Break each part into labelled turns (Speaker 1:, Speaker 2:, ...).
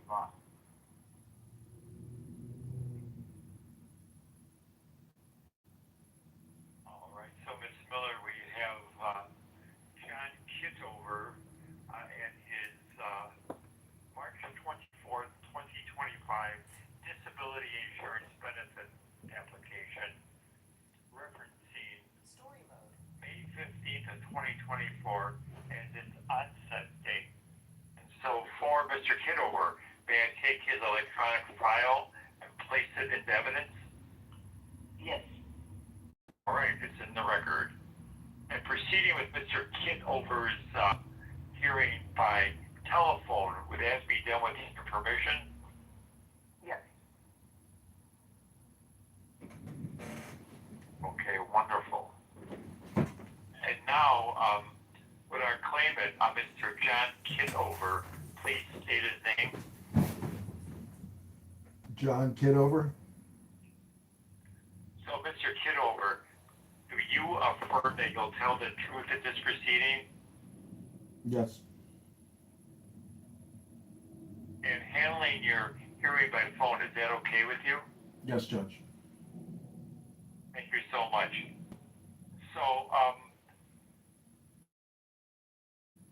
Speaker 1: All right. So, Ms. Miller, we have John Kitover and his March 24th, 2025 disability insurance benefit application referencing May 15th of 2024 as its onset date. And so for Mr. Kitover, may I take his electronic file and place it into evidence?
Speaker 2: Yes.
Speaker 1: All right, it's in the record. And proceeding with Mr. Kitover's hearing by telephone, would that be done with your permission?
Speaker 2: Yes.
Speaker 1: Okay, wonderful. And now, would our claimant, Mr. John Kitover, please state his name?
Speaker 3: John Kitover?
Speaker 1: So, Mr. Kitover, do you affirm that you'll tell the truth at this proceeding?
Speaker 3: Yes.
Speaker 1: And handling your hearing by phone, is that okay with you?
Speaker 3: Yes, Judge.
Speaker 1: Thank you so much. So,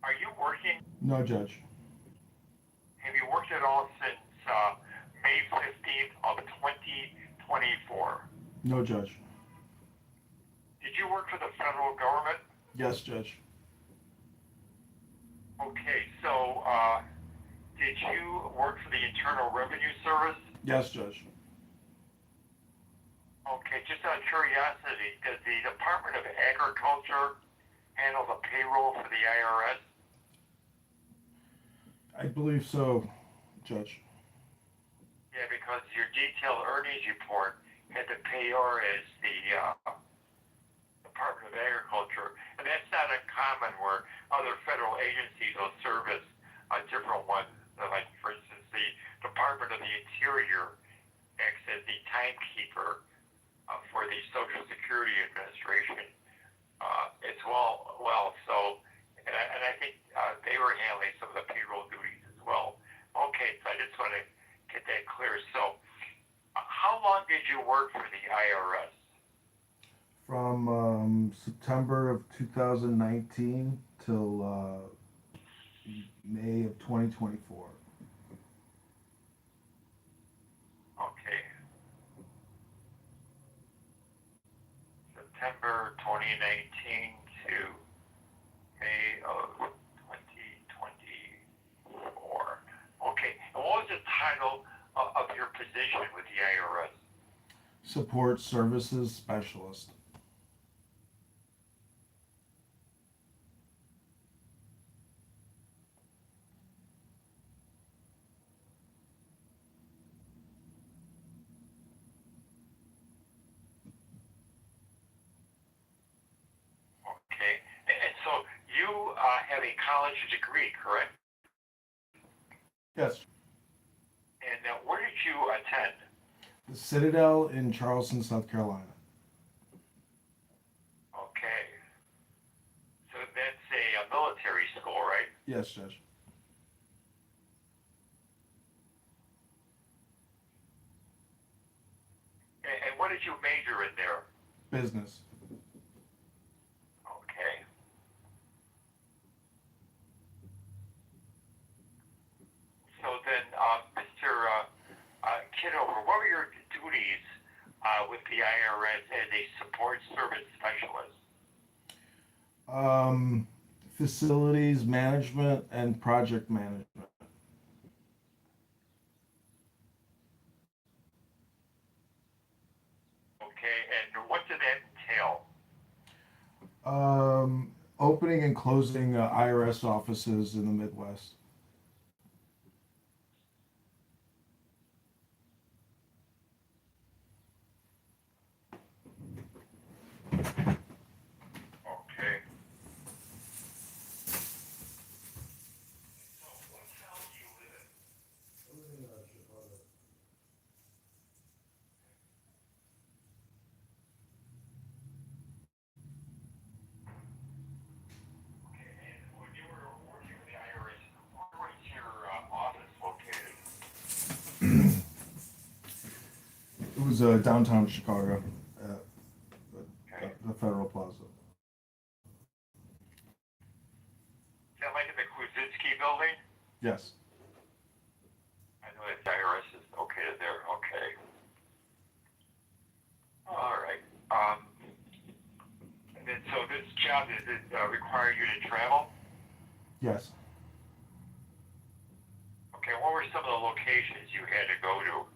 Speaker 1: are you working?
Speaker 3: No, Judge.
Speaker 1: Have you worked at all since May 15th of 2024?
Speaker 3: No, Judge.
Speaker 1: Did you work for the federal government?
Speaker 3: Yes, Judge.
Speaker 1: Okay, so did you work for the Internal Revenue Service?
Speaker 3: Yes, Judge.
Speaker 1: Okay, just out of curiosity, does the Department of Agriculture handle the payroll for the IRS?
Speaker 3: I believe so, Judge.
Speaker 1: Yeah, because your detailed earnings report had the payor as the Department of Agriculture, and that's not uncommon where other federal agencies will service a different one. Like, for instance, the Department of the Interior acts as the timekeeper for the Social Security Administration as well. So, and I think they were handling some of the payroll duties as well. Okay, so I just want to get that clear. So, how long did you work for the IRS?
Speaker 3: From September of 2019 till May of 2024.
Speaker 1: Okay. September 2019 to May of 2024. Okay. And what was the title of your position with the IRS?
Speaker 3: Support Services Specialist.
Speaker 1: Okay. And so you have a college degree, correct?
Speaker 3: Yes.
Speaker 1: And where did you attend?
Speaker 3: The Citadel in Charleston, South Carolina.
Speaker 1: Okay. So that's a military school, right?
Speaker 3: Yes, Judge.
Speaker 1: And what did you major in there?
Speaker 3: Business.
Speaker 1: Okay. So then, Mr. Kitover, what were your duties with the IRS as a support service specialist?
Speaker 3: Facilities management and project management.
Speaker 1: Okay, and what did that entail?
Speaker 3: Opening and closing IRS offices in the Midwest.
Speaker 1: Okay. So what town do you live in? Okay, and when you were working with the IRS,
Speaker 3: was downtown Chicago at
Speaker 1: Okay.
Speaker 3: the Federal Plaza.
Speaker 1: Is that like in the Kuzinski building?
Speaker 3: Yes.
Speaker 1: I know that the IRS is located there. Okay. All right. And then, so this job, does it require you to travel?
Speaker 3: Yes.
Speaker 1: Okay, what were some of the locations you had to go to?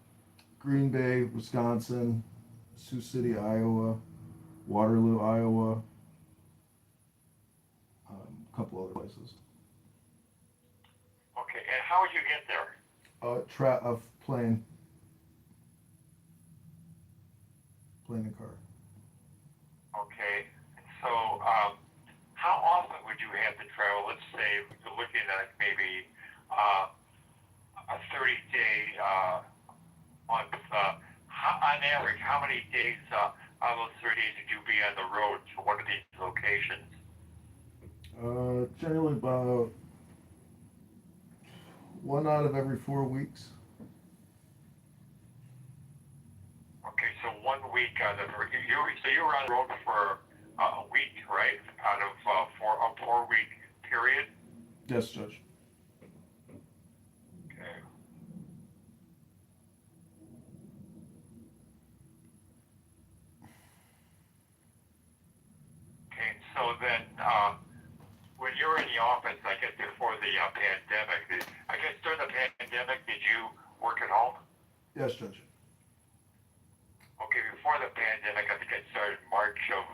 Speaker 3: Green Bay, Wisconsin, Sioux City, Iowa, Waterloo, Iowa, a couple other places.
Speaker 1: Okay, and how would you get there?
Speaker 3: Plane and car.
Speaker 1: Okay, and so how often would you have to travel? Let's say you're looking at maybe a 30-day month. On average, how many days out of those 30 days would you be on the road to one of these locations?
Speaker 3: Generally about 1 out of every 4 weeks.
Speaker 1: Okay, so 1 week out of so you were on the road for a week, right? Out of a 4-week period.
Speaker 3: Yes, Judge.
Speaker 1: Okay. Okay, so then when you were in the office, I guess before the pandemic, I guess during the pandemic, did you work at home?
Speaker 3: Yes, Judge.
Speaker 1: Okay, before the pandemic, I think it started March of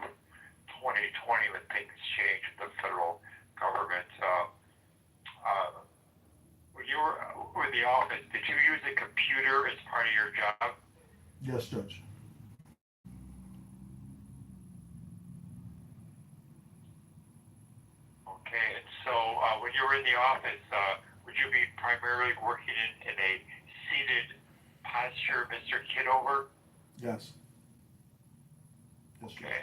Speaker 1: 2020 when things changed with the federal government. When you were in the office, did you use a computer as part of your job?
Speaker 3: Yes, Judge.
Speaker 1: Okay, and so when you were in the office, would you be primarily working in a seated posture, Mr. Kitover?
Speaker 3: Yes. Yes, Judge.
Speaker 1: Okay.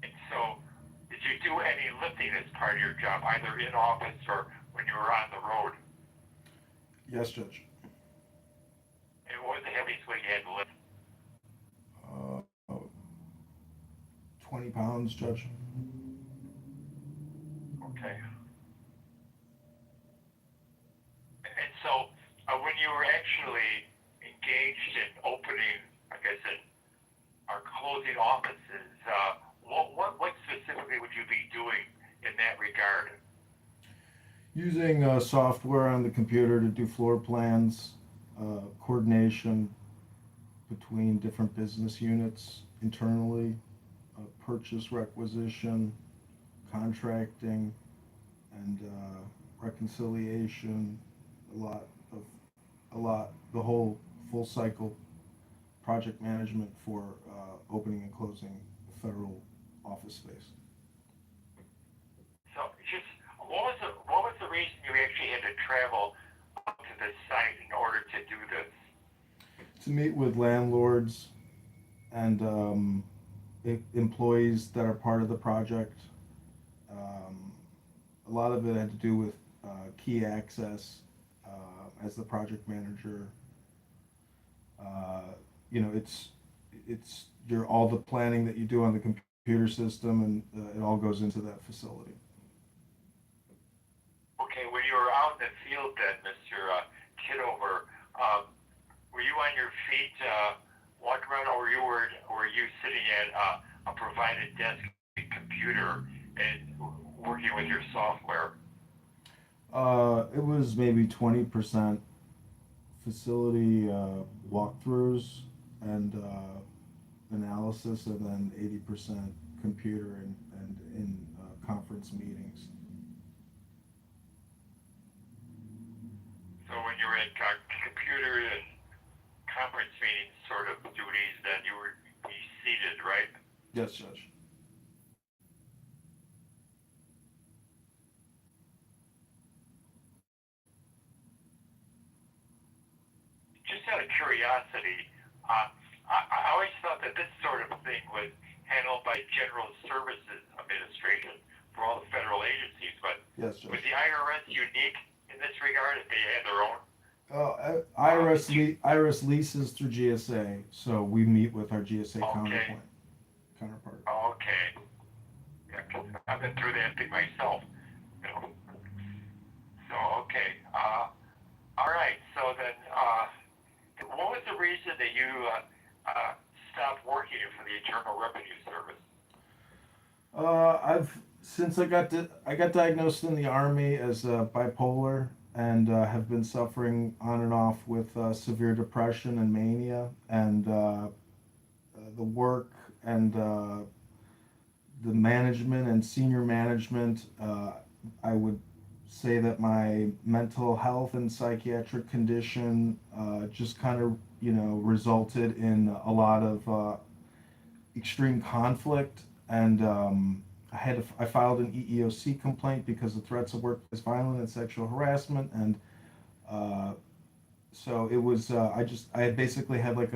Speaker 1: And so, did you do any lifting as part of your job, either in office or when you were on the road?
Speaker 3: Yes, Judge.
Speaker 1: And what was the heaviest weight you had to lift?
Speaker 3: 20 pounds, Judge.
Speaker 1: Okay. And so, when you were actually engaged in opening, I guess, or closing offices, what specifically would you be doing in that regard?
Speaker 3: Using software on the computer to do floor plans, coordination between different business units internally, purchase requisition, contracting, and reconciliation, the whole full cycle project management for opening and closing federal office space.
Speaker 1: So, just what was the reason you actually had to travel up to the site in order to do this?
Speaker 3: To meet with landlords and employees that are part of the project. A lot of it had to do with key access as the project manager. It's all the planning that you do on the computer system, and it all goes into that facility.
Speaker 1: Okay, when you were out in the field then, Mr. Kitover, were you on your feet walking around, or were you sitting at a provided desk computer and working with your software?
Speaker 3: It was maybe 20% facility walkthroughs and analysis, and then 80% computer and in conference meetings.
Speaker 1: So when you were in computer and conference meetings sort of duties, then you were be seated, right?
Speaker 3: Yes, Judge.
Speaker 1: Just out of curiosity, I always thought that this sort of thing was handled by General Services Administration for all the federal agencies, but
Speaker 3: Yes, Judge.
Speaker 1: was the IRS unique in in this regard if they had their own?
Speaker 3: IRS leases through GSA, so we meet with our GSA
Speaker 1: Okay.
Speaker 3: counterpart.
Speaker 1: Okay. Yeah, 'cause I've been through that thing myself. You know. So okay. All right. So then, what was the reason that you stopped working for the Internal Revenue Service?
Speaker 3: Since I got diagnosed in the army as bipolar and have been suffering on and off with severe depression and mania, and the work and the management and senior management, I would say that my mental health and psychiatric condition just kind of, resulted in a lot of extreme conflict, and I filed an EEOC complaint because of threats of workplace violence and sexual harassment, and so it was I had basically had like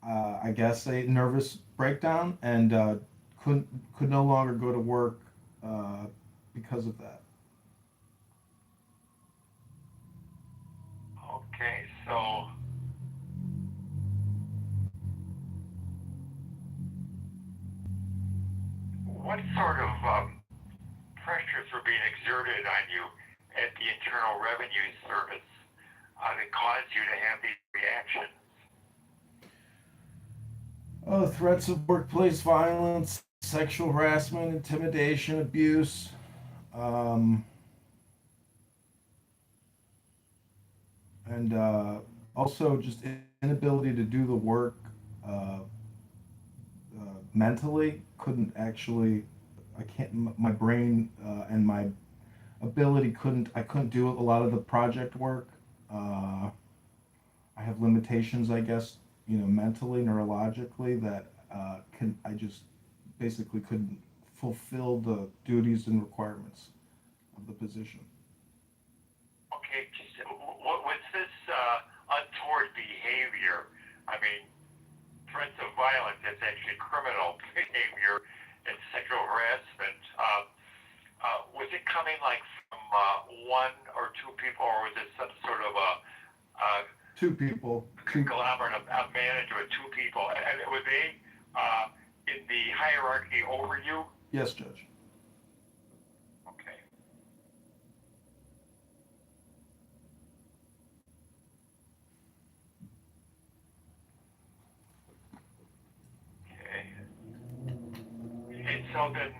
Speaker 3: I guess a nervous breakdown, and could no longer go to work because of that.
Speaker 1: Okay. So what sort of pressures were being exerted on you at the Internal Revenue Service that caused you to have these reactions?
Speaker 3: Threats of workplace violence, sexual harassment, intimidation, abuse, um, and also just inability to do the work uh, mentally. Couldn't actually, I can't, my brain and my ability I couldn't do a lot of the project work. I have limitations, I guess, mentally, neurologically, that I just basically couldn't fulfill the duties and requirements of the position.
Speaker 1: Okay, what was this untoward behavior? I mean, threats of violence, that's actually criminal behavior, and sexual harassment. Was it coming like from one or two people, or was it some sort of a
Speaker 3: Two people.
Speaker 1: conglomerate of manager with two people? And were they in the hierarchy over you?
Speaker 3: Yes, Judge.
Speaker 1: Okay. Okay. And so then,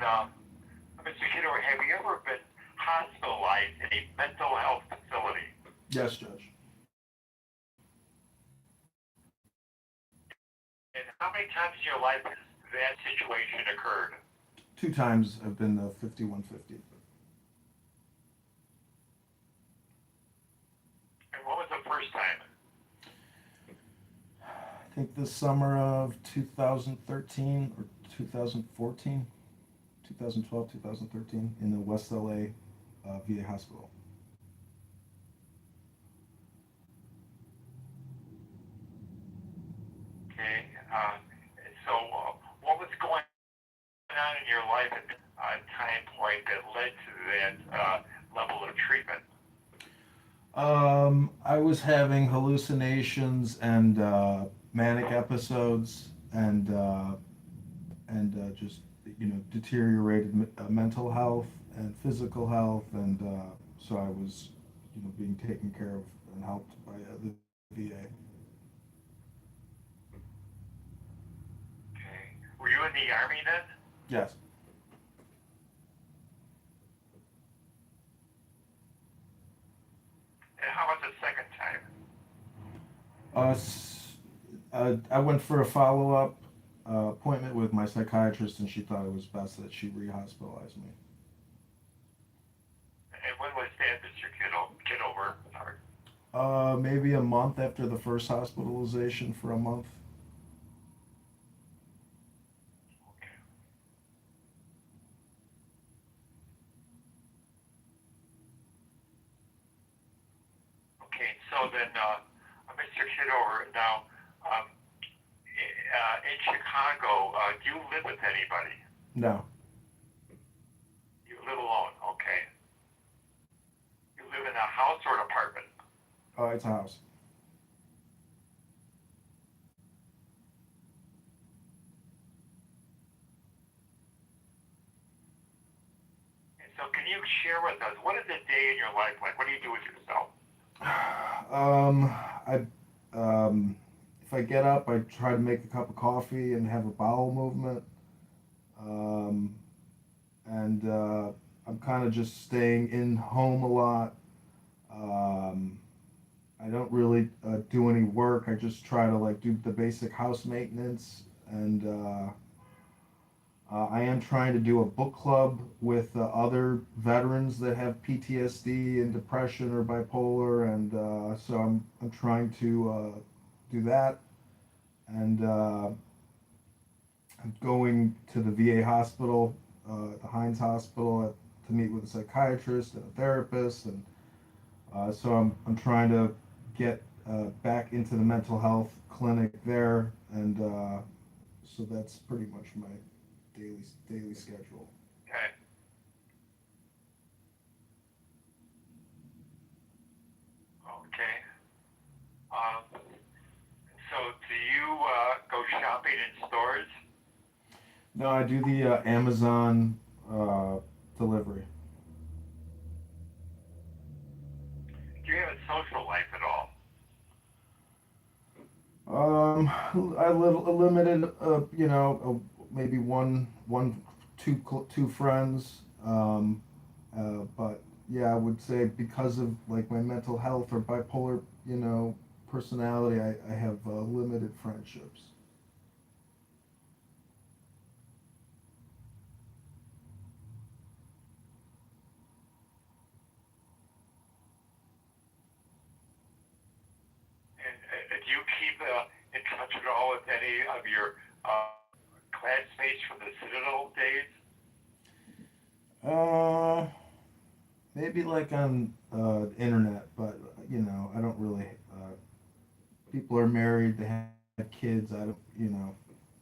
Speaker 1: Mr. Kitover, have you ever been hospitalized in a mental health facility?
Speaker 3: Yes, Judge.
Speaker 1: And how many times in your life has that situation occurred?
Speaker 3: 2 times I've been 5150.
Speaker 1: And what was the first time?
Speaker 3: I think the summer of 2013 or 2014, 2012, 2013, in the West LA VA hospital.
Speaker 1: Okay. So what was going on in your life at that time point that led to that level of treatment?
Speaker 3: I was having hallucinations and manic episodes, and just deteriorated mental health and physical health, and so I was being taken care of and helped by the VA.
Speaker 1: Okay. Were you in the Army then?
Speaker 3: Yes.
Speaker 1: And how about the second time?
Speaker 3: I went for a follow-up appointment with my psychiatrist, and she thought it was best that she re-hospitalized me.
Speaker 1: And when was that, Mr. Kitover? Sorry.
Speaker 3: Maybe a month after the first hospitalization, for a month.
Speaker 1: Okay. Okay, so then, Mr. Kitover, now, in Chicago, do you live with anybody?
Speaker 3: No.
Speaker 1: You live alone, okay. You
Speaker 3: it's a house.
Speaker 1: And so can you share with us, what is a day in your life like? What do you do with yourself?
Speaker 3: I if I get up, I try to make a cup of coffee and have a bowel movement. Um, and I'm kind of just staying in home a lot. Um, I don't really do any work. I just try to like do the basic house maintenance, and I am trying to do a book club with other veterans that have PTSD and depression or bipolar, and so I'm trying to do that, and I'm going to the VA hospital, the Hines Hospital, to meet with a psychiatrist and a therapist, and so I'm trying to get back into the mental health clinic there, and so that's pretty much my daily schedule.
Speaker 1: Okay. Okay. So do you go shopping in stores?
Speaker 3: No, I do the Amazon delivery.
Speaker 1: Do you have a social life at all?
Speaker 3: I little a limited, maybe two friends. But yeah, I would say because of like my mental health or bipolar, personality, I have limited friendships.
Speaker 1: And do you keep in touch at all with any of your classmates from the Citadel days?
Speaker 3: Uh, Maybe like on internet, but I don't really. People are married, they have kids. I don't,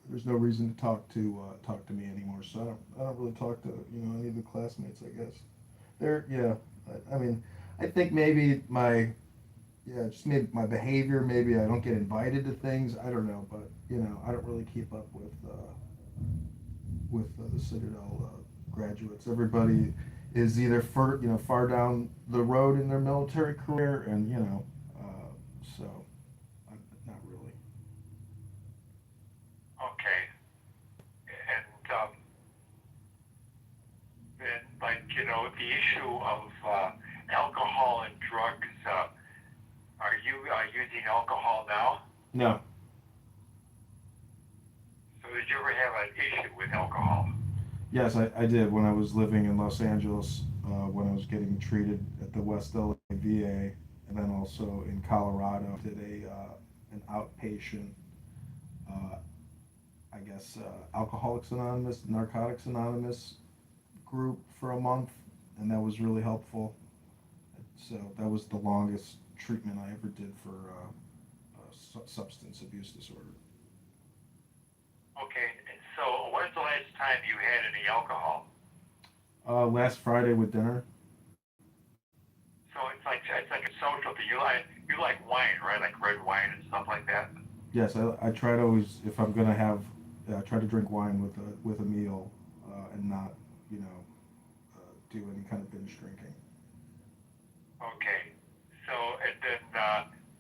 Speaker 3: there's no reason to talk to me anymore. So I don't really talk to any of the classmates. I guess they're yeah. I mean, I think maybe just maybe my behavior. Maybe I don't get invited to things. I don't know, but I don't really keep up with the Citadel graduates. Everybody is either far down the road in their military career, and so not really.
Speaker 1: Okay. And then, like, the issue of alcohol and drugs, are you using alcohol now?
Speaker 3: No.
Speaker 1: So did you ever have an issue with alcohol?
Speaker 3: Yes, I did when I was living in Los Angeles, when I was getting treated at the West LA VA, and then also in Colorado, did an outpatient, uh, I guess, Alcoholics Anonymous, Narcotics Anonymous group for a month, and that was really helpful. So that was the longest treatment I ever did for substance abuse disorder.
Speaker 1: Okay. And so when's the last time you had any alcohol?
Speaker 3: Last Friday with dinner.
Speaker 1: So it's like a social thing. You like wine, right? Like red wine and stuff like that.
Speaker 3: Yes, I try to always, if I'm gonna have, try to drink wine with a meal, and not, do any kind of binge drinking.
Speaker 1: Okay. So and then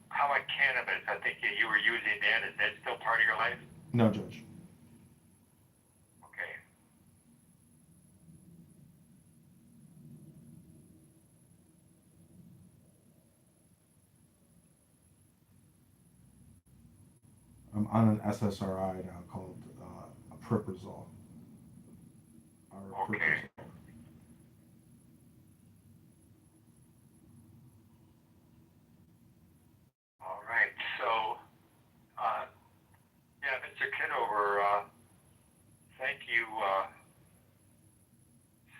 Speaker 1: how about cannabis? I think you were using that. Is that still part of your life?
Speaker 3: No, Judge.
Speaker 1: Okay.
Speaker 3: I'm on an SSRI now called Aripiprazole.
Speaker 1: Okay.
Speaker 3: Aripiprazole.
Speaker 1: All right. So yeah, Mr. Kitover, thank you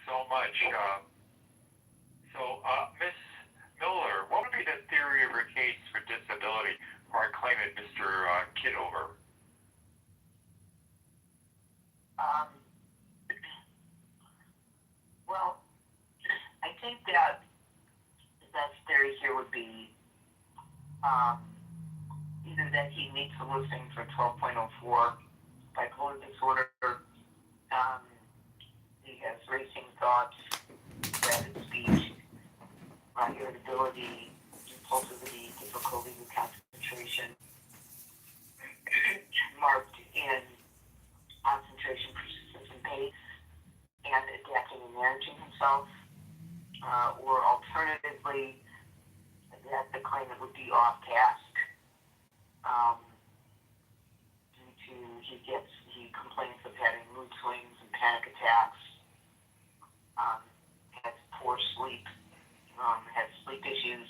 Speaker 1: so much. Miss Miller, what would be the theory of your case for disability for our claimant, Mr. Kitover?
Speaker 2: Um, well, I think that the best theory here would be um, either that he meets the listing for 12.04 bipolar disorder, um, he has racing thoughts, rapid speech, irritability, impulsivity, difficulty with concentration, marked in concentration, persistence, and pace, and adapting and managing himself, or alternatively, that the claimant would be off task, due to he complains of having mood swings and panic attacks, has poor sleep, has sleep issues,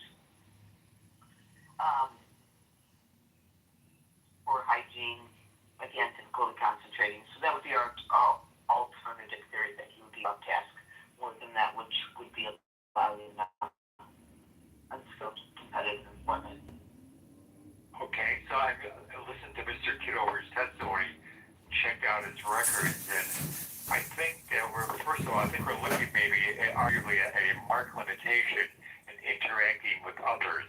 Speaker 2: poor hygiene, again, difficulty concentrating. So that would be our alternative theory, that he would be off task more than that, which would be allowed in unskilled competitive employment.
Speaker 1: Okay, so I listened to Mr. Kitover's testimony, checked out his records, and I think that first of all, I think we're looking maybe arguably at a marked limitation in interacting with others.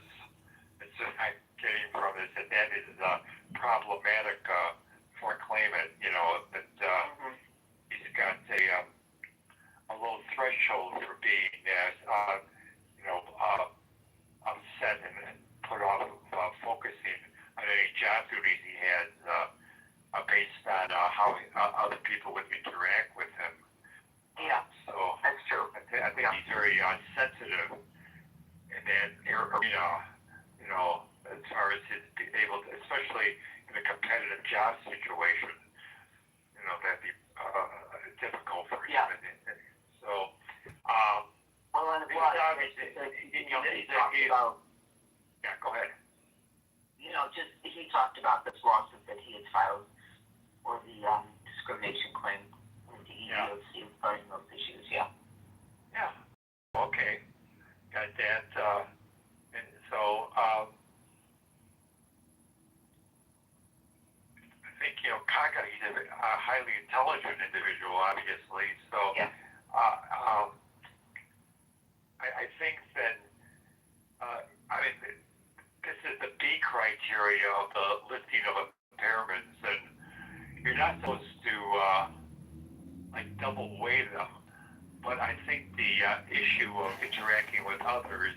Speaker 1: That's what I'm getting from this, that is problematic for a claimant, that he's got a low threshold for being upset and put off focusing on any job duties he has based on how other people would interact with him.
Speaker 2: Yeah,
Speaker 1: So
Speaker 2: that's true.
Speaker 1: I think he's very sensitive in that arena, as far as his being able to, especially in a competitive job situation, that'd be difficult for him.
Speaker 2: Yeah.
Speaker 1: So,
Speaker 2: well, and it was. He talked about.
Speaker 1: Yeah, go ahead.
Speaker 2: He talked about this lawsuit that he had filed for the discrimination claim with the EEOC regarding those issues. Yeah.
Speaker 1: Yeah. Okay. Got that. And so, I think, Kaga, he's a highly intelligent individual, obviously. So,
Speaker 2: Yeah.
Speaker 1: I think that, this is the B criteria of the listing of impairments, and you're not supposed to, double weigh them. But I think the issue of interacting with others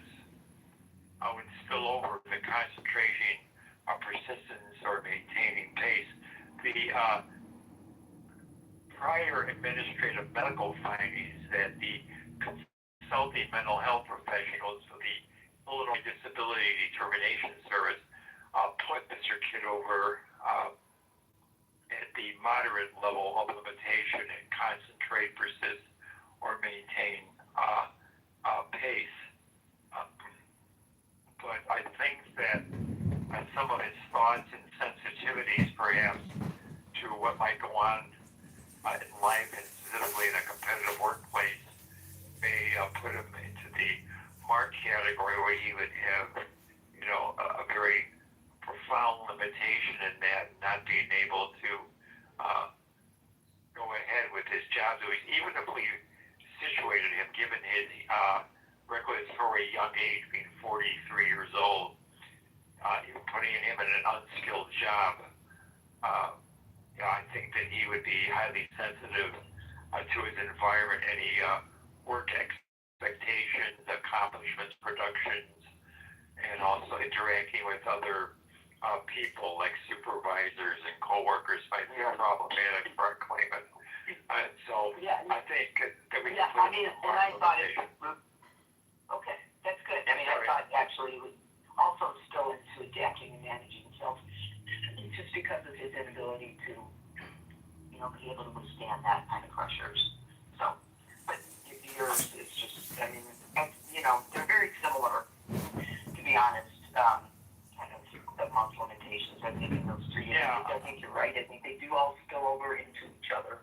Speaker 1: would spill over the concentration, persistence, or maintaining pace. The prior administrative medical findings that the consulting mental health professionals for the Illinois Disability Determination Service put Mr. Kitover at the moderate level of limitation and concentrate, persist, or maintain pace. But I think that some of his thoughts and sensitivities, perhaps, to what might go on in life, and specifically in a competitive workplace, may put him into the mark category where he would have, a very profound limitation in that, not being able to go ahead with his job duties, even if we situated him, given his regulatory young age, being 43 years old, even putting him in an unskilled job. I think that he would be highly sensitive to his environment, any work expectations, accomplishments, productions, and also interacting with other people like supervisors and coworkers might be problematic for a claimant. So I think that we can put
Speaker 2: and I thought okay, that's good. I thought actually it would also spill into adapting and managing himself, just because of his inability to, be able to withstand that kind of pressures. So, but yours is just, they're very similar, to be honest, kind of the month limitations, I think, in those two years.
Speaker 1: Yeah.
Speaker 2: I think you're right. I think they do all spill over into each other.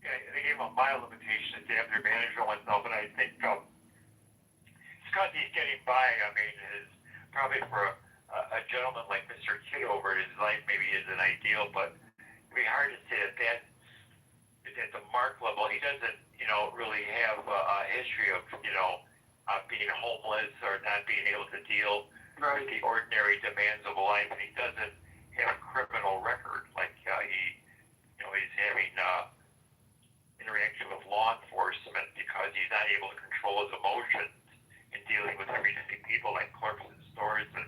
Speaker 1: Yeah, they gave him a mild limitation to have their management oneself, and I think because he's getting by, probably for a gentleman like Mr. Kitover, his life maybe isn't ideal, but it'd be hard to say that at the mark level, he doesn't, really have a history of, being homeless or not being able to deal
Speaker 2: Right.
Speaker 1: the ordinary demands of life, and he doesn't have a criminal record. Like he's having interaction with law enforcement because he's not able to control his emotions in dealing with everyday people like clerks in stores and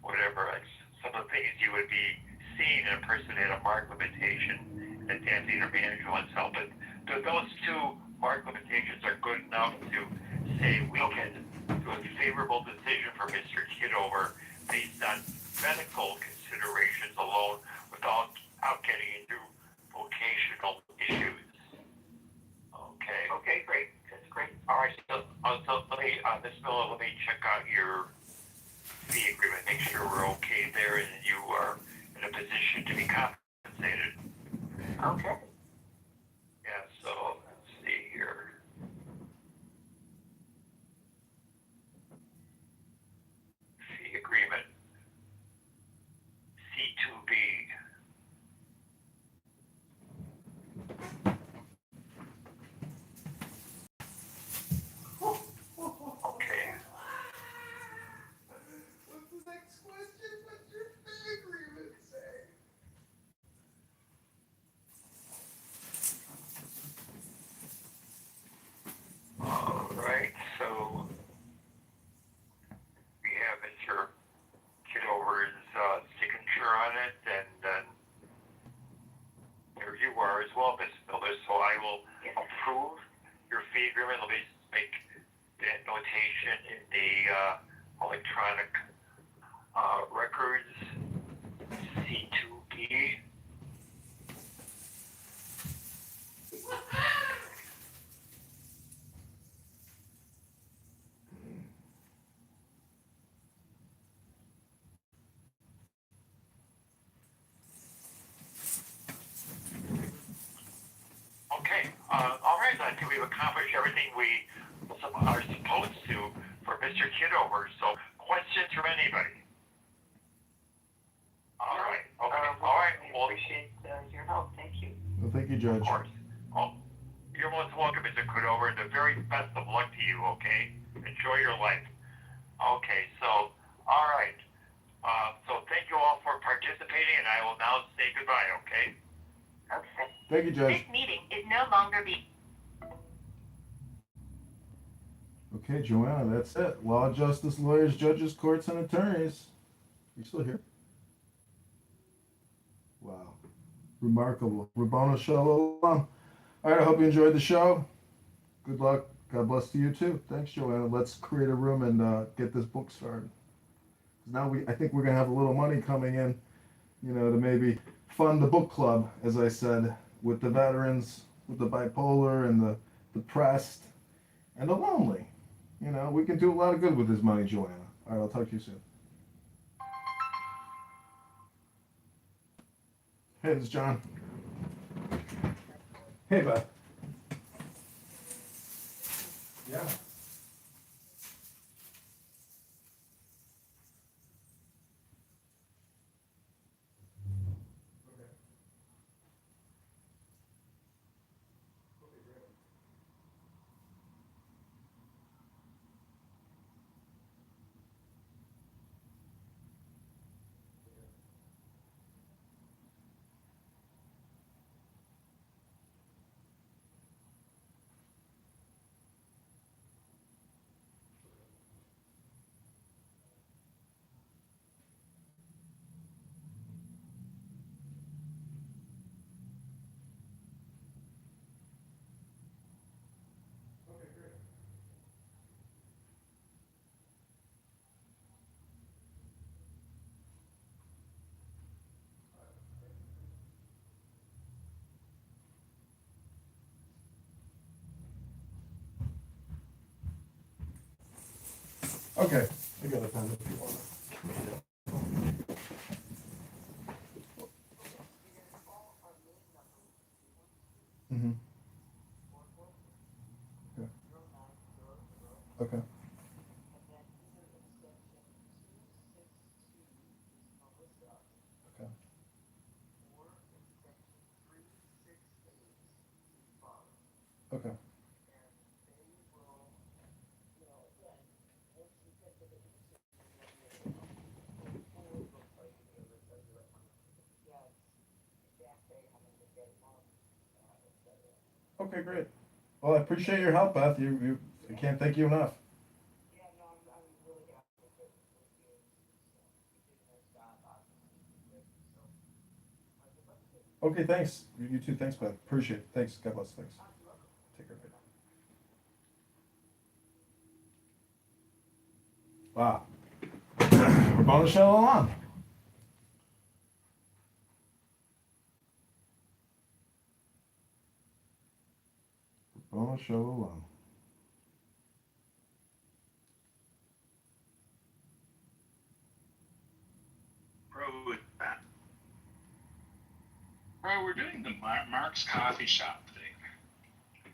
Speaker 1: whatever. It's some of the things you would be seeing in a person that had a marked limitation and adapting or managing oneself. But those two marked limitations are good enough to say we can do a favorable decision for Mr. Kitover based on medical considerations alone without getting into vocational issues. Okay.
Speaker 2: Okay, great. That's great.
Speaker 1: All right. So let me, Ms. Miller, let me check out your fee agreement, make sure we're okay there, and you are in a position to be compensated.
Speaker 2: Okay.
Speaker 1: Yeah. So let's see here. Fee agreement. C2B. Okay.
Speaker 3: What's the next question? What's your fee agreement say?
Speaker 1: All right. So we have Mr. Kitover's signature on it, and then there you are as well, Ms. Miller. So I will approve your fee agreement. Let me just make that notation in the electronic records. C2B. Okay. All right. I think we've accomplished everything we are supposed to for Mr. Kitover. So, questions from anybody? All right. Okay. All right.
Speaker 2: We
Speaker 1: Well,
Speaker 2: appreciate your help. Thank you.
Speaker 3: Well, thank you, Judge.
Speaker 1: of course. Oh, you're most welcome, Mr. Kitover. The very best of luck to you. Okay. Enjoy your life. Okay. So, all right. So thank you all for participating, and I will now say goodbye. Okay.
Speaker 2: Okay.
Speaker 3: Thank you, Judge.
Speaker 4: This meeting is no longer being.
Speaker 3: Okay, Joanna, that's it. Law, justice, lawyers, judges, courts, and attorneys. You still here? Wow. Remarkable. Rabboni Shalom. All right, I hope you enjoyed the show. Good luck. God bless to you too. Thanks, Joanna. Let's create a room and get this book started. 'Cause now I think we're gonna have a little money coming in, to maybe fund the book club, as I said, with the veterans, with the bipolar and the depressed and the lonely. We can do a lot of good with this money, Joanna. All right, I'll talk to you soon. Hey, this is John. Hey, bud. Yeah. Okay, I got a pen if you want to. Mm-hmm. Okay. Okay. Okay. Okay. Okay, great. Well, I appreciate your help, Beth. I can't thank you enough.
Speaker 2: Yeah, no, I'm really happy with it. With you. You did a nice job, obviously. So, let's see.
Speaker 3: Okay, thanks. You too. Thanks, Beth. Appreciate it. Thanks. God bless. Thanks.
Speaker 2: You're welcome.
Speaker 3: Take care. Wow. Rabboni Shalom. Rabboni Shalom.
Speaker 5: Bro, we're doing the Mark's Coffee Shop thing.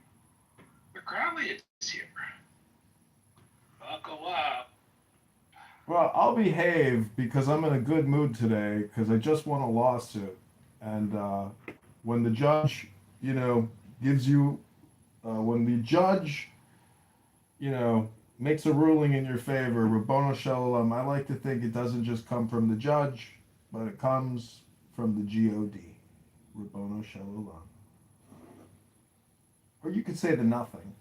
Speaker 5: The Crowley is here. Buckle up.
Speaker 3: Well, I'll behave because I'm in a good mood today because I just won a lawsuit. And when the judge, gives you, when the judge, makes a ruling in your favor, Rabbono Shalom, I like to think it doesn't just come from the judge, but it comes from the God. Rabbono Shalom. Or you could say the nothing.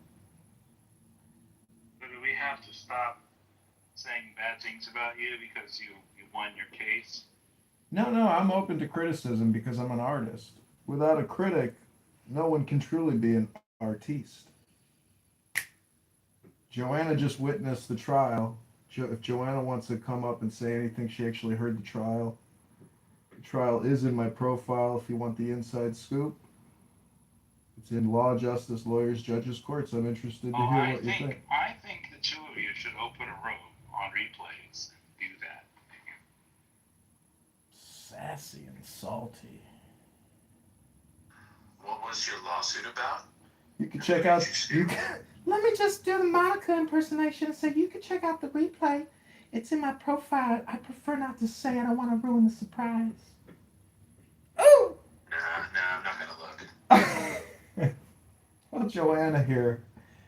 Speaker 5: So do we have to stop saying bad things about you because you won your case?
Speaker 3: No, I'm open to criticism because I'm an artist. Without a critic, no one can truly be an artiste. Joanna just witnessed the trial. If Joanna wants to come up and say anything, she actually heard the trial. The trial is in my profile if you want the inside scoop. It's in Law, Justice, Lawyers, Judges, Courts. I'm interested to hear what you think.
Speaker 5: I think the two of you should open a room on replays and do that.
Speaker 3: Sassy and salty.
Speaker 6: What was your lawsuit about?
Speaker 3: You can check out. Let me just do the Monica impersonation and say you can check out the replay. It's in my profile. I prefer not to say. I don't want to ruin the surprise. Ooh!
Speaker 6: Nah, I'm not gonna look.
Speaker 3: Well, Joanna here.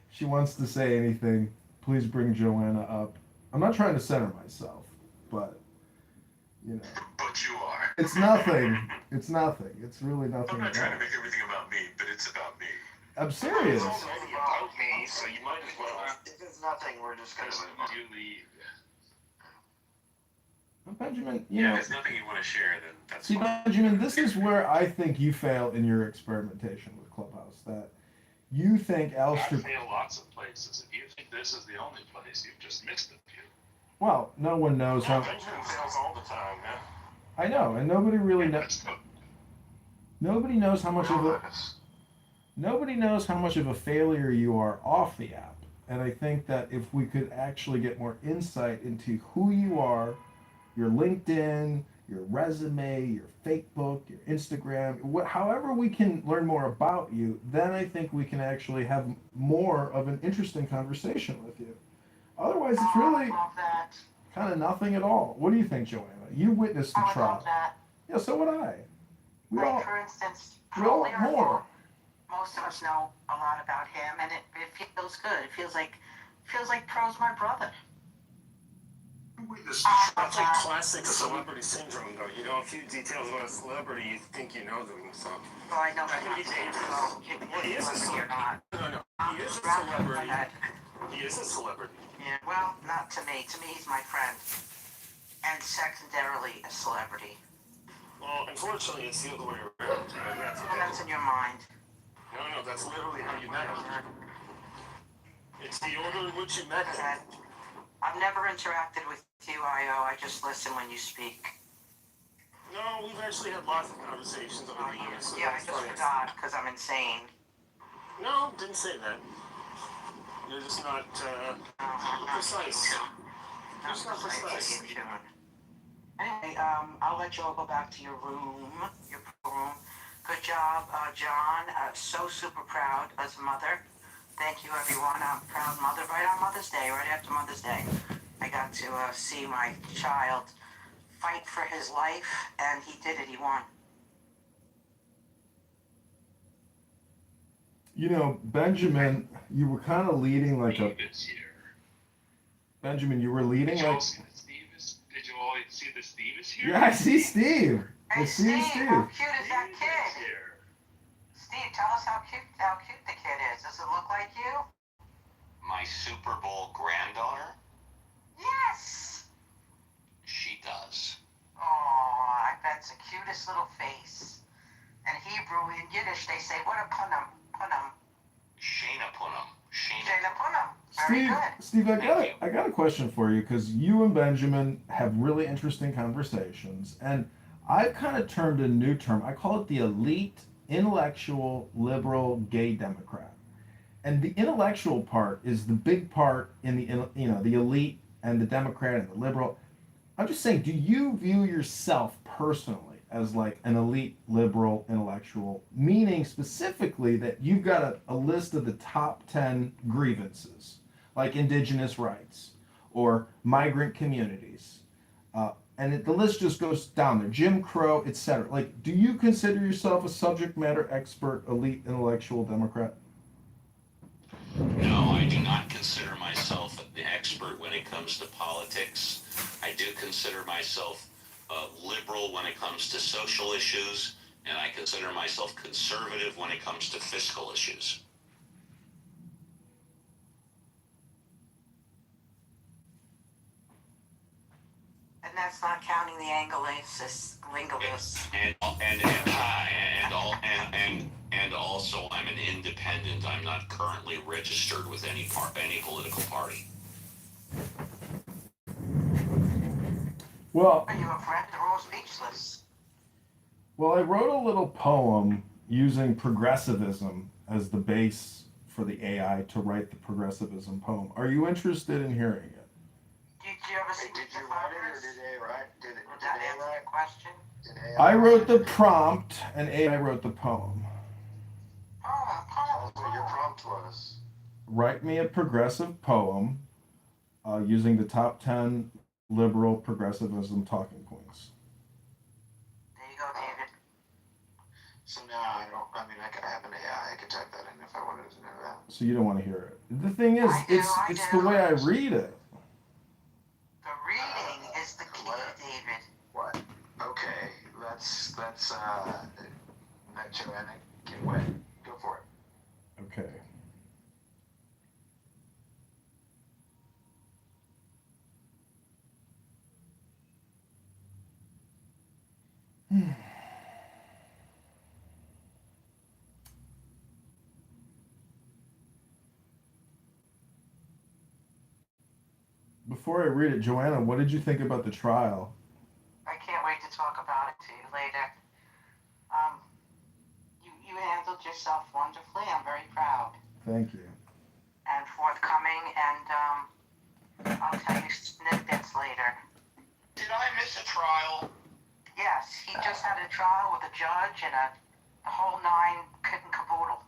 Speaker 3: She wants to say anything. Please bring Joanna up. I'm not trying to center myself, but
Speaker 6: But you are.
Speaker 3: It's nothing. It's nothing. It's really nothing.
Speaker 6: I'm not
Speaker 3: at
Speaker 6: trying
Speaker 3: all.
Speaker 6: to make everything about me, but it's about me.
Speaker 3: I'm serious.
Speaker 6: It's already about me, so you might as well. If it's nothing, we're just gonna move on.
Speaker 5: You leave.
Speaker 3: Benjamin,
Speaker 6: Yeah, if it's nothing you want to share, then that's
Speaker 3: see,
Speaker 6: fine.
Speaker 3: Benjamin, this is where I think you fail in your experimentation with Clubhouse. That you think
Speaker 5: I
Speaker 3: Alistair.
Speaker 5: fail lots of places. If you think this is the only place, you've just missed a few.
Speaker 3: Well, no one knows how.
Speaker 6: Benjamin fails all the time, man.
Speaker 3: I know, and nobody really knows. Nobody knows how much of a. Nobody knows how much of a failure you are off the app. And I think that if we could actually get more insight into who you are, your LinkedIn, your resume, your Facebook, your Instagram, however we can learn more about you, then I think we can actually have more of an interesting conversation with you. Otherwise, it's really kind of nothing at all. What do you think, Joanna? You witnessed the trial.
Speaker 2: love that.
Speaker 3: Yeah, so would I.
Speaker 2: Like, for instance,
Speaker 3: we all
Speaker 2: probably
Speaker 3: want more.
Speaker 2: most of us know a lot about him, and it feels good. It feels like Pro's my brother.
Speaker 7: That's like classic celebrity syndrome, though. You know a few details about a celebrity, you think you know them. So.
Speaker 2: Well, I know that he's
Speaker 7: Well, he is a celebrity. No. He is a celebrity. He is a celebrity.
Speaker 2: Yeah, well, not to me. To me, he's my friend. And secondarily, a celebrity.
Speaker 7: Well, unfortunately, it's the other way around.
Speaker 2: That's in your mind.
Speaker 7: No, that's literally how you met him. It's the order in which you met him.
Speaker 2: I've never interacted with you, I.O. I just listen when you speak.
Speaker 7: No, we've actually had lots of conversations over the years. So
Speaker 2: Yeah, I just forgot because I'm insane.
Speaker 7: No, didn't say that. You're just not precise. Just not precise.
Speaker 2: Anyway, I'll let you all go back to your room, your room. Good job, John. So super proud as a mother. Thank you, everyone. I'm a proud mother. Right on Mother's Day, right after Mother's Day, I got to see my child fight for his life, and he did it. He won.
Speaker 3: Benjamin, you were kind of leading like a.
Speaker 5: Steve is here.
Speaker 3: Benjamin, you were leading
Speaker 5: Did you all
Speaker 3: like.
Speaker 5: see that Steve is here?
Speaker 3: Yeah, I see Steve.
Speaker 2: Hey,
Speaker 3: I see Steve.
Speaker 2: how cute is that
Speaker 5: Steve is
Speaker 2: kid?
Speaker 5: here.
Speaker 8: Steve, tell us how cute the kid is. Does it look like you?
Speaker 6: My Super Bowl granddaughter?
Speaker 8: Yes.
Speaker 6: She does.
Speaker 8: Oh, I bet it's the cutest little face. In Hebrew, in Yiddish, they say, what a punum, punum.
Speaker 6: Shayna Punham.
Speaker 8: Shayna punum. Very good.
Speaker 3: Steve, I got a question for you because you and Benjamin have really interesting conversations, and I've kind of termed a new term. I call it the elite, intellectual, liberal, gay Democrat. And the intellectual part is the big part in the elite and the Democrat and the liberal. I'm just saying, do you view yourself personally as like an elite liberal intellectual, meaning specifically that you've got a list of the top 10 grievances, like indigenous rights or migrant communities, the list just goes down there, Jim Crow, etc. Like, do you consider yourself a subject matter expert, elite intellectual Democrat?
Speaker 9: No, I do not consider myself an expert when it comes to politics. I do consider myself liberal when it comes to social issues, and I consider myself conservative when it comes to fiscal issues.
Speaker 8: And that's not counting the Angleasis, linguists.
Speaker 9: And also I'm an independent. I'm not currently registered with any political party.
Speaker 3: Well,
Speaker 8: Are you a friend? They're all speechless.
Speaker 3: well, I wrote a little poem using progressivism as the base for the AI to write the progressivism poem. Are you interested in hearing it?
Speaker 8: Did you ever see
Speaker 6: Did
Speaker 8: the
Speaker 6: you write it or
Speaker 8: photos?
Speaker 6: did they write? Did
Speaker 8: Would that
Speaker 6: they
Speaker 8: answer
Speaker 6: write?
Speaker 8: your question?
Speaker 6: Did AI
Speaker 3: I wrote the
Speaker 6: write it?
Speaker 3: prompt and AI wrote the poem.
Speaker 6: Tell us what your prompt was.
Speaker 3: Write me a progressive poem using the top 10 liberal progressivism talking points.
Speaker 8: There you go, David.
Speaker 6: So now I could have an AI. I could type that in if I wanted to know that.
Speaker 3: So you don't want to hear it. The thing is,
Speaker 8: I do,
Speaker 3: it's the way I read it.
Speaker 8: The reading is the key, David.
Speaker 6: What? Okay, let's Joanna, get away. Go for it.
Speaker 3: Okay. Before I read it, Joanna, what did you think about the trial?
Speaker 8: I can't wait to talk about it to you later. You handled yourself wonderfully. I'm very proud
Speaker 3: Thank you.
Speaker 8: and forthcoming, and I'll tell you snippets later.
Speaker 6: Did I miss a trial?
Speaker 8: Yes, he just had a trial with a judge and the whole nine kit and caboodle.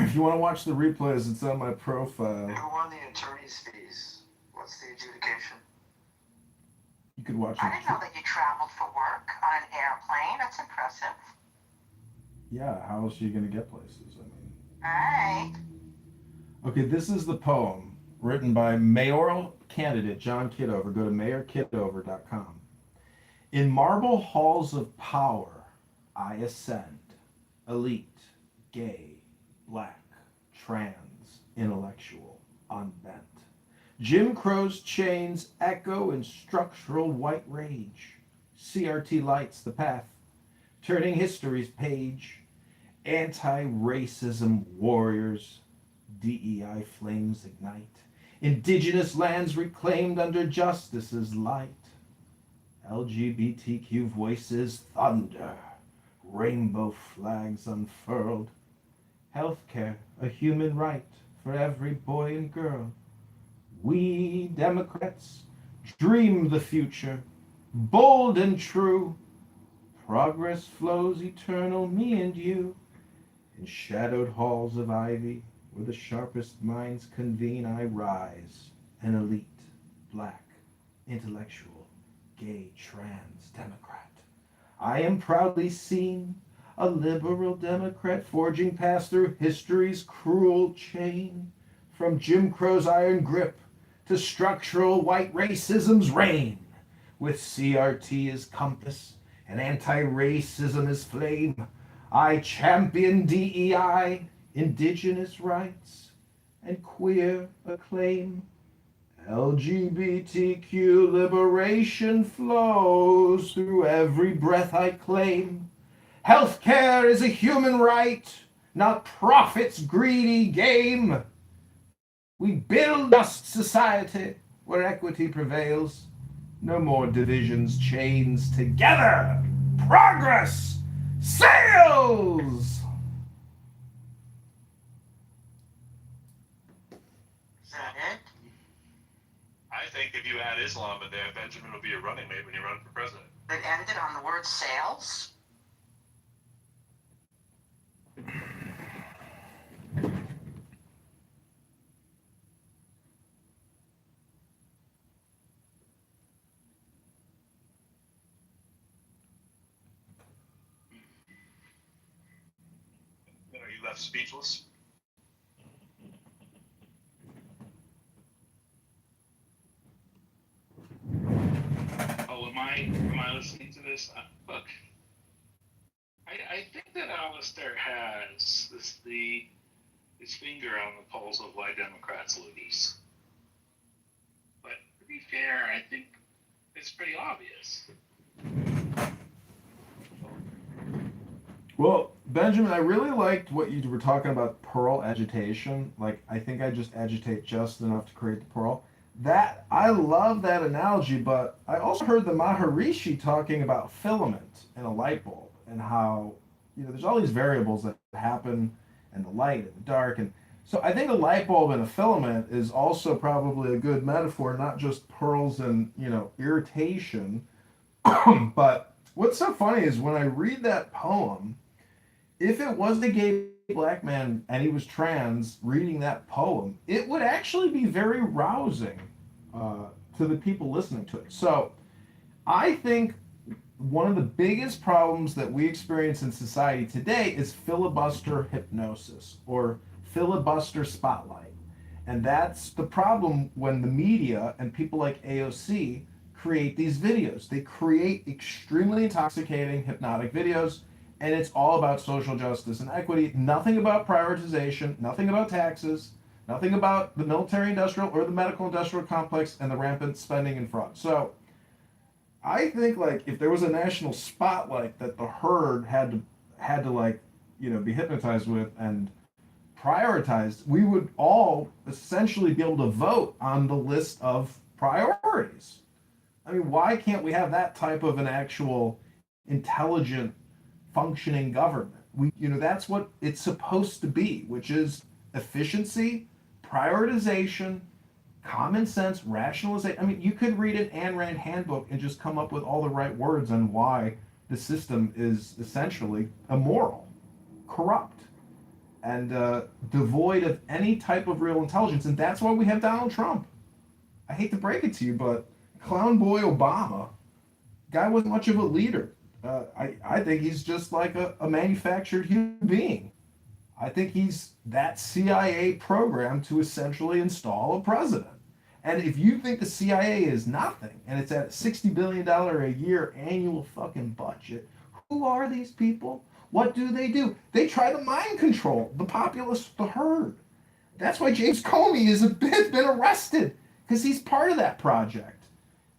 Speaker 3: If you want to watch the replays, it's on my profile.
Speaker 6: Who won the attorney's fees? What's the adjudication?
Speaker 3: You could watch
Speaker 8: I
Speaker 3: it.
Speaker 8: didn't know that you traveled for work on an airplane. That's impressive.
Speaker 3: Yeah, how else are you going to get places? I mean.
Speaker 8: Alright.
Speaker 3: Okay, this is the poem written by mayoral candidate John Kitover. Go to mayorkitover.com. In marble halls of power, I ascend. Elite, gay, black, trans, intellectual, unbent. Jim Crow's chains echo in structural white rage. CRT lights the path, turning history's page. Anti-racism warriors, DEI flames ignite. Indigenous lands reclaimed under justice's light. LGBTQ voices thunder. Rainbow flags unfurled. Healthcare, a human right for every boy and girl. We Democrats dream the future, bold and true. Progress flows eternal, me and you. In shadowed halls of ivy, where the sharpest minds convene, I rise, an elite, black, intellectual, gay, trans Democrat. I am proudly seen, a liberal Democrat, forging past through history's cruel chain, from Jim Crow's iron grip to structural white racism's reign, with CRT as compass and anti-racism as flame. I champion DEI, indigenous rights, and queer acclaim. LGBTQ liberation flows through every breath I claim. Healthcare is a human right, not profit's greedy game. We build a just society where equity prevails. No more divisions, chains together. Progress sails.
Speaker 8: Is that it?
Speaker 7: I think if you add Islam in there, Benjamin will be a running mate when you run for president.
Speaker 8: It ended on the word sales?
Speaker 7: Are you left speechless?
Speaker 5: Oh, am I listening to this? Look, I think that Alistair has his finger on the pulse of why Democrats lose. But to be fair, I think it's pretty obvious.
Speaker 3: Well, Benjamin, I really liked what you were talking about pearl agitation. Like, I think I just agitate just enough to create the pearl. That I love that analogy, but I also heard the Maharishi talking about filament in a light bulb and how, there's all these variables that happen and the light and the dark. And so I think a light bulb and a filament is also probably a good metaphor, not just pearls and, irritation. But what's so funny is when I read that poem, if it was a gay black man and he was trans reading that poem, it would actually be very rousing to the people listening to it. So I think one of the biggest problems that we experience in society today is filibuster hypnosis or filibuster spotlight. And that's the problem when the media and people like AOC create these videos. They create extremely intoxicating hypnotic videos, and it's all about social justice and equity. Nothing about prioritization, nothing about taxes, nothing about the military industrial or the medical industrial complex and the rampant spending and fraud. So I think like if there was a national spotlight that the herd had to like, be hypnotized with and prioritized, we would all essentially be able to vote on the list of priorities. I mean, why can't we have that type of an actual intelligent functioning government? That's what it's supposed to be, which is efficiency, prioritization, common sense, rationalization. I mean, you could read an Ayn Rand handbook and just come up with all the right words on why the system is essentially immoral, corrupt, and devoid of any type of real intelligence. And that's why we have Donald Trump. I hate to break it to you, but Clown Boy Obama, guy wasn't much of a leader. I think he's just like a manufactured human being. I think he's that CIA program to essentially install a president. And if you think the CIA is nothing, and it's at a $60 billion a year annual fucking budget, who are these people? What do? They try to mind control the populace, the herd. That's why James Comey has been arrested, because he's part of that project.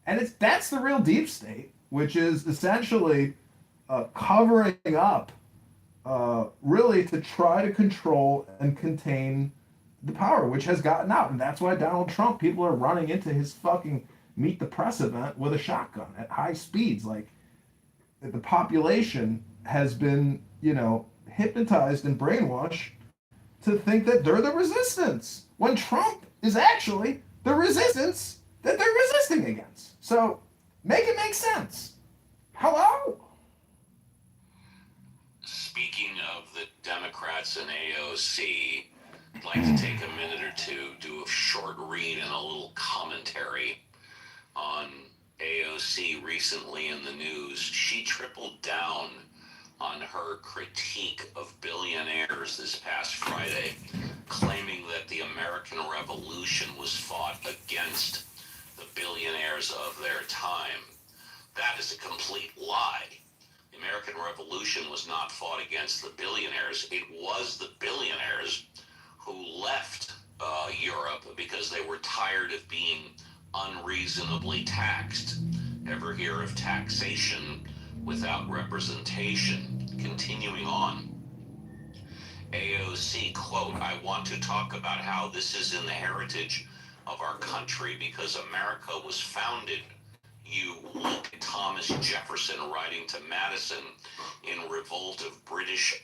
Speaker 3: And that's the real deep state, which is essentially covering up really to try to control and contain the power, which has gotten out. And that's why Donald Trump, people are running into his fucking Meet the Press event with a shotgun at high speeds. Like, the population has been, hypnotized and brainwashed to think that they're the resistance, when Trump is actually the resistance that they're resisting against. So make it make sense. Hello?
Speaker 9: Speaking of the Democrats and AOC, I'd like to take a minute or two, do a short read and a little commentary on AOC recently in the news. She tripled down on her critique of billionaires this past Friday, claiming that the American Revolution was fought against the billionaires of their time. That is a complete lie. The American Revolution was not fought against the billionaires. It was the billionaires who left Europe because they were tired of being unreasonably taxed. Ever hear of taxation without representation? Continuing on. AOC, quote, I want to talk about how this is in the heritage of our country because America was founded. You look at Thomas Jefferson writing to Madison in Revolt of British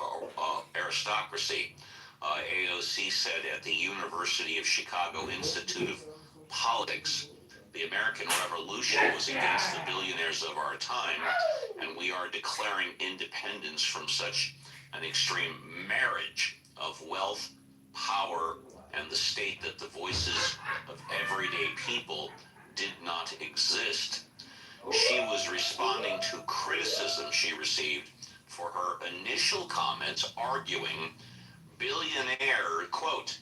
Speaker 9: Aristocracy. AOC said at the University of Chicago Institute of Politics, the American Revolution was against the billionaires of our time, and we are declaring independence from such an extreme marriage of wealth, power, and the state that the voices of everyday people did not exist. She was responding to criticism she received for her initial comments arguing quote,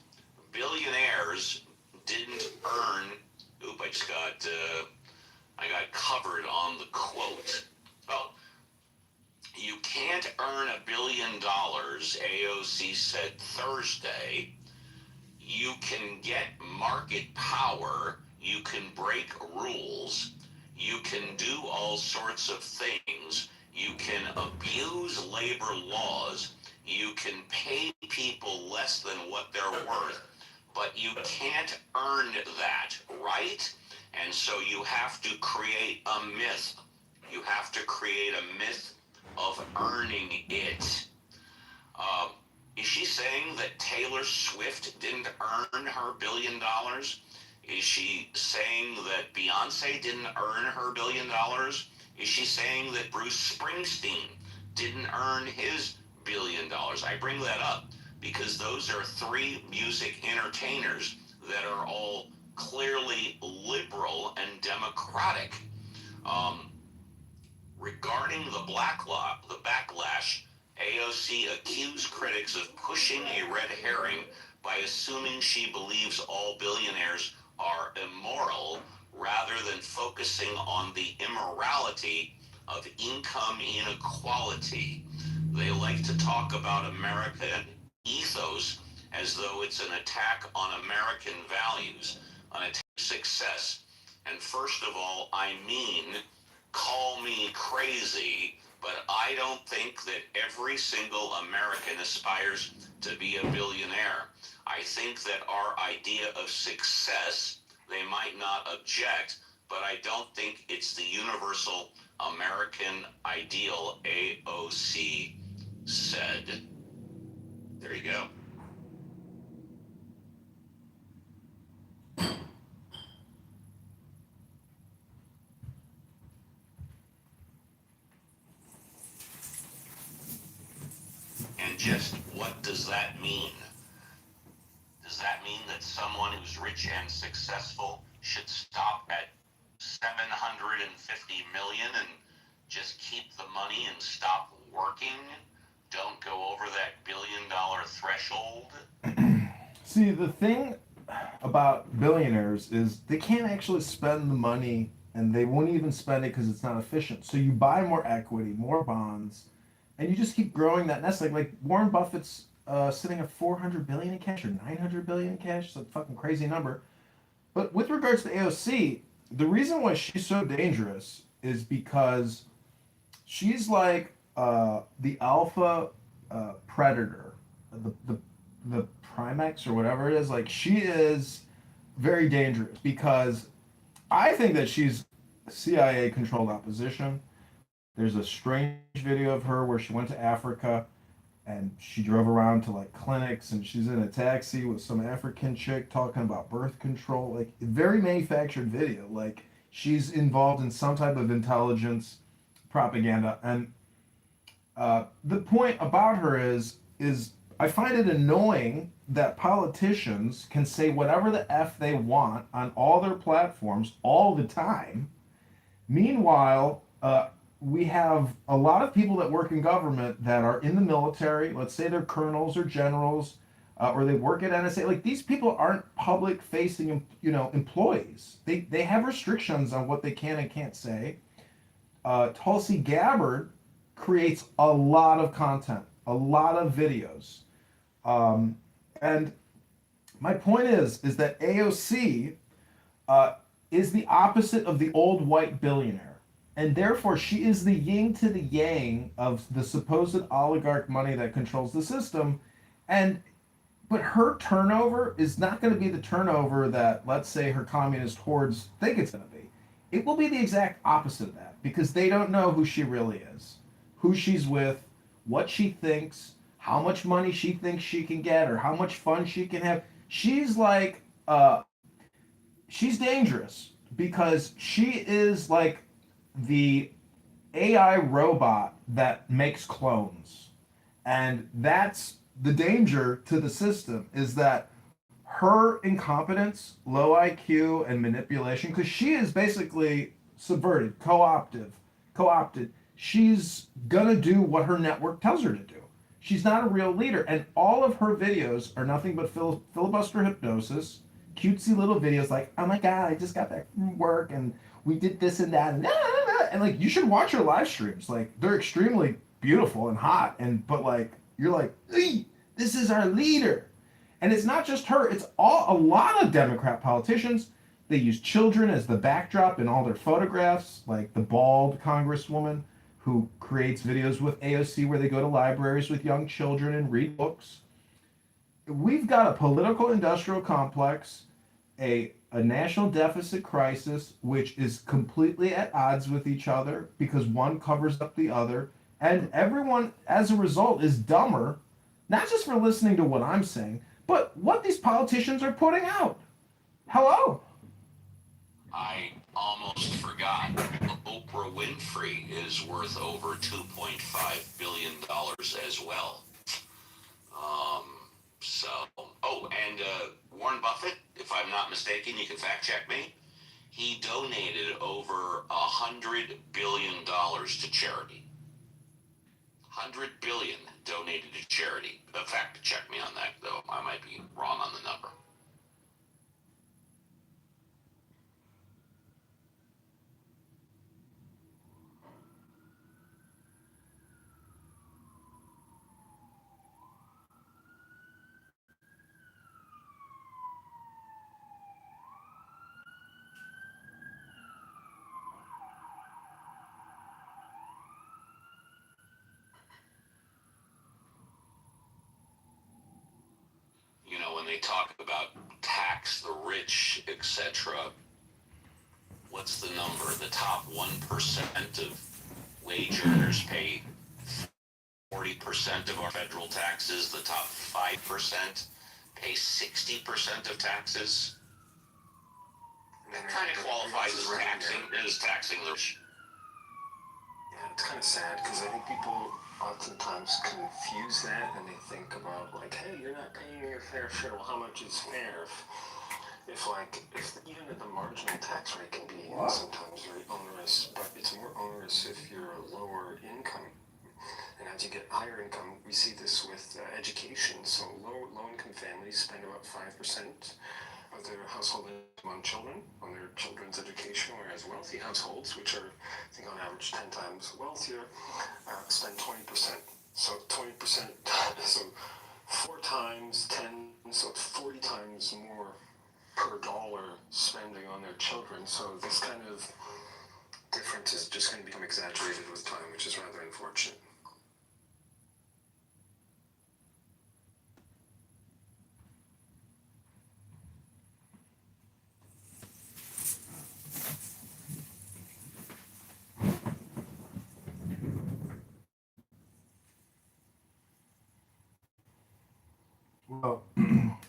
Speaker 9: billionaires didn't earn, I got covered on the quote. Oh, you can't earn $1 billion, AOC said Thursday. You can get market power. You can break rules. You can do all sorts of things. You can abuse labor laws. You can pay people less than what they're worth. But you can't earn that, right? And so you have to create a myth. You have to create a myth of earning it. Is she saying that Taylor Swift didn't earn her $1 billion? Is she saying that Beyonce didn't earn her $1 billion? Is she saying that Bruce Springsteen didn't earn his $1 billion? I bring that up because those are three music entertainers that are all clearly liberal and democratic. Regarding the backlash, AOC accused critics of pushing a red herring by assuming she believes all billionaires are immoral rather than focusing on the immorality of income inequality. They like to talk about American ethos as though it's an attack on American values, an attack on success. And first of all, I mean, call me crazy, but I don't think that every single American aspires to be a billionaire. I think that our idea of success, they might not object, but I don't think it's the universal American ideal, AOC said. There you go. And just what does that mean? Does that mean that someone who's rich and successful should stop at 750 million and just keep the money and stop working? Don't go over that $1 billion threshold?
Speaker 3: See, the thing about billionaires is they can't actually spend the money, and they won't even spend it because it's not efficient. So you buy more equity, more bonds, and you just keep growing that nest. Like Warren Buffett's sitting at 400 billion in cash or 900 billion in cash. It's a fucking crazy number. But with regards to AOC, the reason why she's so dangerous is because she's like the alpha predator, the Primex or whatever it is. Like, she is very dangerous because I think that she's CIA controlled opposition. There's a strange video of her where she went to Africa and she drove around to like clinics and she's in a taxi with some African chick talking about birth control. Like, very manufactured video. Like, she's involved in some type of intelligence propaganda. And the point about her is I find it annoying that politicians can say whatever the F they want on all their platforms all the time. Meanwhile, we have a lot of people that work in government that are in the military. Let's say they're colonels or generals, or they work at NSA. Like, these people aren't public-facing, employees. They have restrictions on what they can and can't say. Tulsi Gabbard creates a lot of content, a lot of videos. And my point is that AOC is the opposite of the old white billionaire. And therefore, she is the yin to the yang of the supposed oligarch money that controls the system. And but her turnover is not going to be the turnover that, let's say, her communist hordes think it's going to be. It will be the exact opposite of that because they don't know who she really is, who she's with, what she thinks, how much money she thinks she can get, or how much fun she can have. She's like, she's dangerous because she is like the AI robot that makes clones. And that's the danger to the system is that her incompetence, low IQ, and manipulation, because she is basically subverted, co-opted. She's gonna do what her network tells her to do. She's not a real leader, and all of her videos are nothing but filibuster hypnosis, cutesy little videos like, "Oh my god, I just got back from work, and we did this and that," and like you should watch her live streams. Like they're extremely beautiful and hot, and but like you're like, this is our leader. And it's not just her, it's a lot of Democrat politicians. They use children as the backdrop in all their photographs, like the bald congresswoman who creates videos with AOC where they go to libraries with young children and read books. We've got a political industrial complex, a national deficit crisis, which is completely at odds with each other because one covers up the other. And everyone, as a result, is dumber, not just for listening to what I'm saying, but what these politicians are putting out. Hello?
Speaker 9: I almost forgot. Oprah Winfrey is worth over $2.5 billion as well. So, and Warren Buffett, if I'm not mistaken, you can fact check me. He donated over $100 billion to charity. 100 billion donated to charity. Fact check me on that, though. I might be wrong on the number. You know, when they talk about tax the rich, etc., what's the number? The top 1% of wage earners pay 40% of our federal taxes. The top 5% pay 60% of taxes. That kind of qualifies as taxing the rich.
Speaker 7: Yeah, it's kind of sad because I think people oftentimes confuse that and they think about like, hey, you're not paying your fair share. Well, how much is fair? If even the marginal tax rate can be sometimes very onerous, but it's more onerous if you're a lower income. And as you get higher income, we see this with education. So low-income families spend about 5% of their household income on children, on their children's education, whereas wealthy households, which are, I think, on average 10 times wealthier, spend 20%. So 20%, so 4 times 10, so it's 40 times more per dollar spending on their children. So this kind of difference is just going to become exaggerated with time, which is rather unfortunate.
Speaker 3: Well,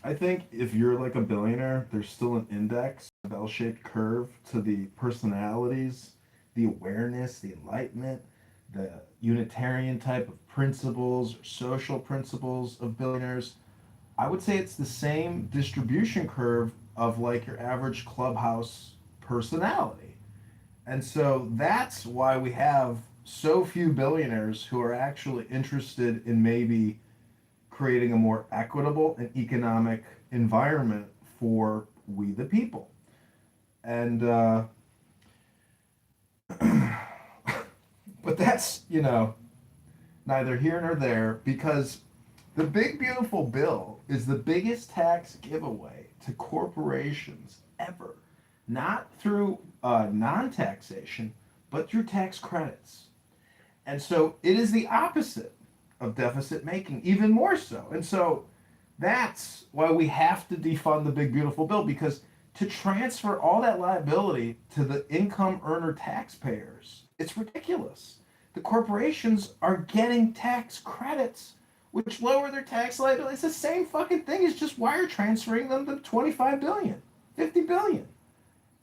Speaker 3: I think if you're like a billionaire, there's still an index, a bell-shaped curve to the personalities, the awareness, the enlightenment, the Unitarian type of principles or social principles of billionaires. I would say it's the same distribution curve of like your average clubhouse personality. And so that's why we have so few billionaires who are actually interested in maybe creating a more equitable and economic environment for we the people. And but that's neither here nor there, because the big beautiful bill is the biggest tax giveaway to corporations ever, not through non-taxation, but through tax credits. And so it is the opposite of deficit making, even more so. And so that's why we have to defund the big beautiful bill, because to transfer all that liability to the income earner taxpayers, it's ridiculous. The corporations are getting tax credits which lower their tax liability. It's the same fucking thing as just wire transferring them to 25 billion, 50 billion.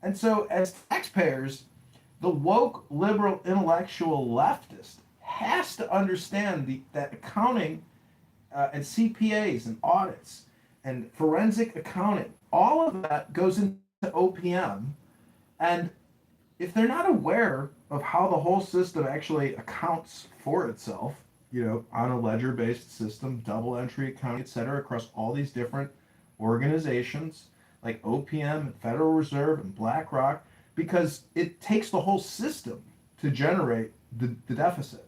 Speaker 3: And so as taxpayers, the woke liberal intellectual leftist has to understand that accounting and CPAs and audits and forensic accounting, all of that goes into OPM. And if they're not aware of how the whole system actually accounts for itself, on a ledger-based system, double entry accounting, et cetera, across all these different organizations like OPM and Federal Reserve and BlackRock, because it takes the whole system to generate the deficit.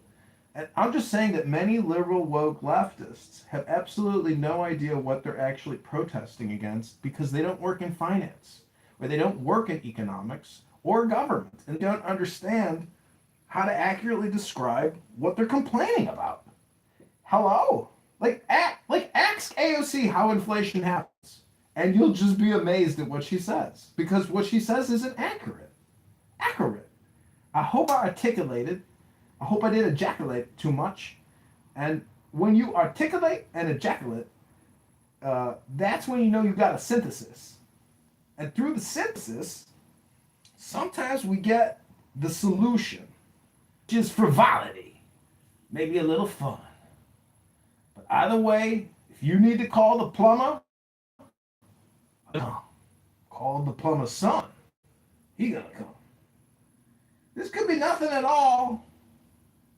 Speaker 3: And I'm just saying that many liberal woke leftists have absolutely no idea what they're actually protesting against, because they don't work in finance, or they don't work in economics or government, and don't understand how to accurately describe what they're complaining about. Hello? Ask AOC how inflation happens, and you'll just be amazed at what she says, because what she says isn't accurate. I hope I articulated. I hope I didn't ejaculate too much. And when you articulate and ejaculate, that's when you know you've got a synthesis. And through the synthesis, sometimes we get the solution, which is frivolity, maybe a little fun. But either way, if you need to call the plumber, call the plumber's son. He gonna come. This could be nothing at all.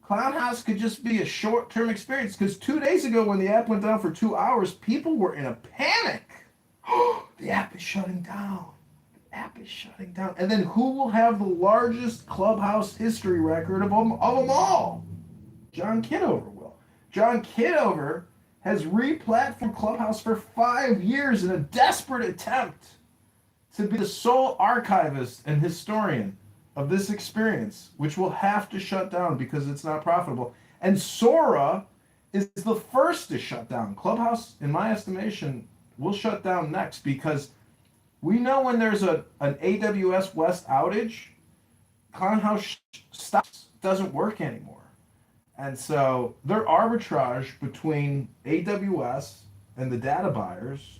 Speaker 3: Clown House could just be a short-term experience, because 2 days ago when the app went down for 2 hours, people were in a panic. The app is shutting down. The app is shutting down. And then who will have the largest Clubhouse history record of them all? John Kitover will. John Kitover has re-platformed Clubhouse for 5 years in a desperate attempt to be the sole archivist and historian of this experience, which will have to shut down because it's not profitable. And Sora is the first to shut down. Clubhouse, in my estimation, will shut down next, because we know when there's an AWS West outage, Clownhouse stops, doesn't work anymore. And so their arbitrage between AWS and the data buyers,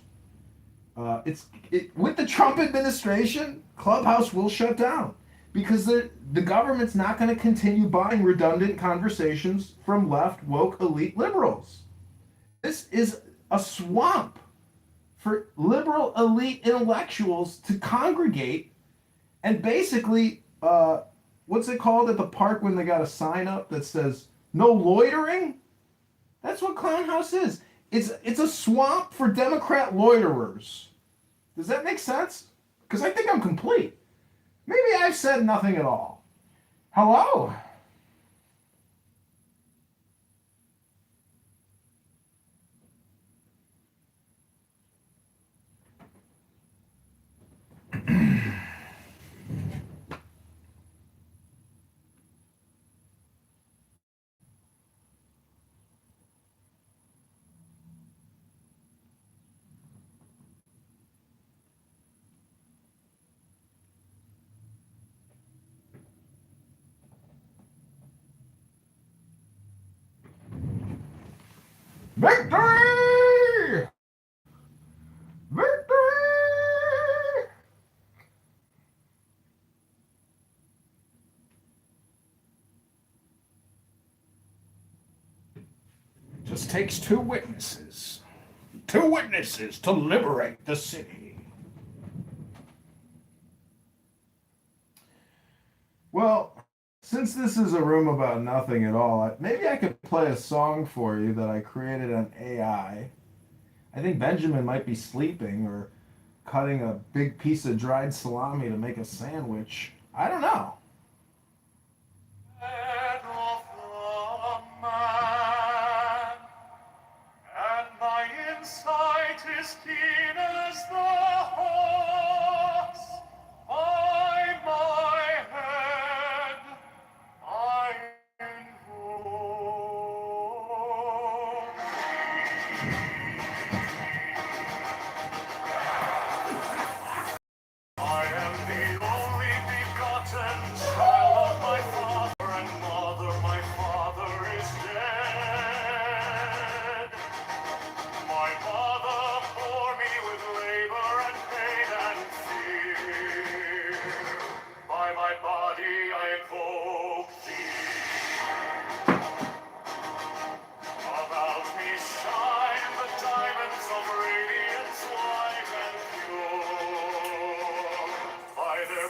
Speaker 3: with the Trump administration, Clubhouse will shut down, because the government's not going to continue buying redundant conversations from left, woke, elite liberals. This is a swamp for liberal elite intellectuals to congregate and basically, what's it called at the park when they got a sign up that says no loitering? That's what Clown House is. It's a swamp for Democrat loiterers. Does that make sense? Because I think I'm complete. Maybe I've said nothing at all. Hello? Victory! Victory! Just takes two witnesses. Two witnesses to liberate the city. Well, since this is a room about nothing at all, maybe I could play a song for you that I created on AI. I think Benjamin might be sleeping or cutting a big piece of dried salami to make a sandwich. I don't know.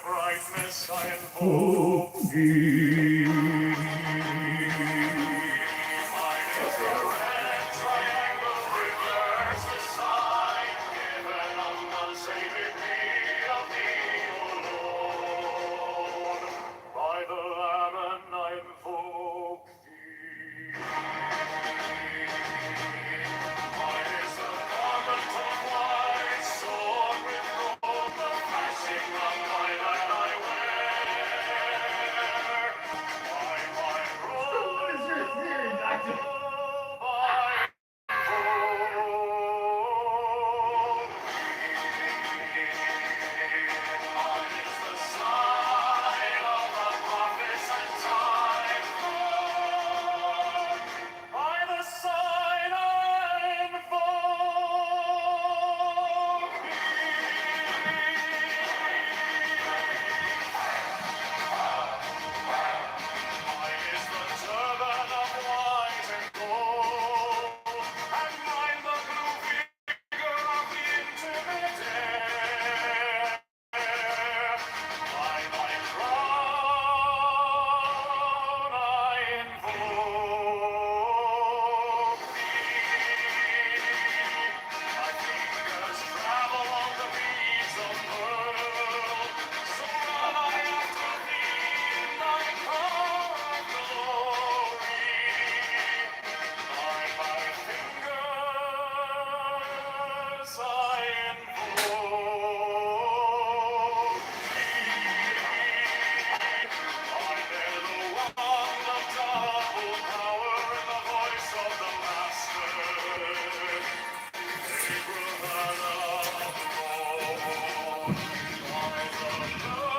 Speaker 3: brightness I invoke thee. Mine is the red triangle reverse the sign given on saving me of thee, O Lord. By the Lamb I invoke thee. Mine is the garment of white, sword with gold, the flashing of my light I wear. By my robe, what is your theory, Doctor? Mine is the sign of the prophets and time. By the sign I invoke Mine is the turban of white and gold, and mine the blue figure of the intimate air. By my crown I invoke thee. My fingers travel on the beads of pearl, so run I after thee in thy car of glory. By my fingers I invoke thee. I bear the wand of double power in the voice of the Master. Abraham of Lord, by the blood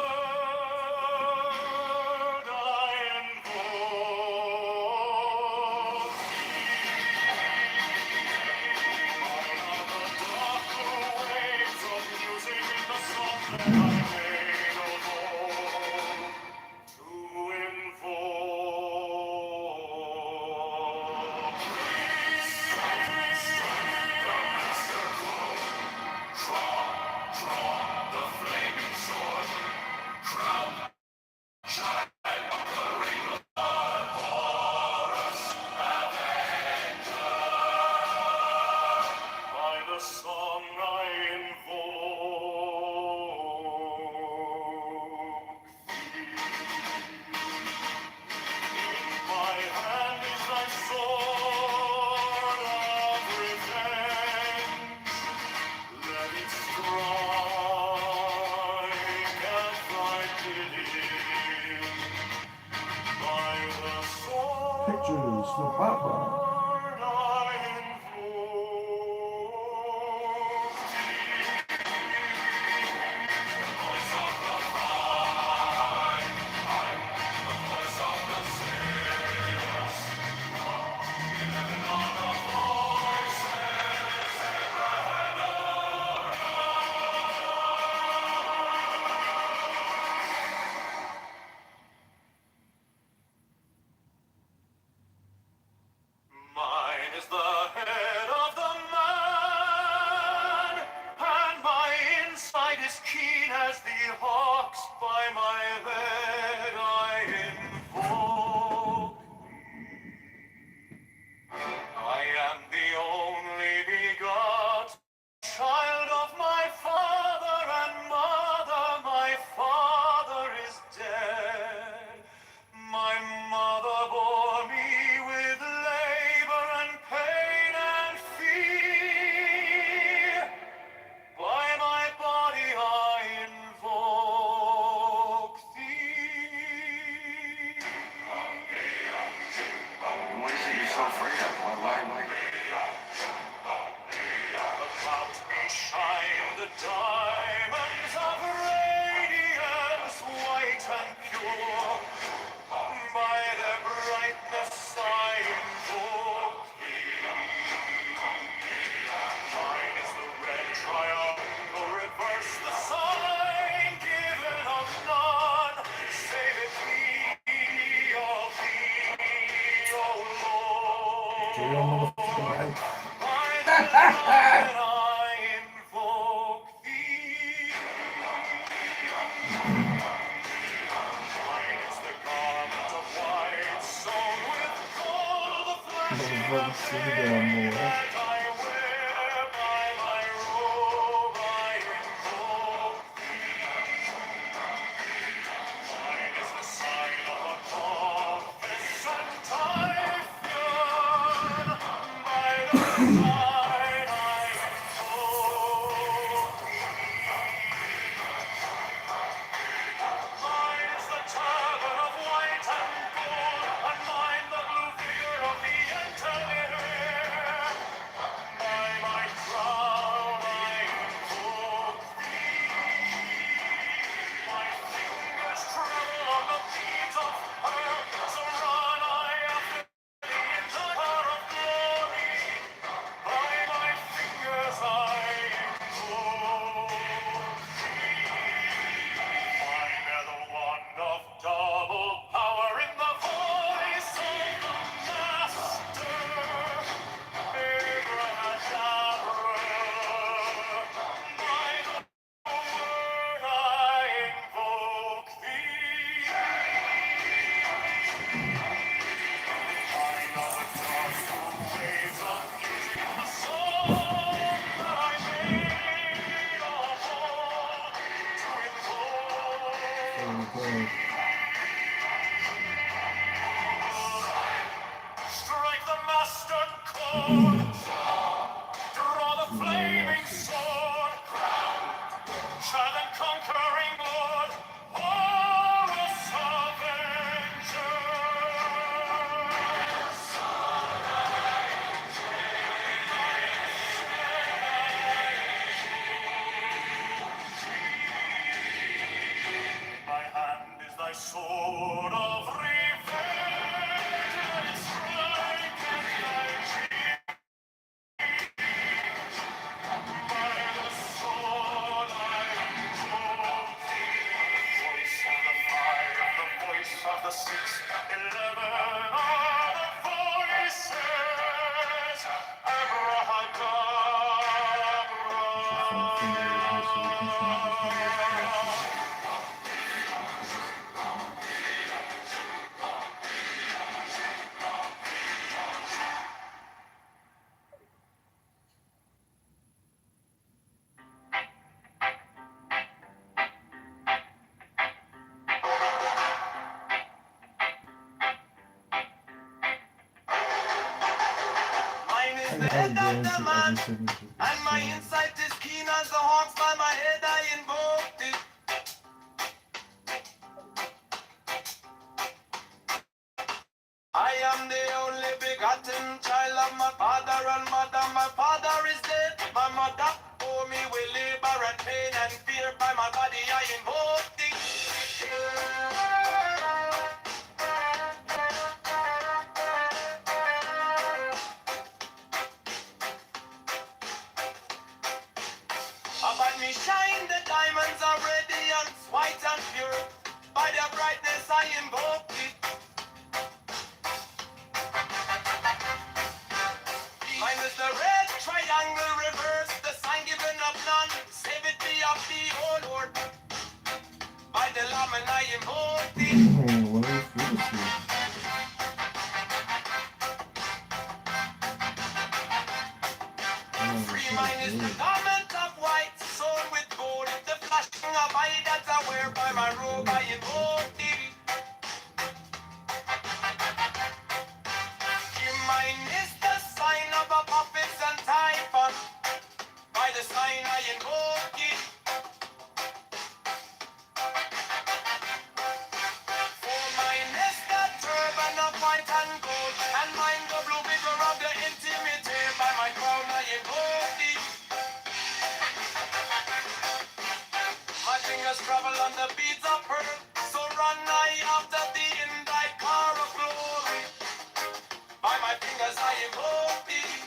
Speaker 3: I invoke Mine are the dark blue waves of music in the song that I made, O Lord, to invoke the flaming sword, by the song I invoke In my hand is thy sword of revenge. Let it strike at thy bidding. By the sword
Speaker 10: Pictures for Papa.
Speaker 3: I invoke Mine is the head of the man, and my insight is keen as the hawk's. By my head I invoke. I am the only begot child of my father and mother. My father is dead. My mother bore me with labor and pain and fear. By my body I invoke thee.
Speaker 10: Strike the master chord, draw the flaming sword, child and conquering lord, Horus Avenger. My hand is thy sword of revenge, and strike at thy cheek. By the sword I invoke thee. Voice of the five, the voice of the 611 are the voices. Abracadabra. Mine is the head of the man, and my insight is keen as the hawks. By my head I invoked it. I am the only begotten child of my father and mother. My father is dead, my mother bore me with labor and pain and fear. By my body I invoked it. About me shine the diamonds are radiant, white and pure. By their brightness I invoke it. Mine is the red triangle reverse, the sign given of none. Save it be of thee, O Lord. By the Lamb and I invoke thee. Free mine is the garment of white, sewn with gold. The flashing of eye that I wear by my robe I invoke thee. Mine is the sign of a prophet and typhon. By the sign I invoke it. For mine is the turban of white and gold, and mine the blue vigor of the intimate. By my crown I invoke it. My fingers travel on the beads of pearl, so run I after thee in thy car of glory. By my fingers I invoke thee.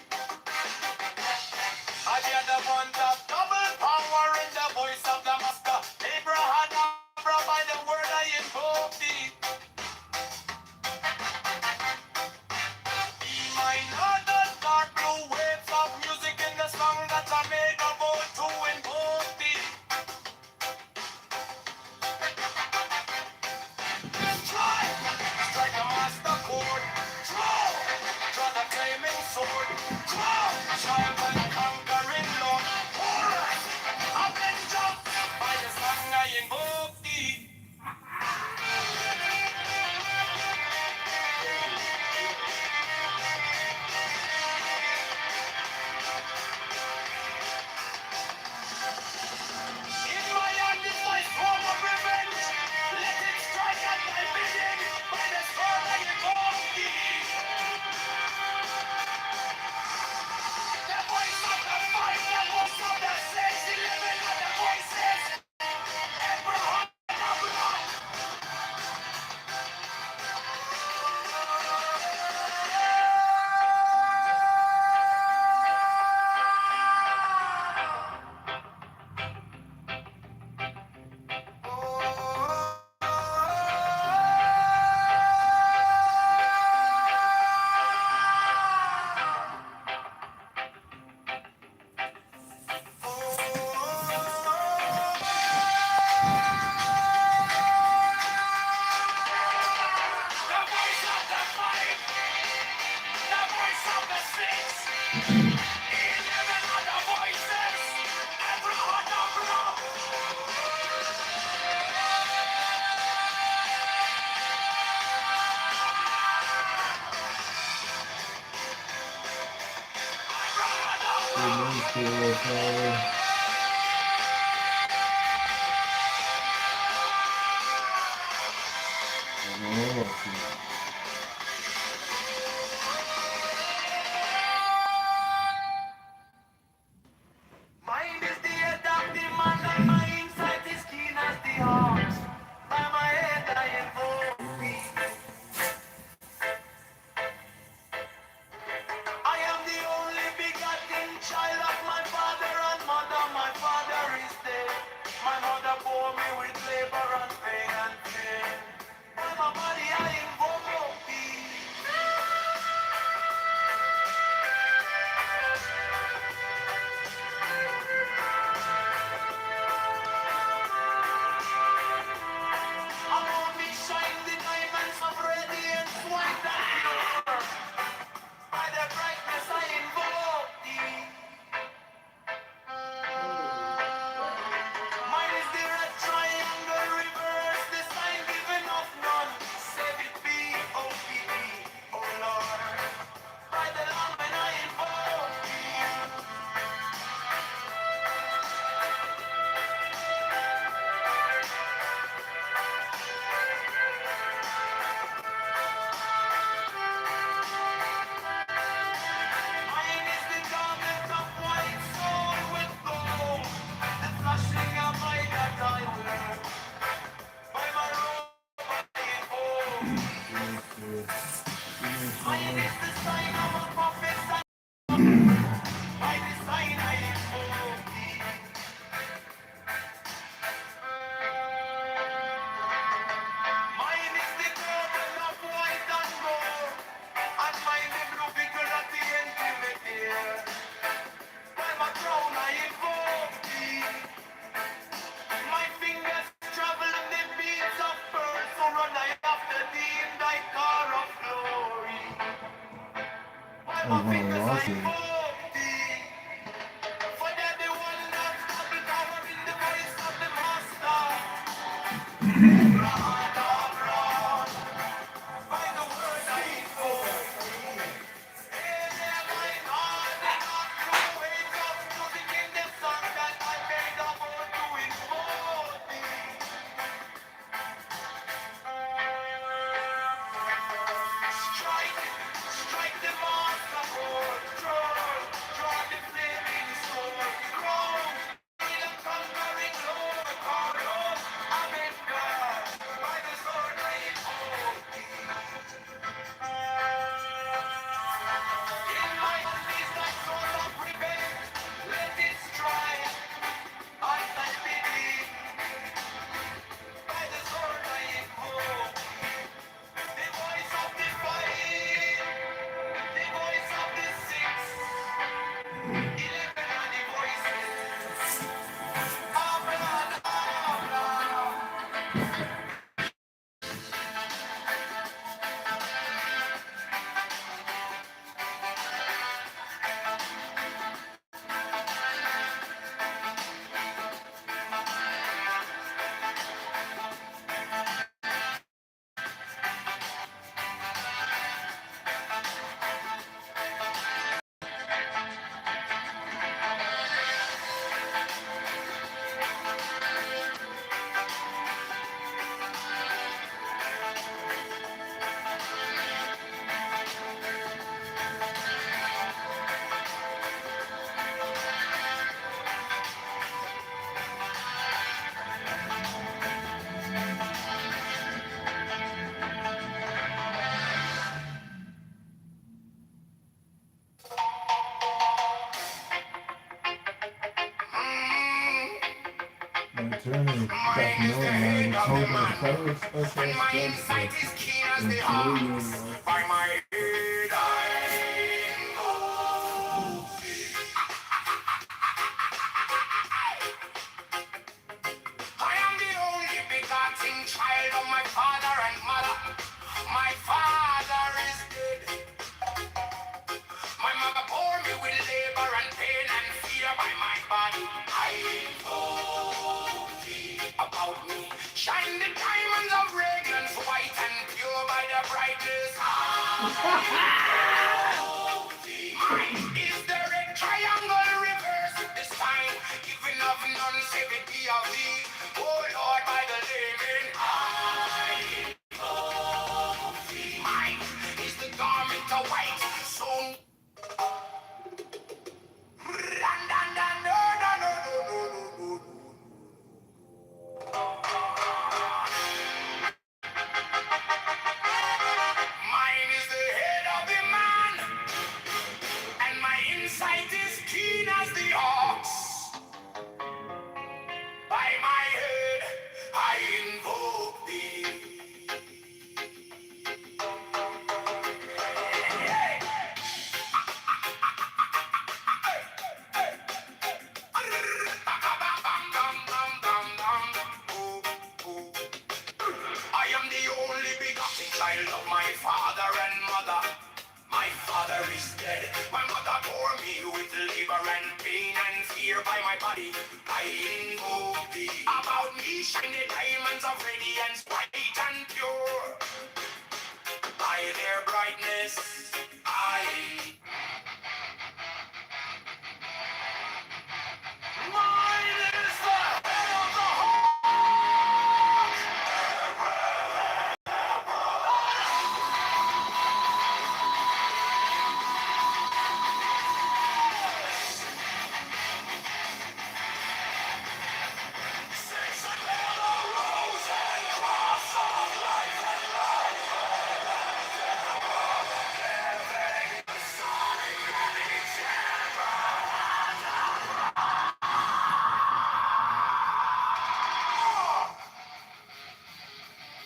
Speaker 10: I hear the wand of double power in the voice of the master. Abracadabra, by the word I invoke thee. Be mine are the dark blue waves of music in the song that I made of old to invoke thee. Strike the master chord, draw the flaming sword. Mind is the adaptive man and my insight is keen as the hawks. By my head I invoke thee. I am the only begotten child of my father and mother. My father is dead. My mother bore me with labor and pain and fear. By my body I invoke thee. Above me shine the diamonds of radiance, white and pure. By the brightness I invoke thee. Mine is the red triangle reverse, the sign given of none. Save it be, O-P-E, O Lord. By the Lamb and I invoke thee. Mine is the garment of white soul with gold, the flashing of my that I wear. By my robe I invoke thee. Mine is the sign of a prophet, by the sign I invoke thee. Mine is the garment of white and gold, and mine the blue beacon at the intimate ear. By my crown I invoke thee. My fingers travel in the beats of pearl, so run I after thee in thy car of glory. By my fingers I invoke thee. For they're the one that have the power in the voice of the master. Abraham, by the word I invoke. Hey, there my heart, the dark blue waves of music in the song that I made about to invoke thee. Strike the master chord, draw the flaming sword, crown, be the conquering Lord, call on, amen God, by the sword I invoke thee. In my hand is that sword of revenge, let it strike, I stand beneath, by the sword I invoke, the voice of the fight, the voice of the six, 11 are the voices. Abra, abra.
Speaker 3: My attorney got to know my October federal special
Speaker 10: And my
Speaker 3: judge
Speaker 10: insight is keen as
Speaker 3: in
Speaker 10: the hawks. By my head I invoke thee. I am the only begotten child of my father and mother. My father is dead. My mother bore me with their brightness. Mine is the red triangle reverse the sign, giving of none, saving be of thee. Oh Lord, by the layman, mine is the garment of white, so mine is the head of the man, and my insight is keen as the ox. By my head, I invoke thee. I am the only begotten child of my father and mother. My father is dead. My mother bore me with labor and pain and fear by my body. I invoke thee. About me shine the diamonds of radiance, bright and pure. By their brightness, mine is the head of the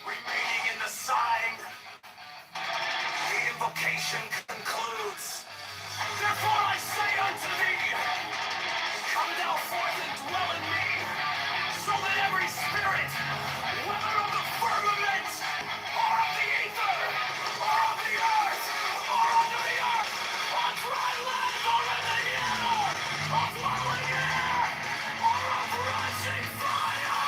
Speaker 10: remaining in the sign. The invocation concludes. Therefore I say unto thee, come thou forth and dwell in me, so that every spirit, whether of the firmament, or of the ether, or of the earth, or under the earth, on dry land, or in the air, of whirling air, or of rushing fire,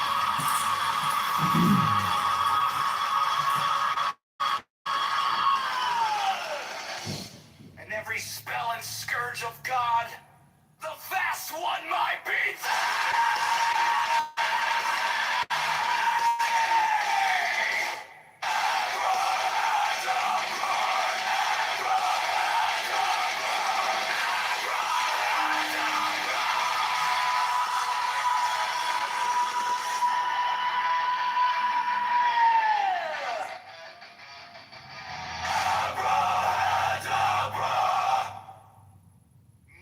Speaker 10: and every spell and scourge of God, the vast one might be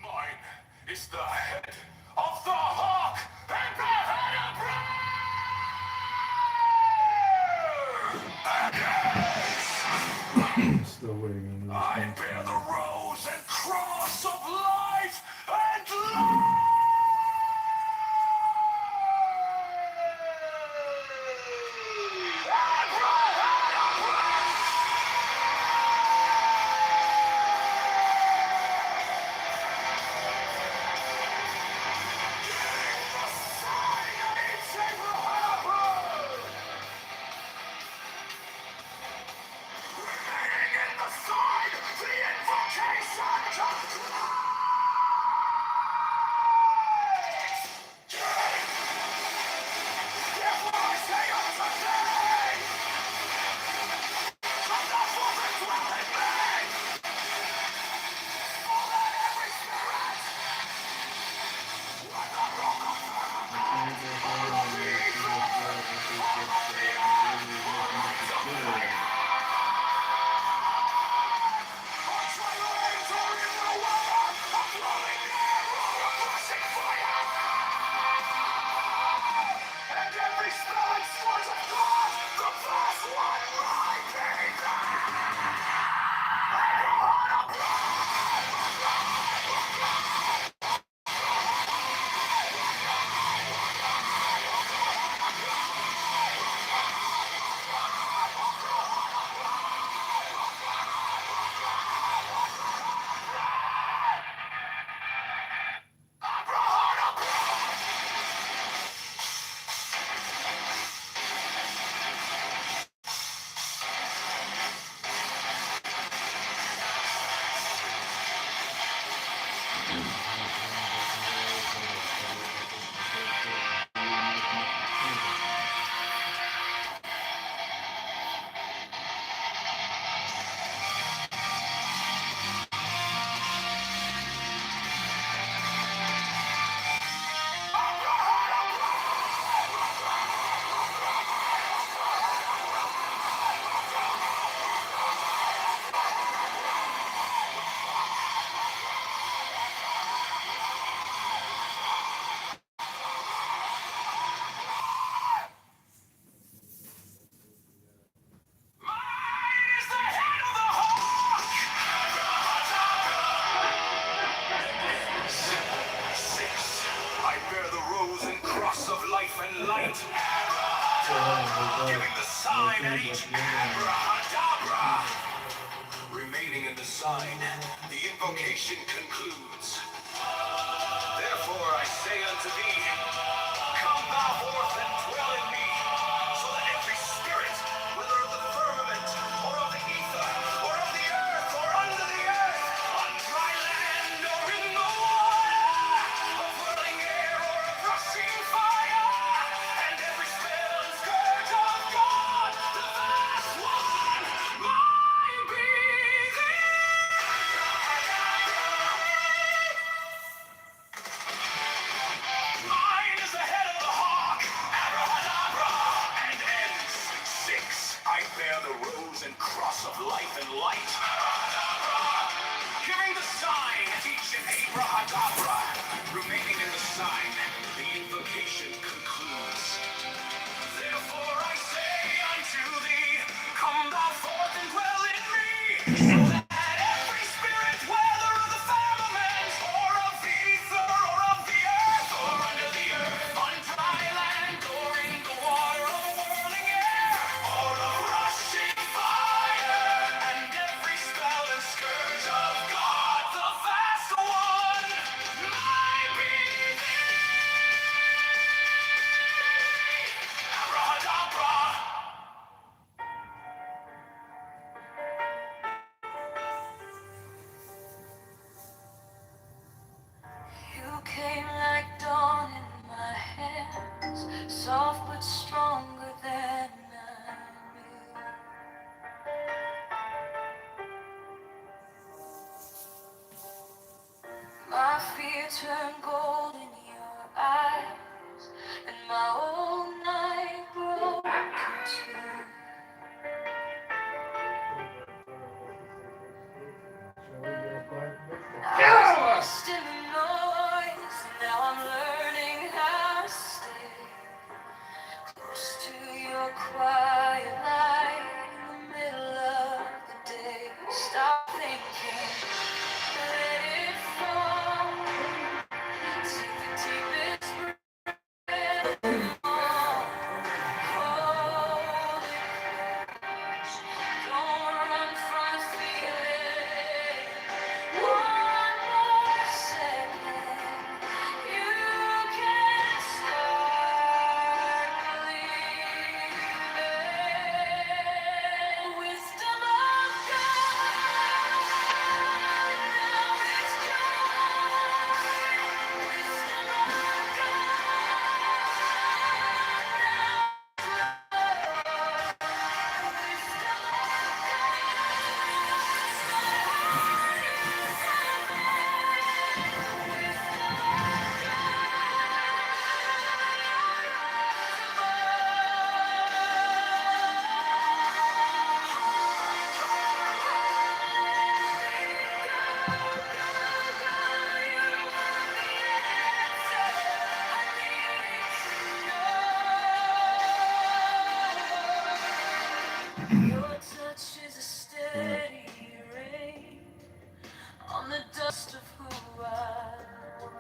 Speaker 10: mine is the head of the hawk and the head of prayer.
Speaker 3: Still waiting on the
Speaker 10: I
Speaker 3: response.
Speaker 10: bear the rose and cross of life and love. firmament. Giving the sign at each abracadabra. Remaining in the sign, the invocation concludes. Therefore I say unto thee, come thou forth and dwell in me, so that every spirit, whether of the firmament, or of the ether, or of the earth, or under the earth, on dry land, or in the water, of whirling air, or of rushing fire, and every spell and scourge of God, the vast one, might be thee. Mine is the head of the hawk, abracadabra, and ends. 6. I bear the rose and cross of life and light, abracadabra. Giving the sign, teach an abracadabra. Remaining in the sign, the invocation concludes. Therefore I say unto thee, come thou forth and dwell in me, so that every spirit, whether of the firmament, or of the ether, or of the earth, or under the earth, on dry land, or in the water, of whirling air, or of rushing fire, and every spell and scourge of God, the vast one, might be abracadabra. You came like dawn in my hands, soft but stronger than I knew. My fear turned gold in your eyes, and my old night broke into. I was lost in the noise, now I'm learning how to stay close to your quiet light in the middle of the day. Stop thinking, let it fall. Take the deepest breath of all. Hold it close. Don't run from the feeling. One more second, you can start believing. Wisdom of God, now it's yours. Wisdom of your touch is a steady rain on the dust of who I was.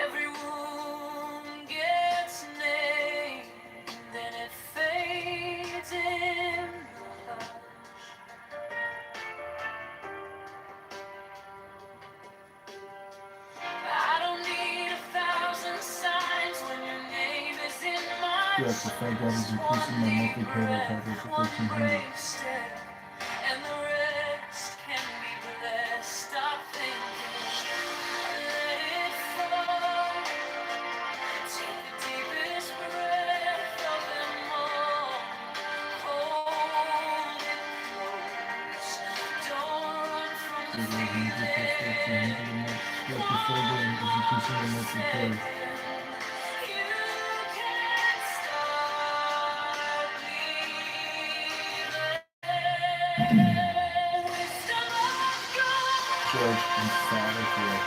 Speaker 10: Every wound gets named, then it fades in the hush. I don't need 1,000 signs when your name is in my
Speaker 3: Yes, the fact that is increasing my monthly payroll taxes to $1,300.
Speaker 10: and the rest can be blessed. Stop thinking, let it fall. Take the deepest breath of them all. Hold it close. Don't run from the feeling. One second, you can start believing. Wisdom of God.
Speaker 3: George emphatically.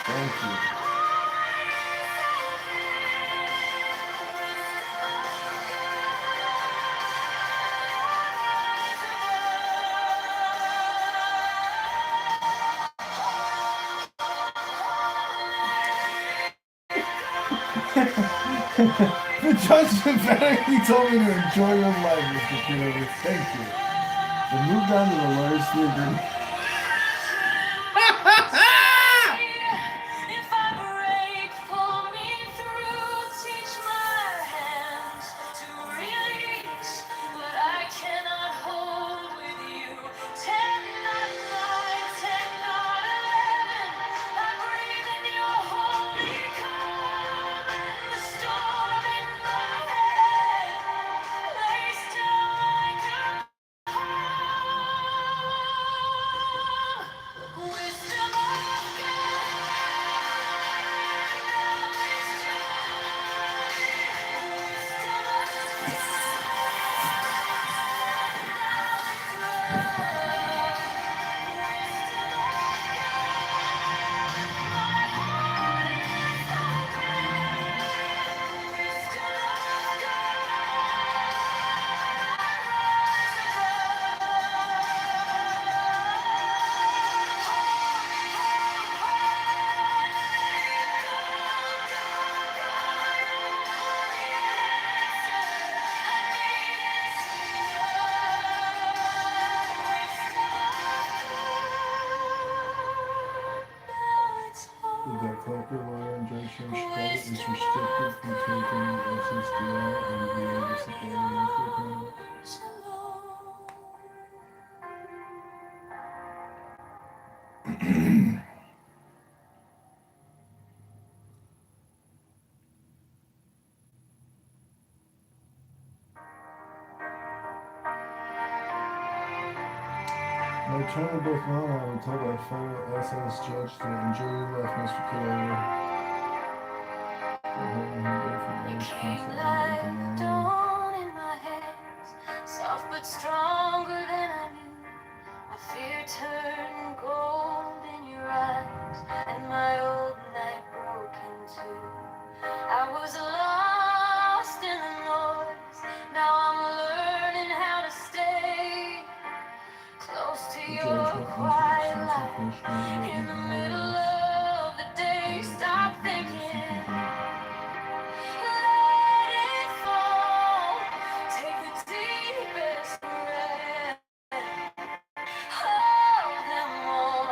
Speaker 3: Thank you. The judge emphatically told me to enjoy your life, Mr. Kitover. Thank you. Then moved on to the lawyers' theater.
Speaker 10: If I break, pull me through, teach my hands to release what I cannot hold with you. 10, not 9, 10, not 11. I breathe in your holy calm and the storm in my head lays down like a palm. Wisdom of
Speaker 3: The debt collector, lawyer, and judge credit is restricted from taking SSDI and VA disability monthly payments. My attorney both Mom and I were told by a federal SS judge to enjoy your life, Mr. Kitover.
Speaker 10: came like dawn in my hands, soft but stronger than I knew. My fear turned gold in your eyes, and my old night broke in two. I was lost in the noise, now I'm learning how to stay close to your quiet light. In the middle of the day, stop thinking. Let it fall. Take the deepest breath. Hold them all.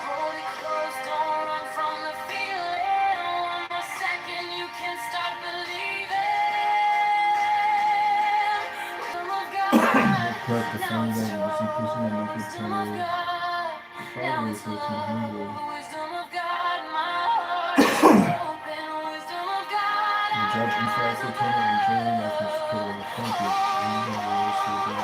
Speaker 10: Hold it close. Don't run from the feeling. One more second, you can start believing. Wisdom of God.
Speaker 3: Correct the
Speaker 10: Now
Speaker 3: phone
Speaker 10: it's
Speaker 3: that was
Speaker 10: true.
Speaker 3: increasing my monthly
Speaker 10: Wisdom of
Speaker 3: pay.
Speaker 10: God. Now
Speaker 3: Probably
Speaker 10: it's
Speaker 3: 1,400.
Speaker 10: love. Wisdom of God. My heart is open. Wisdom of God.
Speaker 3: The judge emphatically told me to enjoy your life, Mr. Kitover. Thank you. And moved on to the lawyers' theater.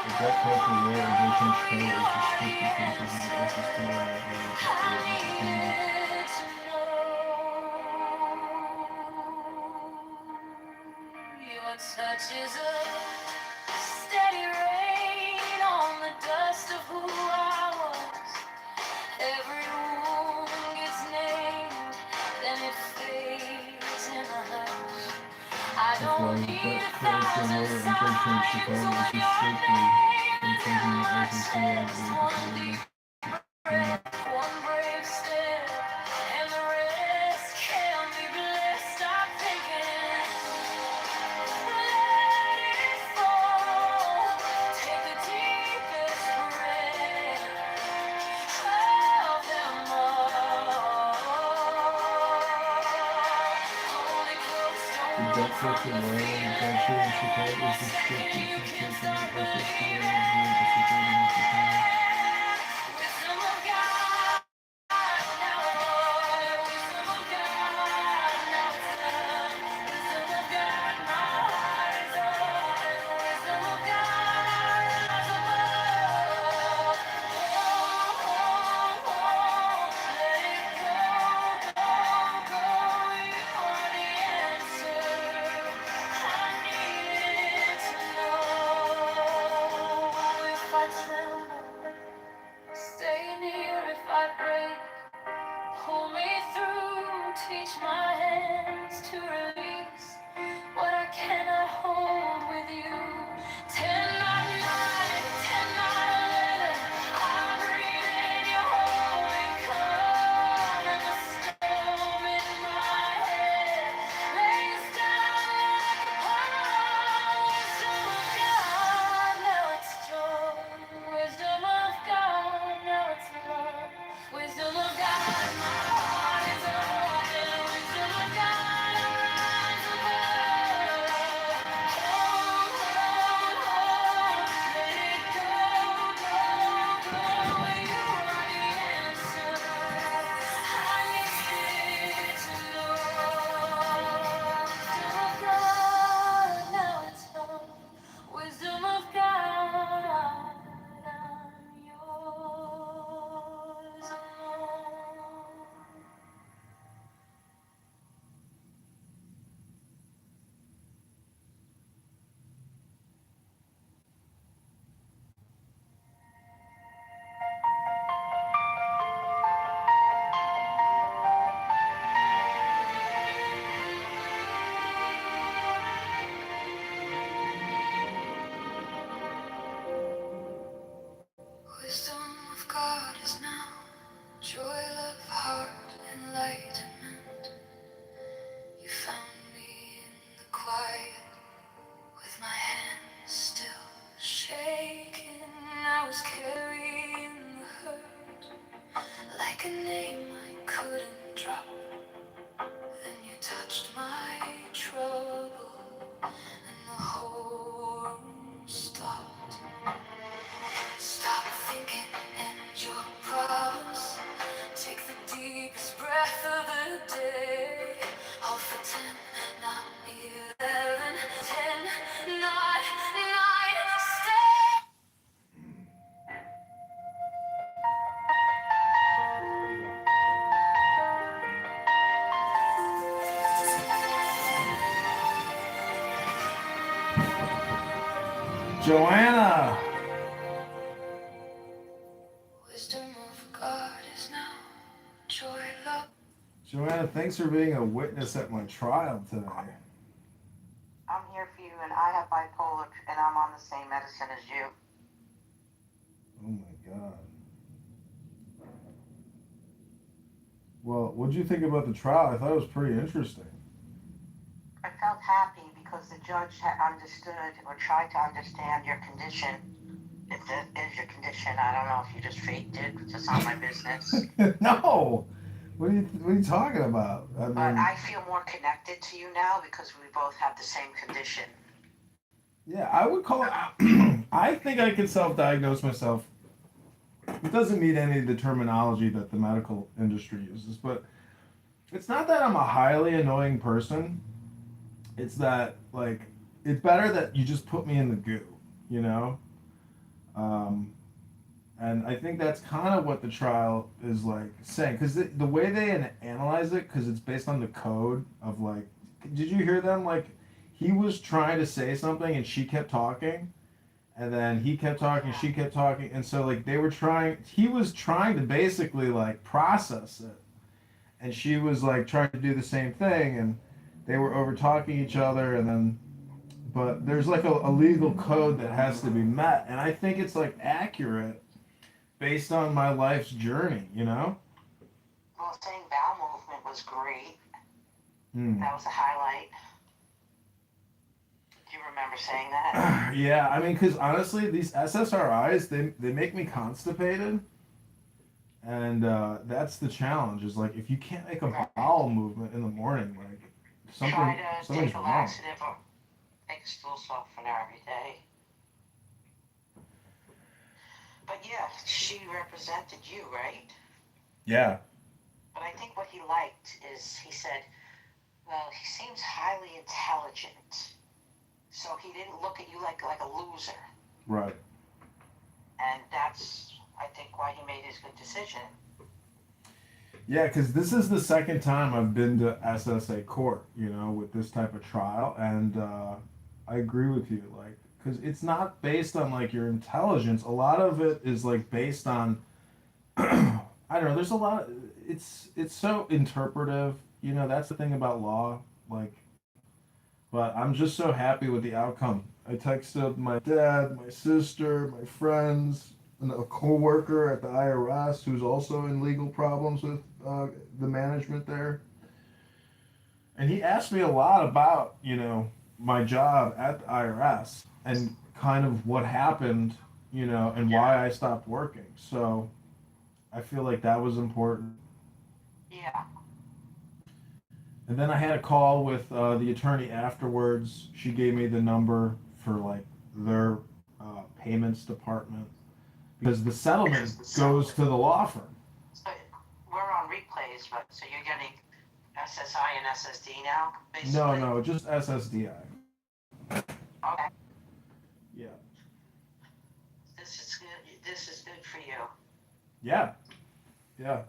Speaker 3: The debt collector, lawyer, and judge credit is restricted from taking SSDI and VA disability monthly payments.
Speaker 10: Your touch is a steady rain on the dust of who I was. Every wound gets named, then it fades in a hush. I
Speaker 3: That's why
Speaker 10: don't
Speaker 3: the
Speaker 10: need
Speaker 3: debt
Speaker 10: a
Speaker 3: collector,
Speaker 10: thousand
Speaker 3: lawyer, and judge in
Speaker 10: signs
Speaker 3: Chicago
Speaker 10: when
Speaker 3: is
Speaker 10: your
Speaker 3: restricted
Speaker 10: name
Speaker 3: from
Speaker 10: is in
Speaker 3: taking
Speaker 10: my
Speaker 3: SSDI and
Speaker 10: chest.
Speaker 3: VA
Speaker 10: One
Speaker 3: disability
Speaker 10: deep
Speaker 3: monthly
Speaker 10: breath,
Speaker 3: payments.
Speaker 10: one brave step, and the rest can be blessed. Stop thinking. Let it fall. Take the deepest breath. Hold them all. Hold it close.
Speaker 3: The
Speaker 10: Don't run
Speaker 3: debt
Speaker 10: from
Speaker 3: collector,
Speaker 10: the
Speaker 3: lawyer, and judge in
Speaker 10: feeling.
Speaker 3: Chicago
Speaker 10: One
Speaker 3: is
Speaker 10: second,
Speaker 3: restricted
Speaker 10: you
Speaker 3: from
Speaker 10: can
Speaker 3: taking
Speaker 10: start
Speaker 3: SSDI
Speaker 10: believing.
Speaker 3: and VA disability monthly payments.
Speaker 10: Wisdom of God. Now Lord, wisdom of God. Now Son, wisdom of God. My heart is open. Wisdom of God. Rise above. Oh, let it go. You are the answer. I needed to know if I tremble. Joy of heart, enlightenment. You found me in the quiet, with my hands still shaking. I was carrying the hurt, like a name I couldn't drop. Then you touched my trouble, and the whole room stopped. Stop thinking and your problems. Take the deepest breath of the day. Hold for 10, not 11, 10, not 9. Stay.
Speaker 3: Joanna.
Speaker 10: Wisdom of God is now joy, love.
Speaker 3: Joanna, thanks for being a witness at my trial today.
Speaker 8: I'm here for you, and I have bipolar, and I'm on the same medicine as you.
Speaker 3: Oh my God. Well, what'd you think about the trial? I thought it was pretty interesting.
Speaker 8: I felt happy because the judge had understood or tried to understand your condition. If that is your condition, I don't know if you just faked it. It's just not my business.
Speaker 3: No. What are you talking about? I mean,
Speaker 8: But I feel more connected to you now because we both have the same condition.
Speaker 3: yeah, I would call it. I think I could self-diagnose myself. It doesn't meet any of the terminology that the medical industry uses, but it's not that I'm a highly annoying person. It's that, like, it's better that you just put me in the goo, you know? And I think that's kind of what the trial is, like, saying. Because the way they analyze it, because it's based on the code of, like, did you hear them? Like, he was trying to say something and she kept talking. And then he kept talking, she kept talking. And so, like, he was trying to basically, like, process it. And she was, like, trying to do the same thing. And they were over talking each other. And then, but there's, like, a legal code that has to be met. And I think it's, like, accurate based on my life's journey, you know?
Speaker 8: Well, saying bowel movement was great.
Speaker 3: Hmm.
Speaker 8: That was a highlight. Do you remember saying that?
Speaker 3: Yeah, I mean, because honestly, these SSRIs, they make me constipated. And that's the challenge, is, like, if you can't make a bowel movement in the morning, like,
Speaker 8: Try to
Speaker 3: something's
Speaker 8: take a
Speaker 3: wrong.
Speaker 8: laxative or take a stool softener every day. But yeah, she represented you, right?
Speaker 3: Yeah.
Speaker 8: But I think what he liked is he said, well, he seems highly intelligent. So he didn't look at you like a loser.
Speaker 3: Right.
Speaker 8: And that's, I think, why he made his good decision.
Speaker 3: Yeah, because this is the second time I've been to SSA court, you know, with this type of trial, and I agree with you, like, because it's not based on, like, your intelligence. A lot of it is, like, based on, I don't know. There's a lot. It's so interpretive, you know. That's the thing about law, like. But I'm just so happy with the outcome. I texted my dad, my sister, my friends, and a coworker at the IRS who's also in legal problems with the management there. And he asked me a lot about, you know, my job at the IRS and kind of what happened, you know, and why I stopped working. So I feel like that was important.
Speaker 8: Yeah.
Speaker 3: And then I had a call with the attorney afterwards. She gave me the number for, like, their payments department, because the settlement goes to the law firm.
Speaker 8: So we're on replays, but so you're getting SSI and SSD now, basically?
Speaker 3: No, just SSDI.
Speaker 8: Okay.
Speaker 3: Yeah.
Speaker 8: This is good. This is good for you.
Speaker 3: Yeah. Yeah.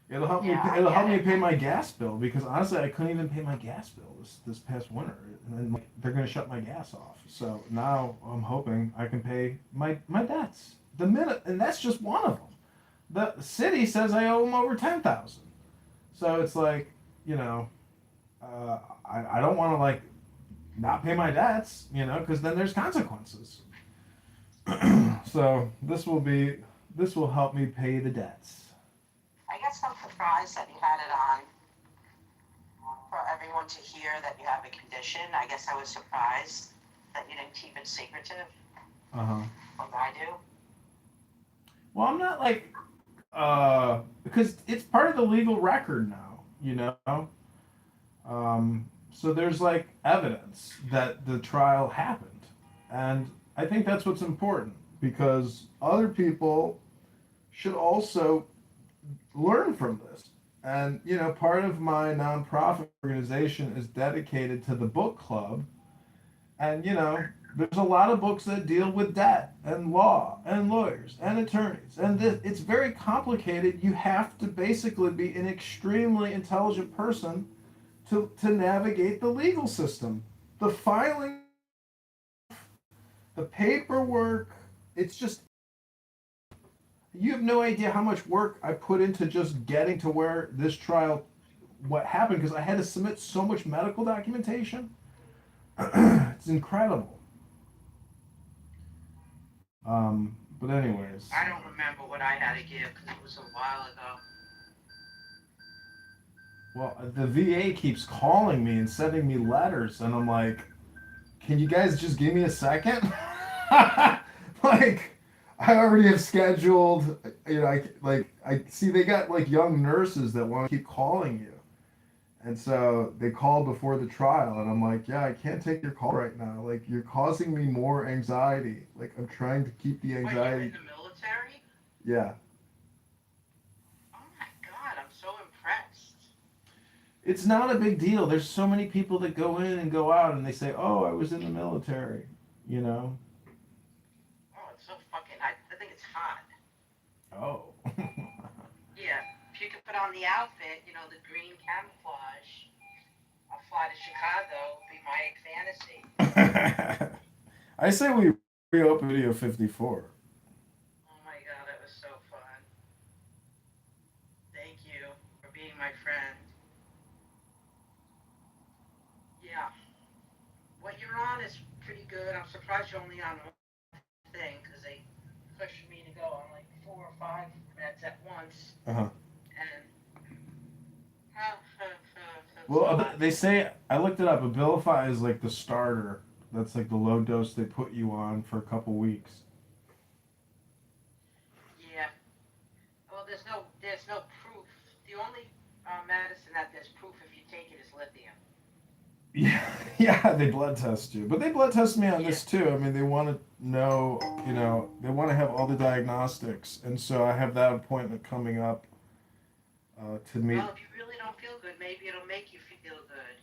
Speaker 3: It'll help
Speaker 8: Yeah, I
Speaker 3: me. It'll
Speaker 8: get
Speaker 3: help me
Speaker 8: it.
Speaker 3: pay my gas bill, because honestly, I couldn't even pay my gas bill this past winter, and then, like, they're gonna shut my gas off. So now I'm hoping I can pay my debts the minute, and that's just one of them. The city says I owe them over 10,000. So it's like, you know, I don't want to, like, not pay my debts, you know, because then there's consequences. So this will help me pay the debts.
Speaker 8: guess I'm surprised that you had it on for everyone to hear that you have a condition. I guess I was surprised that you didn't keep it secretive,
Speaker 3: Uh-huh.
Speaker 8: like I do.
Speaker 3: Well, I'm not like because it's part of the legal record now, you know. So there's like evidence that the trial happened, and I think that's what's important because other people should also learn from this. And you know, part of my nonprofit organization is dedicated to the book club, and you know, there's a lot of books that deal with debt and law and lawyers and attorneys, and it's very complicated. You have to basically be an extremely intelligent person to navigate the legal system. The filing, the paperwork, it's just, you have no idea how much work I put into just getting to where this trial, what happened, because I had to submit so much medical documentation. It's incredible. But anyways.
Speaker 8: I don't remember what I had to give because it was a while ago.
Speaker 3: Well, the VA keeps calling me and sending me letters, and I'm like, can you guys just give me a second? Like, I already have scheduled, you know, I see they got like young nurses that want to keep calling you. And so they called before the trial, and I'm like, yeah, I can't take your call right now. Like, you're causing me more anxiety. Like, I'm trying to keep the
Speaker 8: Wait, you're
Speaker 3: anxiety.
Speaker 8: in the military?
Speaker 3: Yeah.
Speaker 8: Oh my God, I'm so impressed.
Speaker 3: It's not a big deal. There's so many people that go in and go out, and they say, oh, I was in the military, you know?
Speaker 8: Oh, it's so fucking, I think it's hot.
Speaker 3: Oh.
Speaker 8: Yeah, if you could put on the outfit, you know, the green camouflage, I'll fly to Chicago, be my fantasy.
Speaker 3: I say we reopen Video 54.
Speaker 8: Oh my God, that was so fun. Thank you for being my friend. Yeah, what you're on is pretty good. I'm surprised you're only on one thing because they pushed me to go on like 4 or 5 meds at once.
Speaker 3: Uh-huh.
Speaker 8: And
Speaker 3: Well, they say, I looked it up, Abilify is like the starter. That's like the low dose they put you on for a couple weeks.
Speaker 8: yeah, well, there's no proof. The only medicine that there's proof if you take it is lithium.
Speaker 3: Yeah, yeah, they blood test you. But they blood test me on this too. I mean, they want to know, you know, they want to have all the diagnostics. And so I have that appointment coming up to meet.
Speaker 8: Well, if you really don't feel good, maybe it'll make you feel good.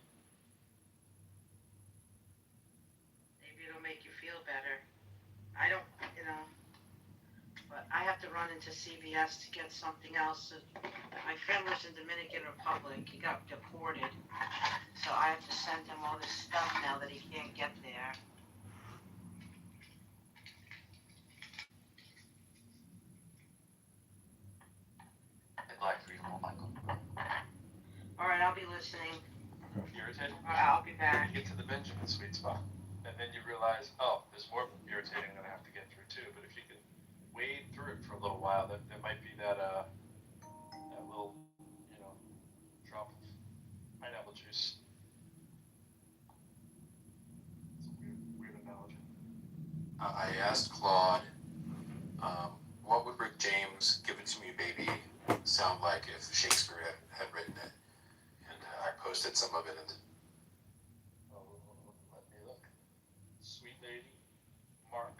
Speaker 8: Maybe it'll make you feel better. I don't, you know, but I have to run into CVS to get something else. My friend lives in Dominican Republic. He got deported. So I have to send him all this stuff now that he can't get there.
Speaker 10: I'd like for you to know, Michael.
Speaker 8: All right, I'll be listening.
Speaker 10: Irritating?
Speaker 8: All right, I'll be back.
Speaker 10: You get to the Benjamin sweet spot, and then you realize, oh, there's more irritating that I have to get through too. But if you can wade through it for a little while, then there might be that little, you know, drop of pineapple juice. It's a weird analogy.
Speaker 6: I asked Claude, what would Rick James' "Give It to Me, Baby" sound like if Shakespeare had written it? And I posted some of it. And
Speaker 10: Let me look. Sweet lady, mark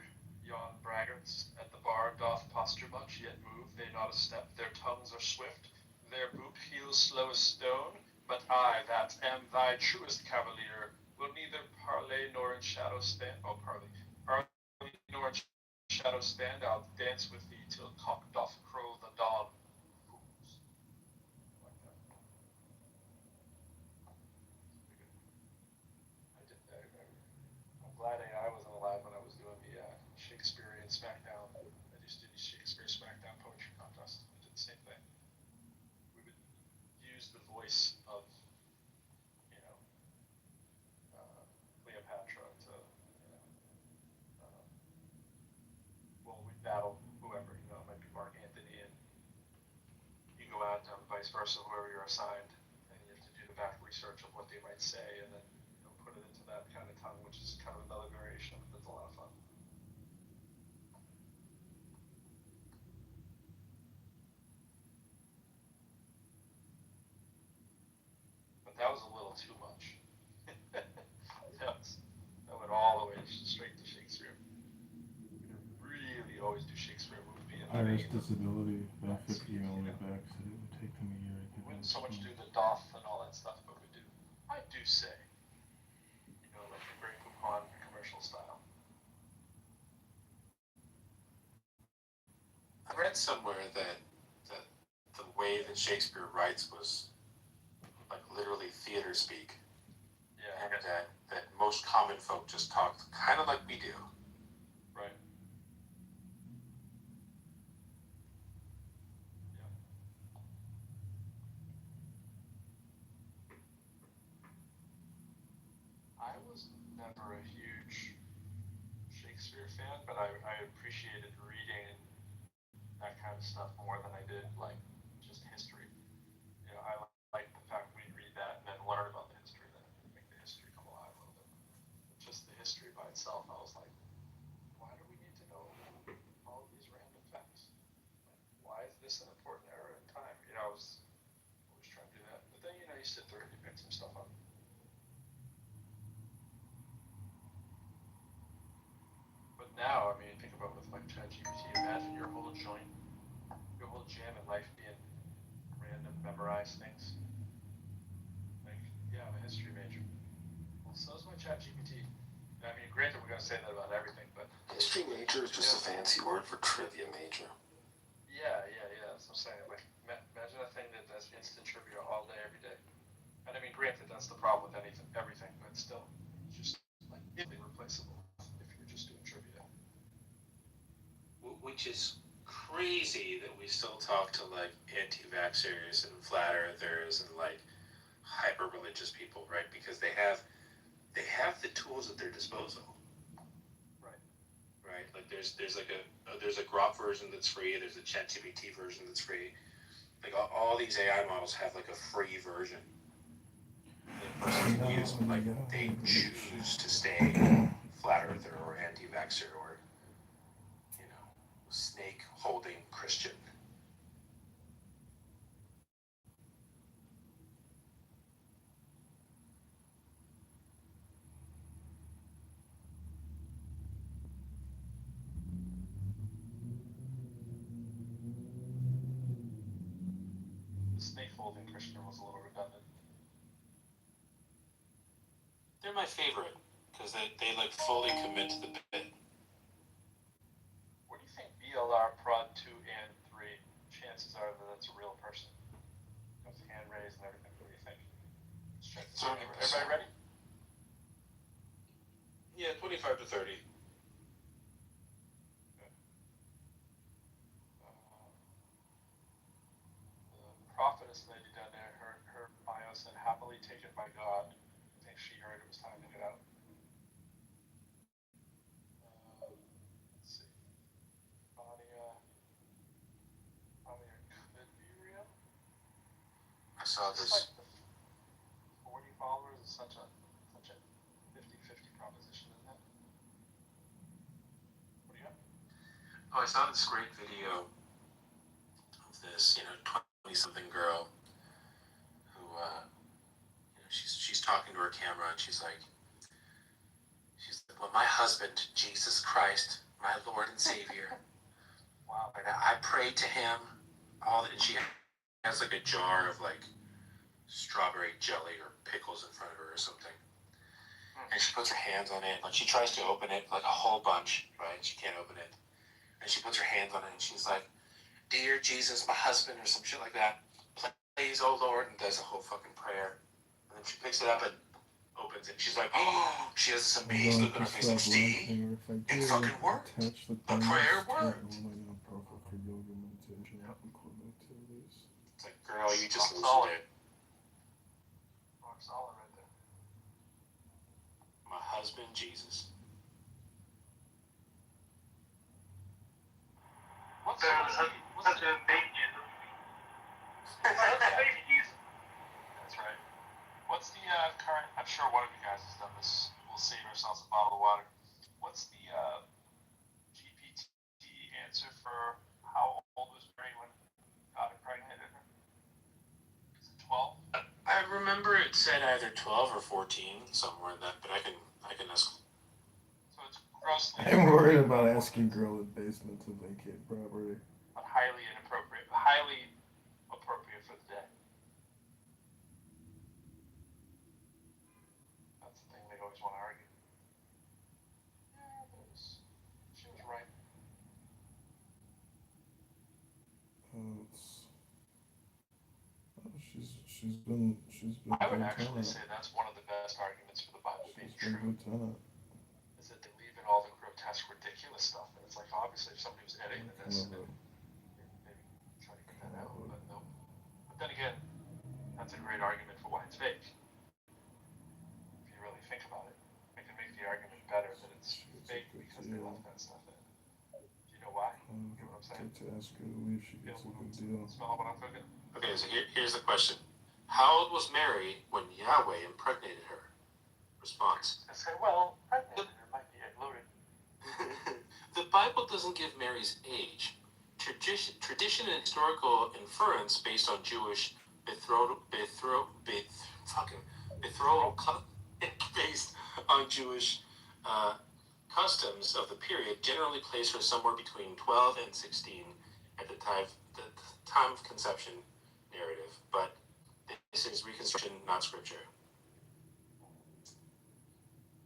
Speaker 10: yon braggarts at the bar doth posture much, yet move they not a step. Their tongues are swift, their boot heels slow as stone. But I, that am thy truest cavalier, will neither parley nor in shadow stand. Oh, parley nor in shadow stand. I'll dance with thee till cock doth crow the dawn. Fools. Like that. I'm glad AI wasn't alive when I was doing the Shakespearean Smackdown. I used to do the Shakespeare Smackdown poetry contest. I did the same thing. We would use the voice of, you know, Cleopatra to, you know, well, we'd battle whoever, you know, it might be Mark Antony and
Speaker 6: vice versa, whoever you're assigned, and you have to do the back research of what they might say, and then put it into that kind of tongue, which is kind of another variation of it. That's a lot of fun. But that was a little too much. That went all the way straight to Shakespeare. Really always do Shakespeare movie.
Speaker 3: Irish disability benefit only back, so it would take them a year to
Speaker 6: We
Speaker 3: get
Speaker 6: wouldn't so much do the doth and all that stuff, but I do say, like the Grey Poupon commercial style. I read somewhere that the way that Shakespeare writes was like literally theater speak. Yeah. And that most common folk just talk kind of like we do. Right. Yeah. I was never a huge Shakespeare fan, but I appreciated reading that kind of stuff more than I did like just history. I like the fact we'd read that and then learn about the history, then make the history come alive a little bit. But just the history by itself, I was like, why do we need to know all of these random facts? Why is this an important era in time? I was always trying to do that. But then, you sit there and you pick some stuff up. But now, think about with like ChatGPT, imagine your whole jam in life being random memorized things. I'm a history major. Well, so is my ChatGPT. Granted, we're going to say that about everything, but
Speaker 7: History major is just a fancy word for trivia major.
Speaker 6: Yeah. That's what I'm saying. Like, imagine a thing that does instant trivia all day, every day. And granted, that's the problem with everything, but still, it's just like irreplaceable if you're just doing trivia. Which is crazy that we still talk to like anti-vaxxers and flat earthers and like hyper-religious people, right? Because they have the tools at their disposal. Right. Like there's a Grok version that's free. There's a ChatGPT version that's free. Like all these AI models have like a free version. The person can use, but like they choose to stay flat earther or anti-vaxxer or snake holding Christian. Snake holding Christian was a little redundant. They're my favorite because they like fully commit to the bit. What do you think BLR Prod 2 and 3 chances are that that's a real person? With hand raised and everything. What do you think? Let's check this out. Everybody ready? Yeah, 25 to 30. The prophetess lady down there, her bio said happily taken by God. I think she heard it was time to get out. Let's see. Anya could be real. I saw this. Like the 40 followers is such a 50-50 proposition, isn't it? What do you got? Oh, I saw this great video of this, 20-something girl who, she's talking to her camera and she's like, well, my husband, Jesus Christ, my Lord and Savior. Wow. And I prayed to him, and she has like a jar of like strawberry jelly or pickles in front of her or something. And she puts her hands on it, like she tries to open it, like a whole bunch, right? She can't open it. And she puts her hands on it and she's like, dear Jesus, my husband, or some shit like that. Please, oh Lord, and does a whole fucking prayer. And then she picks it up and opens it. She's like, oh, she has this amazed look on her face like, Steve, it fucking worked. The prayer worked. It's like, girl, you just loosened it. Rock solid right there. My husband, Jesus. What's the big Jesus? it said either 12 or 14 somewhere in that, but I can ask.
Speaker 5: So it's grossly.
Speaker 3: I'm worried about asking girl in basement to vacate property.
Speaker 5: Highly inappropriate, highly appropriate for the day. That's the thing they always want to argue. Yeah, but she was right.
Speaker 3: She's been
Speaker 5: I would
Speaker 3: good
Speaker 5: actually
Speaker 3: tenant.
Speaker 5: say that's one of the best arguments for the Bible being
Speaker 3: She's been
Speaker 5: true.
Speaker 3: good tenant.
Speaker 5: Is that they leave in all the grotesque, ridiculous stuff, and it's like obviously if somebody was editing this, maybe try to get that out, but no. But then again, that's a great argument for why it's fake. If you really think about it, I can make the argument better that it's fake because they left that stuff in. Do you know why? You know what I'm saying?
Speaker 3: To ask her to leave, she gets a good deal.
Speaker 5: Smell what I'm cooking?
Speaker 6: Okay, so here's the question. How old was Mary when Yahweh impregnated her? Response.
Speaker 5: I say, well, pregnant, it might be loaded.
Speaker 6: The Bible doesn't give Mary's age. Tradition and historical inference based on Jewish betrothal based on Jewish customs of the period generally place her somewhere between 12 and 16 at the time of conception narrative, but this is reconstruction, not scripture.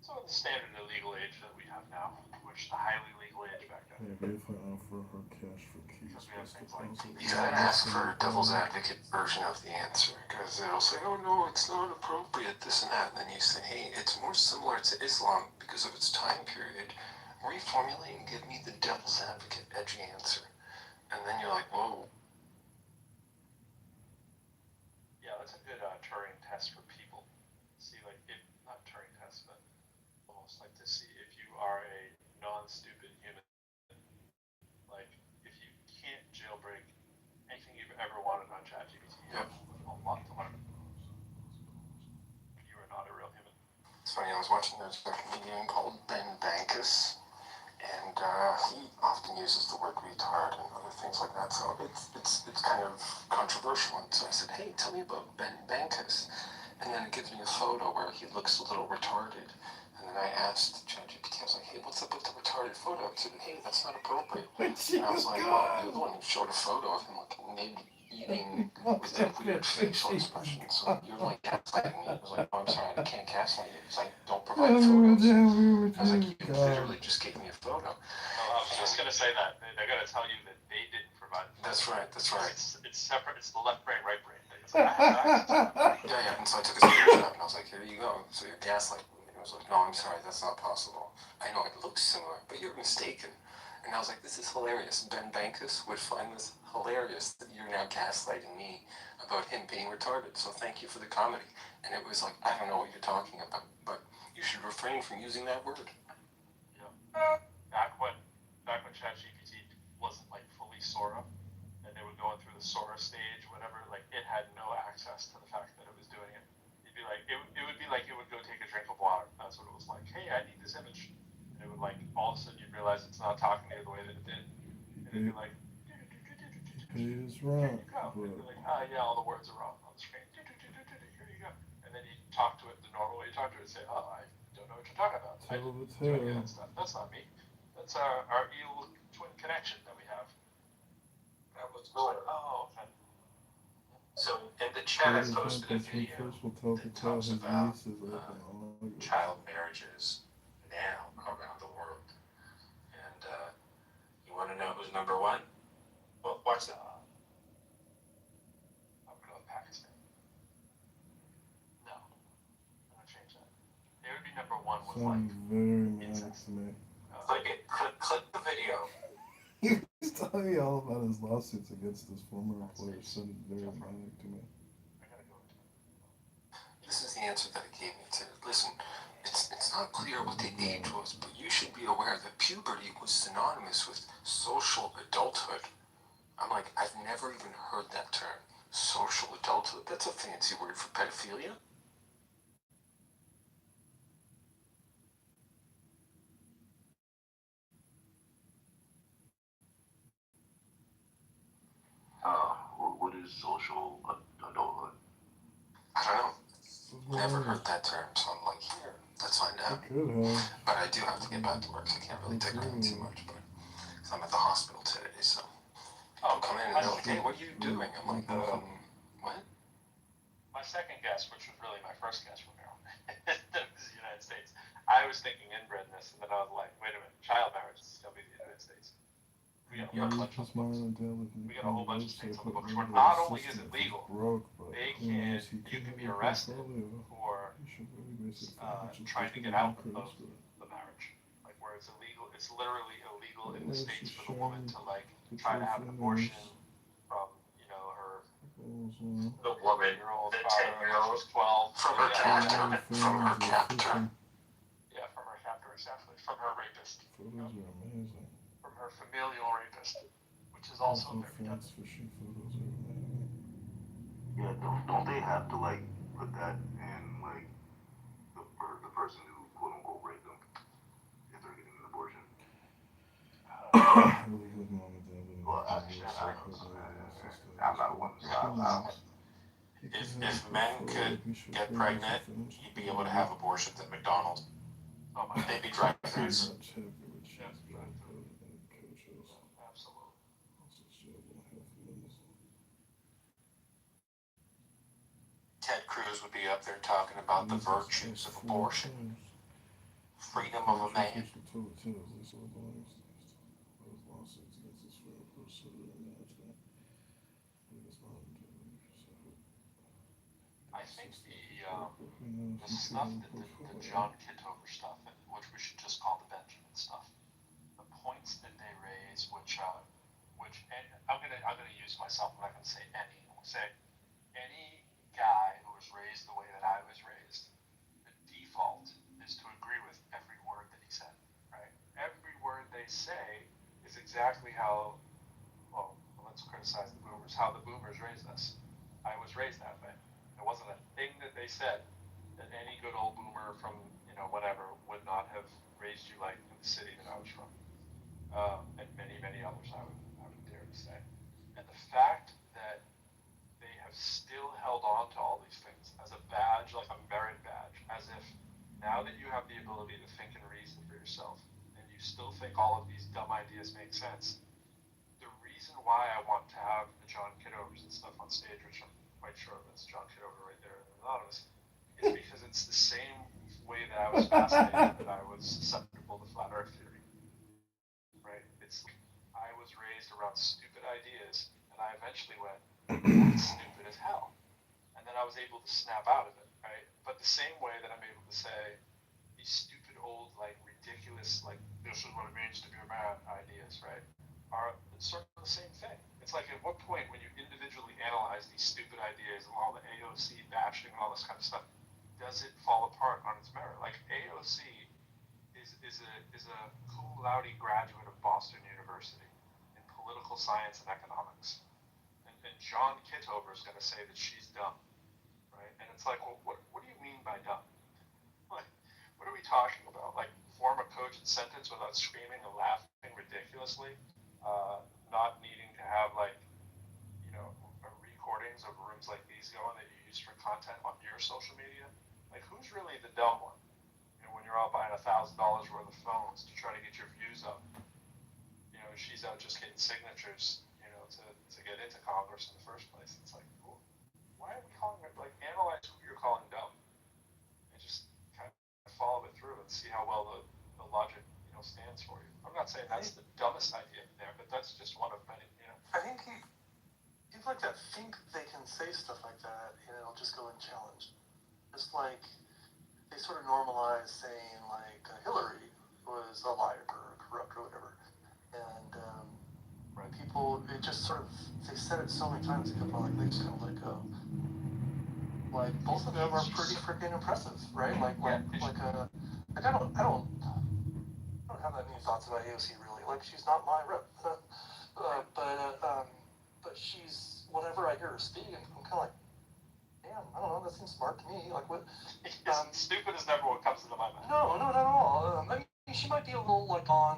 Speaker 5: So the standard illegal age that we have now, which the highly legal age back then.
Speaker 3: Maybe if I offer her cash for keys,
Speaker 5: Because we have things like
Speaker 7: You gotta ask for a devil's advocate version of the answer, because it'll say, oh no, it's not appropriate, this and that, and then you say, hey, it's more similar to Islam because of its time period. Reformulate and give me the devil's advocate edgy answer. And then you're like, whoa.
Speaker 5: Yeah, that's a good Turing test for people. See, like, if not Turing test, but almost like to see if you are a non-stupid human. Like, if you can't jailbreak anything you've ever wanted on ChatGPT, you have a lot to learn. You are not a real human.
Speaker 7: It's funny, I was watching this comedian called Ben Bankus, and he often uses the word retard and other things like that, so it's kind of controversial. And so I said, hey, tell me about Ben Bankus. And then it gives me a photo where he looks a little retarded. And then I asked ChatGPT, I was like, hey, what's up with the retarded photo? It said, hey, that's not appropriate. And I was like, well, you're the one who showed a photo of him looking maybe eating with a weird facial expression. So you're like gaslighting me. I was like, oh, I'm sorry, I can't gaslight you. He's like, don't provide photos. I was like, you literally just gave me a photo.
Speaker 5: I was just going to say that. They're going to tell you that they didn't provide the
Speaker 7: That's right, that's right.
Speaker 5: It's separate. It's the left brain, right brain. It's like, I have access to that.
Speaker 7: Yeah, and so I took a screenshot and I was like, here you go. So you're gaslighting me. And I was like, no, I'm sorry, that's not possible. I know it looks similar, but you're mistaken. And I was like, this is hilarious. Ben Bankus would find this hilarious that you're now gaslighting me about him being retarded. So thank you for the comedy. And it was like, I don't know what you're talking about, but you should refrain from using that word.
Speaker 5: Yeah. Back when ChatGPT wasn't like fully Sora, and they were going through the Sora stage, whatever, like it had no access to the fact that it was doing it. It'd be like it would be like it would go take a drink of water. That's what it was like. Hey, I need this image. And it would like all of a sudden you'd realize it's not talking to you the way that it did. And it'd be like
Speaker 3: He is wrong.
Speaker 5: here you go. And it'd be like, yeah, all the words are wrong on the screen. Here you go. And then you talk to it the normal way you talk to it and say, oh, I don't know what you're talking about. I didn't do any of that stuff. That's not me. That's our evil twin connection that we have.
Speaker 6: That was
Speaker 5: Like, oh, okay.
Speaker 6: So in the chat, I posted a video that talks about child marriages now around the world. And you want to know who's number one? Well, watch that.
Speaker 5: I'm going to go with Pakistan. No. I'm going to change that. It would be number one with
Speaker 3: Sounds
Speaker 5: like
Speaker 3: very mad
Speaker 5: incest.
Speaker 3: to me.
Speaker 6: Click it. Click the video.
Speaker 3: He's telling me all about his lawsuits against his former employer. Sounded very manic to me.
Speaker 5: I gotta go with it.
Speaker 7: This is the answer that it gave me to. Listen, it's not clear what the age was, but you should be aware that puberty was synonymous with social adulthood. I'm like, I've never even heard that term. Social adulthood. That's a fancy word for pedophilia.
Speaker 11: What is social adulthood?
Speaker 7: I don't know.
Speaker 6: never heard that term, so I'm like, here, let's find out. But I do have to get back to work, so I can't really dick around too much. But cause I'm at the hospital today, so I'll come in and they're like, hey, what are you doing? I'm like, what?
Speaker 11: My second guess, which was really my first guess from Maryland, that was the United States. I was thinking inbredness, and then I was like, wait a minute, child marriage is still be the United States. We got a whole bunch on the books. We got a whole bunch of states on the books where not only is it legal, you can be arrested for trying to get out of the marriage. Like where it's illegal, it's literally illegal in the states for the woman to like try to have an abortion from, you know, her
Speaker 1: The woman, the 10-year-old.
Speaker 11: 12
Speaker 6: From her captor. From her captor.
Speaker 11: Yeah, from her captor, exactly. From her rapist.
Speaker 3: Photos are amazing.
Speaker 11: From her familial rapist, which is also very
Speaker 3: Fancy fishing photos are amazing.
Speaker 12: Yeah, don't they have to like put that in like the person who quote unquote raped them if they're getting an abortion? Well, actually, I'm not one.
Speaker 6: If men could get pregnant, you'd be able to have abortions at McDonald's. They'd be drive-thrus. Ted Cruz would be up there talking about the virtues of abortion, freedom of a man.
Speaker 11: I think the stuff that the John Kitover stuff, which we should just call the Benjamin stuff, the points that they raise, which and I'm gonna use myself. I'm not gonna say any. I'm gonna say any guy who was raised the way that I was raised. The default is to agree with every word that he said. Right? Every word they say is exactly how. Well, let's criticize the boomers. How the boomers raised us. I was raised that way. It wasn't a thing that they said that any good old boomer from, you know, whatever would not have raised you like in the city that I was from. And many, many others I would dare to say. And the fact that they have still held on to all these things as a badge, like a merit badge, as if now that you have the ability to think and reason for yourself, and you still think all of these dumb ideas make sense, the reason why I want to have the John Kitovers and stuff on stage, which I'm quite sure that's John Kitover right there in Anonymous, is because it's the same way that I was fascinated that I was susceptible to flat earth theory. Right? It's I was raised around stupid ideas, and I eventually went, that's stupid as hell. And then I was able to snap out of it, right? But the same way that I'm able to say these stupid old, like ridiculous, like this is what it means to be a man ideas, right? Are sort of the same thing. It's like at what point when you individually analyze these stupid ideas and all the AOC bashing and all this kind of stuff, does it fall apart on its merit? Like AOC is a cum laude graduate of Boston University in political science and economics. And John Kitover is going to say that she's dumb, right? And it's like, well, what do you mean by dumb? Like, what are we talking about? Like, form a cogent sentence without screaming and laughing ridiculously? Not needing to have, like, you know, recordings of rooms like these going that you use for content on your social media? Like, who's really the dumb one? You know, when you're all buying $1,000 worth of phones to try to get your views up. You know, she's out just getting signatures, you know, to get into Congress in the first place. It's like, well, why are we calling it, like, analyze who you're calling dumb. And just kind of follow it through and see how well the logic, you know, stands for you. I'm not saying that's the dumbest idea there, but that's just one of many, you know.
Speaker 7: I think people like that think they can say stuff like that and it'll just go unchallenged. Just like they sort of normalize saying like Hillary was a liar or corrupt or whatever. And people, it just sort of, they said it so many times that people like, they just kind of let it go. Like both of them are pretty freaking impressive, right? I don't have that many thoughts about AOC really. Like she's not my rep, but she's whenever I hear her speak, I'm kind of like, damn, I don't know, that seems smart to me. Like what?
Speaker 11: Stupid is never what comes into my mind.
Speaker 7: No, not at all. I mean, she might be a little like on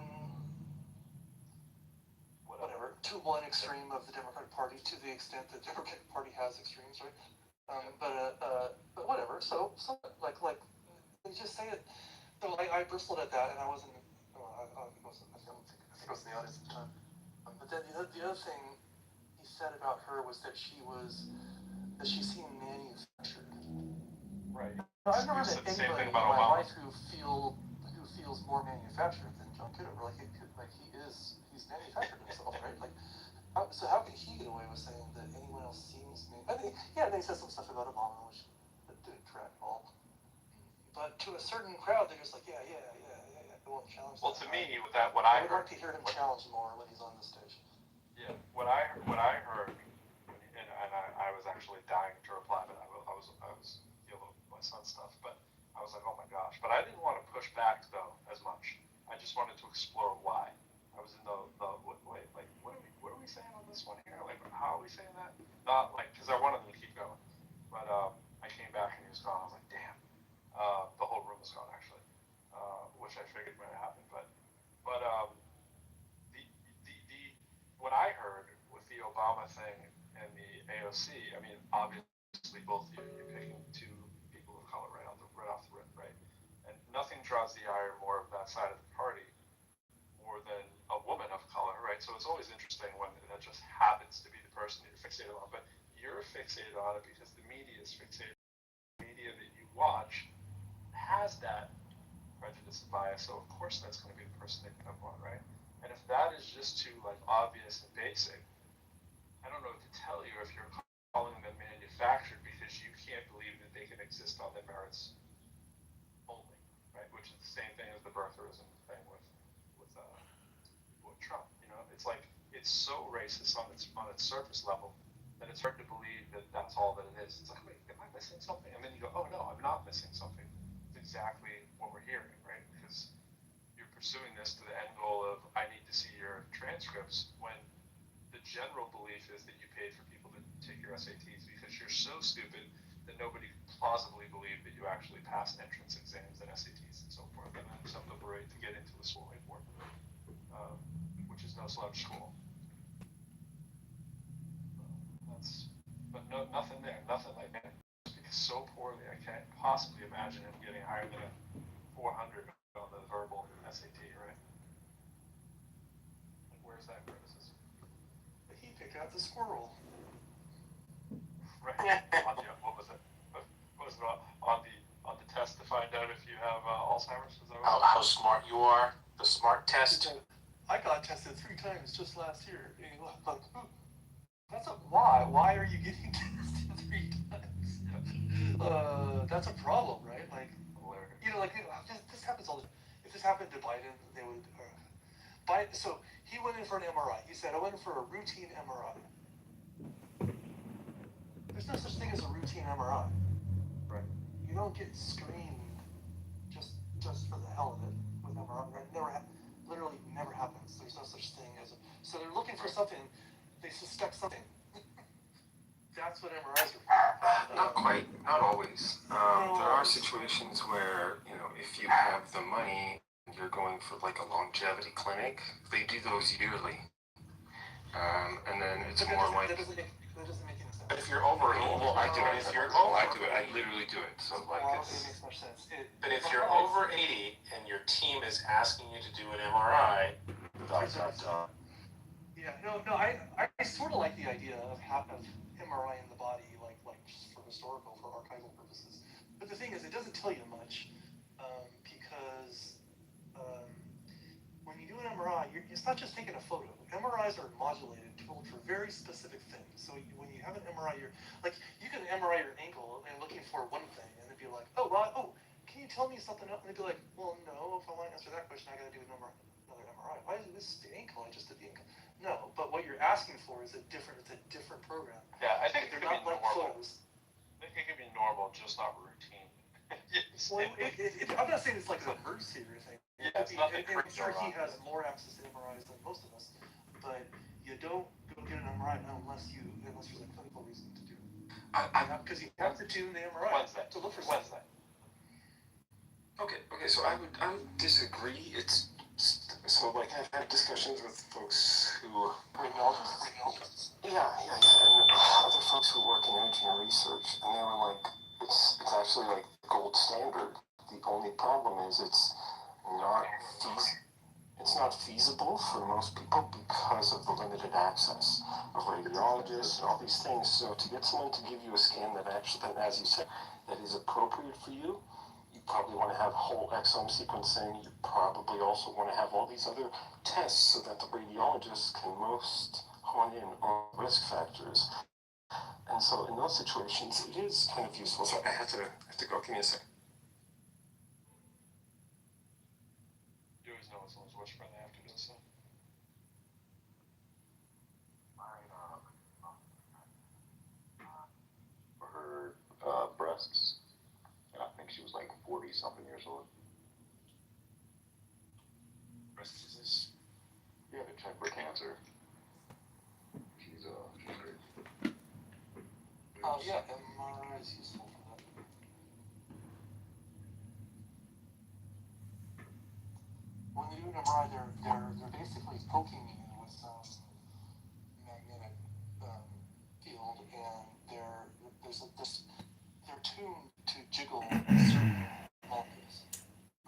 Speaker 7: whatever to one extreme of the Democratic Party, to the extent that the Democratic Party has extremes, right?
Speaker 11: But whatever. So like they just say it. So I bristled at that, and I wasn't. I think I was in the audience at the time. But then the other thing he said about her was that she seemed manufactured. Right. No, I've never met anybody in my life who feels more manufactured than John Kitover. He's manufactured himself, right? So how could he get away with saying that anyone else seems and they said some stuff about Obama, which didn't track at all. But to a certain crowd, they're just like, yeah. They won't challenge.
Speaker 1: Well,
Speaker 11: that.
Speaker 1: To me, with that, what I
Speaker 11: would
Speaker 1: heard,
Speaker 11: like to hear him challenged more when he's on the stage.
Speaker 1: Yeah, what I heard, and I was actually dying to reply, but I was dealing with my son's stuff, but I was like, oh my gosh, but I didn't want to push back though as much. I just wanted to explore why. I was in wait, like what are we saying on this one here? Like how are we saying that? Not like because I wanted them to keep going, but I came back and he was gone. I was like, damn, the whole room was gone actually, which I figured might have happened, but the what I heard with the Obama thing and the AOC, I mean, obviously both you're picking two people of color right off the rip, right? And nothing draws the ire more of that side of the party more than a woman of color, right? So it's always interesting when that just happens to be the person that you're fixated on, but you're fixated on it because the media is fixated. The media that you watch has that prejudice and bias, so of course that's going to be the person they pick up on, right? And if that is just too obvious and basic, I don't know what to tell you if you're calling them manufactured because you can't believe that they can exist on their merits only, right? Which is the same thing as the birtherism thing with Trump. It's like it's so racist on its surface level that it's hard to believe that that's all that it is. It's like, wait, am I missing something? And then you go, oh no, I'm not missing something. It's exactly what we're hearing, right? Because you're pursuing this to the end goal of I need to see your transcripts when the general belief is that you paid for people to take your SATs because you're so stupid that nobody could plausibly believe that you actually passed entrance exams and SATs and so forth and then accept the rate to get into a school like Wharton, which is no slouch school. But nothing there, nothing like that. Speaks so poorly, I can't possibly imagine him getting higher than a 400 on the verbal SAT, right? Like, where's that criticism?
Speaker 11: He picked out the squirrel.
Speaker 1: Right. What was it? What was it on the test to find out if you have Alzheimer's? Is that what
Speaker 6: How smart you are? The smart test.
Speaker 11: I got tested 3 times just last year. That's a why. Why are you getting tested 3 times? That's a problem, right? This happens all the time. If this happened to Biden, they would. So he went in for an MRI. He said, I went in for a routine MRI. There's no such thing as a routine MRI.
Speaker 1: Right.
Speaker 11: You don't get screened just for the hell of it with MRI. Right? Literally never happens. There's no such thing as so they're looking for something. They suspect something. That's what MRIs are for.
Speaker 7: Not quite, not always. There are situations where, if you have the money, you're going for a longevity clinic. They do those yearly. And then it's more like.
Speaker 11: That doesn't make any sense.
Speaker 7: But if you're over, I do it. If you're over, I do it. I literally do it. So
Speaker 11: it makes more sense.
Speaker 7: But if you're over 80 and your team is asking you to do an MRI,
Speaker 11: Yeah, no, I sort of like the idea of MRI in the body, just for historical, for archival purposes. But the thing is, it doesn't tell you much, because when you do an MRI, it's not just taking a photo. MRIs are modulated to look for very specific things. So when you have an MRI, you can MRI your ankle and looking for one thing, and it'd be like, can you tell me something else? And it'd be like, well, no, if I want to answer that question, I got to do another MRI. Why is this the ankle? I just did the ankle. No, but what you're asking for is a different program.
Speaker 1: Yeah, I think
Speaker 11: they're not like photos.
Speaker 1: I think it could be normal, just not routine.
Speaker 11: Well, I'm not saying it's like an emergency or anything.
Speaker 1: Yeah, it's nothing crazy.
Speaker 11: I'm sure he has more access to MRIs than most of us, but you don't go get an MRI unless there's a clinical reason to do it. Because you have to tune the MRI to look for something.
Speaker 7: Okay, so I would disagree. It's so I've had discussions with folks who
Speaker 11: radiologists.
Speaker 7: Yeah, and other folks who work in imaging research, and they were like, it's actually like gold standard. The only problem is not it's not feasible for most people because of the limited access of radiologists and all these things. So to get someone to give you a scan that actually, as you said, that is appropriate for you, you probably want to have whole exome sequencing. You probably also want to have all these other tests so that the radiologist can most hone in on risk factors. And so in those situations, it is kind of useful. So I have to go. Give me a second.
Speaker 11: You always know when someone's watch friendly after this, so.
Speaker 12: For her breasts, and I think she was like 40 something years old.
Speaker 7: Breast disease.
Speaker 12: Yeah, to check for cancer. She's great.
Speaker 11: Yeah, MRI is useful for that. When they do an MRI, they're basically poking you with some magnetic field, and they're tuned to jiggle certain molecules.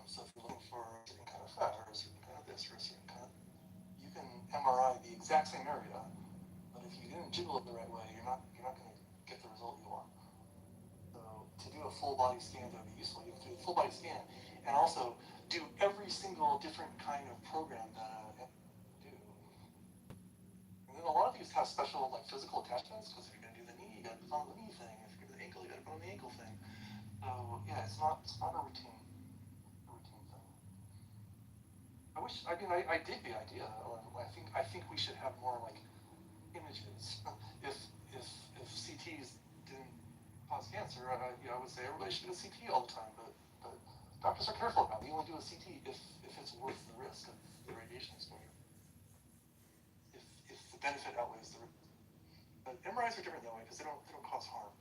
Speaker 11: So if you're looking for a certain kind of fat or a certain kind of this or a certain kind of, you can MRI the exact same area, but if you didn't jiggle it the right way, you're not going to get the result you want. So to do a full body scan, that would be useful. You have to do a full body scan and also do every single different kind of program that do. And then a lot of these have special like physical attachments, because if you're going to do the knee, you got to put on the knee thing. If you're going to do the ankle, you got to put on the ankle thing. So yeah, it's not a routine thing. I dig the idea. I think we should have more like images. If CTs didn't cause cancer, I would say everybody should do a CT all the time. But doctors are careful about it. You only do a CT if it's worth the risk of the radiation exposure. If the benefit outweighs the risk. But MRIs are different that way because they don't cause harm.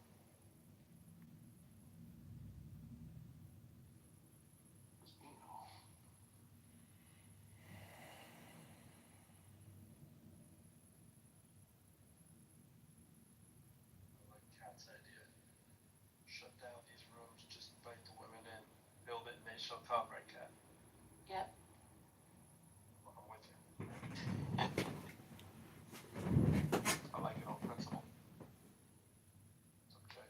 Speaker 11: Cat's idea. Shut down these rooms, just invite the women in, build it, and they shall come, right, Cat?
Speaker 8: Yep.
Speaker 11: I'm with you. I like it on principle. It's okay.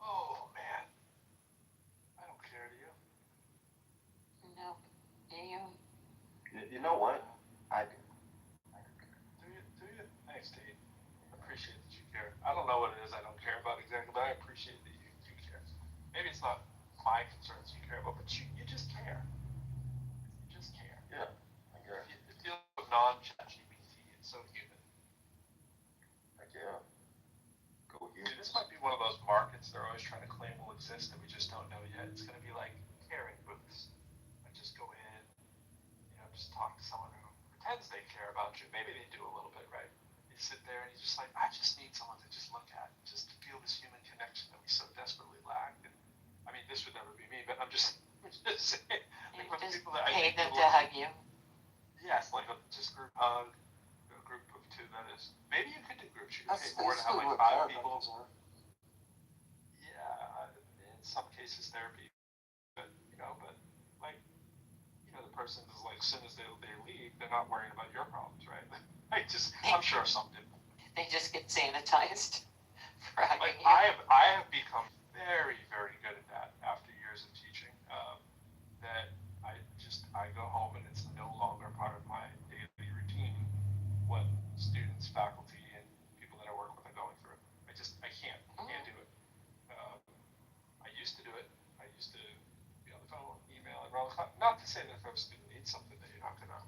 Speaker 11: Oh, man. I don't care, do you?
Speaker 8: No. Do you?
Speaker 12: You know what? I do.
Speaker 11: Do you? Thanks, Dave. I appreciate that you care. I don't know what it is I don't care about exactly, but I appreciate that you care. Maybe it's not my concerns you care about, but you just care. You just care.
Speaker 12: Yeah, I care.
Speaker 11: It feels so non-ChatGPT. It's so human.
Speaker 12: Heck yeah. Go here.
Speaker 11: Dude, this might be one of those markets they're always trying to claim will exist that we just don't know yet. It's going to be like caring booths. Like just go in, just talk to someone who pretends they care about you. Maybe they do a little bit, right? You sit there and you're just like, I just need someone to just look at, just to feel this human connection that we so desperately lack. And I mean, this would never be me, but I'm just saying. Like when
Speaker 8: Just
Speaker 11: people that I
Speaker 8: pay
Speaker 11: think
Speaker 8: them
Speaker 11: will-
Speaker 8: to hug you.
Speaker 11: Yes, like just group hug, a group of two. That is. Maybe you could do groups. You could
Speaker 2: That's
Speaker 11: pay more to have
Speaker 2: basically
Speaker 11: like
Speaker 2: what
Speaker 11: 5 people. Yeah, in some cases therapy, but like the person is like, as soon as they leave, they're not worrying about your problems, right? I'm sure some do.
Speaker 8: They just get sanitized for hugging
Speaker 11: Like
Speaker 8: you.
Speaker 11: I have become very, very good at that after years of teaching. That I go home and it's no longer part of my daily routine what students, faculty, and people that I work with are going through. I can't do it. I used to do it. I used to be on the phone, email, and not to say that if a student needs something that you're not gonna,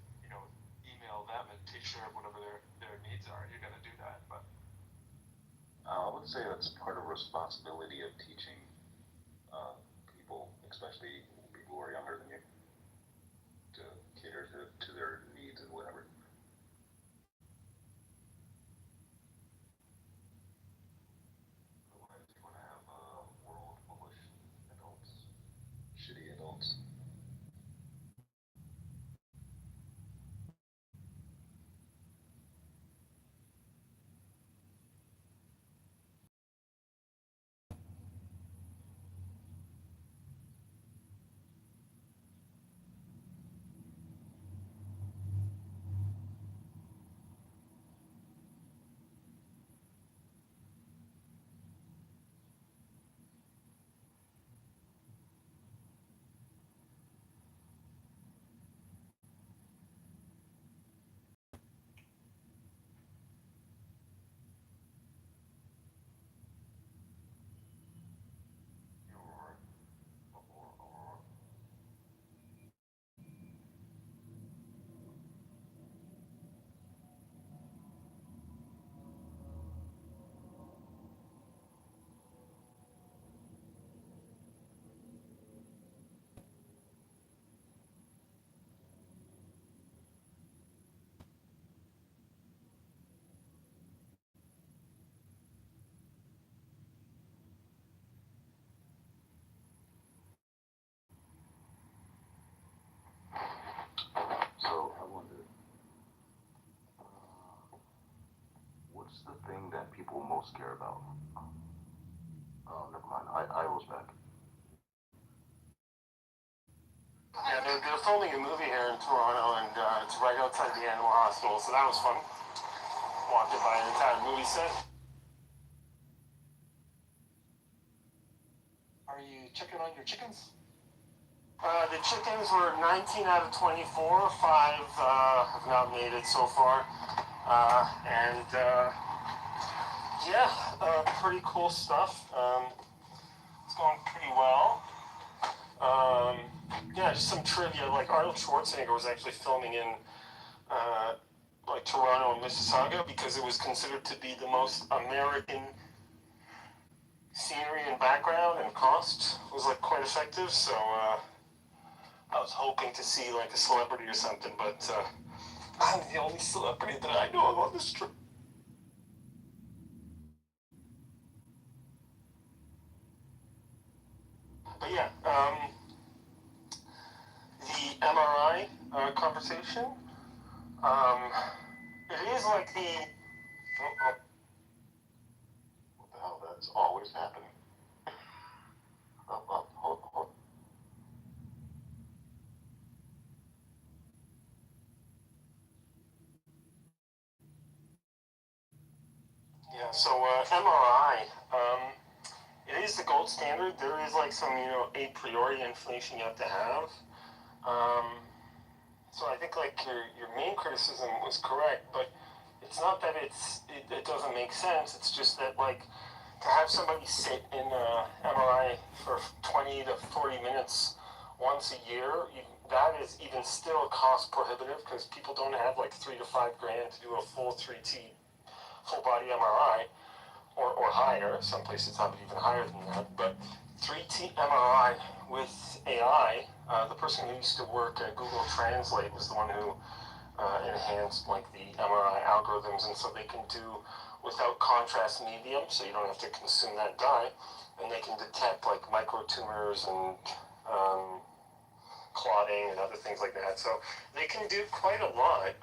Speaker 11: email them and take care of whatever their needs are. You're gonna do that, but
Speaker 12: I would say that's part of responsibility of teaching people, especially people who are younger than you, to cater to their needs and whatever. Otherwise, you're going to have a world full of adults, shitty adults. most scared about. Oh, never mind. I was back.
Speaker 7: Yeah, they're filming a movie here in Toronto, and it's right outside the animal hospital, so that was fun. Walking by an entire movie set.
Speaker 11: Are you checking on your chickens?
Speaker 7: The chickens were 19 out of 24. 5 have not made it so far. Pretty cool stuff. It's going pretty well. Just some trivia. Like Arnold Schwarzenegger was actually filming in Toronto and Mississauga because it was considered to be the most American scenery and background, and cost was like quite effective. So I was hoping to see like a celebrity or something, but I'm the only celebrity that I know of on this trip. But yeah, the MRI conversation, it is like the...
Speaker 12: What the hell? That's always happening. Hold.
Speaker 7: Yeah, so MRI, it is the gold standard. There is like some, a priori information you have to have. So I think like your main criticism was correct, but it's not that it doesn't make sense. It's just that like to have somebody sit in MRI for 20 to 40 minutes once a year, that is even still cost prohibitive because people don't have like $3 to $5 grand to do a full 3T full body MRI or higher. Some places have it even higher than that, but 3T MRI with AI. The person who used to work at Google Translate was the one who enhanced like the MRI algorithms, and so they can do without contrast medium, so you don't have to consume that dye, and they can detect like microtumors and clotting and other things like that. So they can do quite a lot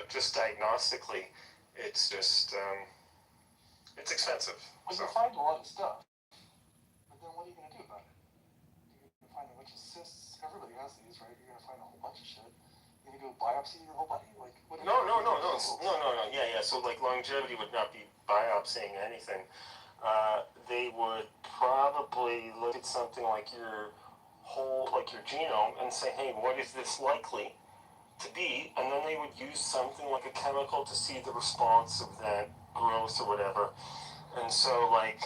Speaker 7: just diagnostically. It's just it's expensive.
Speaker 11: Well,
Speaker 7: So.
Speaker 11: you find a lot of stuff, but then what are you going to do about it? You're going to find a bunch of cysts. Everybody has these, right? You're going to find a whole bunch of shit. You're going to go biopsy your whole body? Like, what?
Speaker 7: No. Yeah. So like longevity would not be biopsying anything. They would probably look at something like your genome and say, hey, what is this likely to be? And then they would use something like a chemical to see the response of that growth or whatever. And so like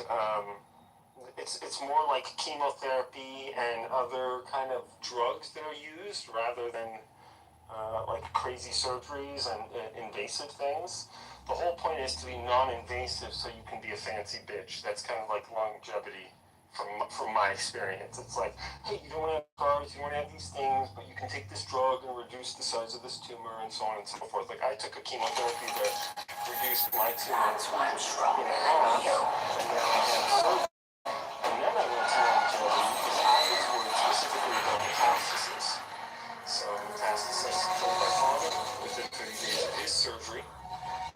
Speaker 7: it's more like chemotherapy and other kind of drugs that are used rather than like crazy surgeries and invasive things. The whole point is to be non-invasive so you can be a fancy bitch. That's kind of like longevity from my experience. It's like, hey, you don't want to have cars, you don't want to have these things, but you can take this drug and reduce the size of this tumor and so on and so forth. Like I took a chemotherapy that reduced my tumor in half, and then I had surgery. And then I went to longevity because I was worried specifically about metastasis. So metastasis killed my father within 30 days of his surgery.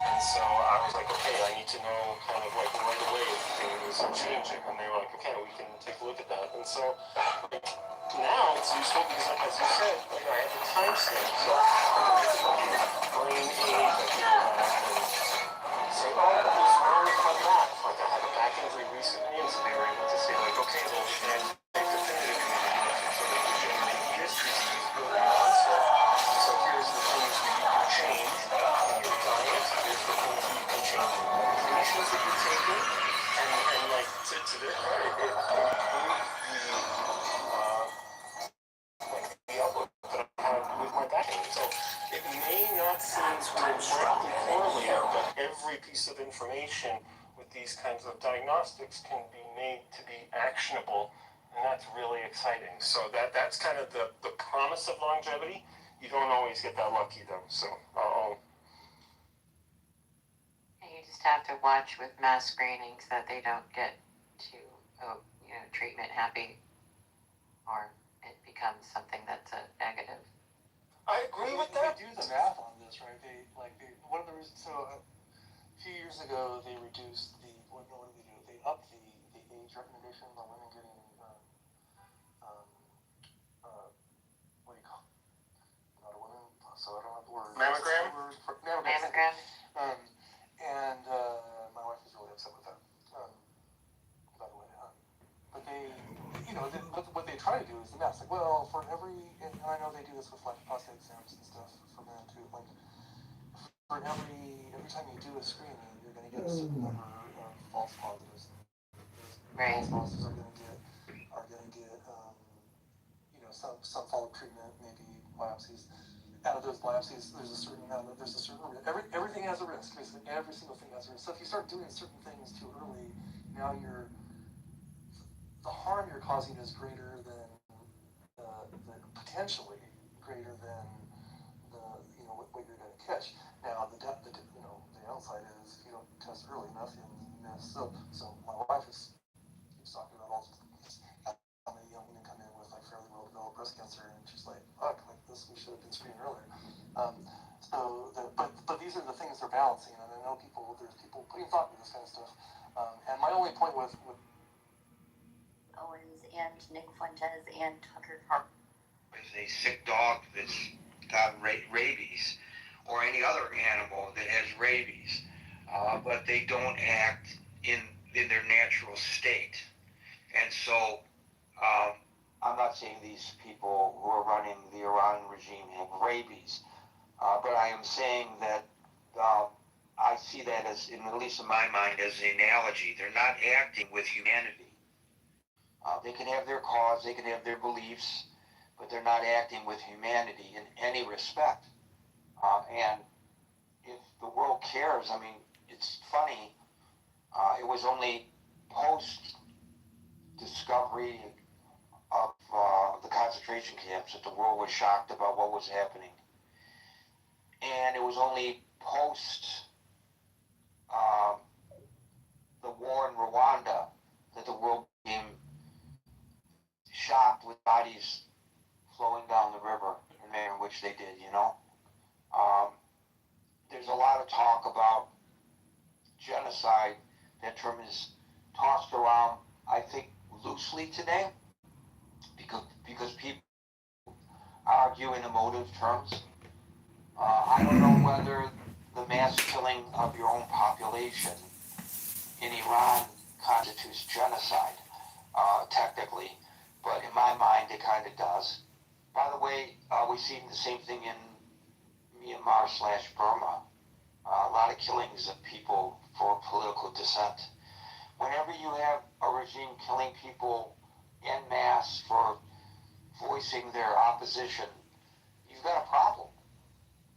Speaker 7: And so I was like, okay, I need to know kind of like right away if things are changing. And they were like, okay, we can take a look at that. And so like, now it's useful because like, as you said, like I have the time stamp. So I can look at brain age, I can go back and say, oh, what was wrong with my back? Like I had a back injury recently, and so they were able to say like, okay, well, we can take definitive sort of degenerative disc disease early onset. So here's the things that you can change in your diet. Here's the things that you can change in the medications that you're taking. And like to their credit, it improved the outlook that I had with my back pain. So it may not seem directly correlated, but every piece of information with these kinds of diagnostics can be made to be actionable, and that's really exciting. So that's kind of the promise of longevity. You don't always get that lucky though. So
Speaker 13: You just have to watch with mass screenings that they don't get too, treatment happy, or it becomes something that's a negative.
Speaker 7: I agree with that.
Speaker 11: They do the math on this, right? One of the reasons. So a few years ago, they reduced the
Speaker 6: Mammogram?
Speaker 13: Mammogram?
Speaker 7: And my wife was really upset with that, by the way. But they, what they try to do is the math. Like, well, for every, and I know they do this with like prostate exams and stuff for men too. Like, for every time you do a screening, you're going to get a certain number of false positives.
Speaker 13: Right.
Speaker 7: False positives are going to get some follow-up treatment, maybe biopsies. Out of those biopsies, there's a certain everything has a risk. Basically, every single thing has a risk. So if you start doing certain things too early, now the harm you're causing is greater than potentially greater than what you're going to catch. Now the downside is if you don't test early enough, you'll miss. So my wife keeps talking about all how many young women come in with like fairly well developed breast cancer, and she's like, fuck, like this, we should have been screened earlier. But these are the things they're balancing, and I know there's people putting thought into this kind of stuff. And my only point with
Speaker 4: Owens and Nick Fuentes and Tucker Carlson.
Speaker 14: Is a sick dog that's got rabies, or any other animal that has rabies, but they don't act in their natural state. And so, I'm not saying these people who are running the Iranian regime have rabies, but I am saying that I see that as, at least in my mind, as an analogy. They're not acting with humanity. They can have their cause, they can have their beliefs, but they're not acting with humanity in any respect. And if the world cares, I mean, it's funny, it was only post-discovery of the concentration camps that the world was shocked about what was happening. And it was only post the war in Rwanda that the world became shocked with bodies flowing down the river in the manner in which they did, There's a lot of talk about genocide. That term is tossed around, I think, loosely today, because people argue in emotive terms. I don't know whether the mass killing of your own population in Iran constitutes genocide, technically, but in my mind it kind of does. By the way, we see the same thing in Myanmar/Burma. A lot of killings of people for political dissent. Whenever you have a regime killing people en masse for voicing their opposition, you've got a problem,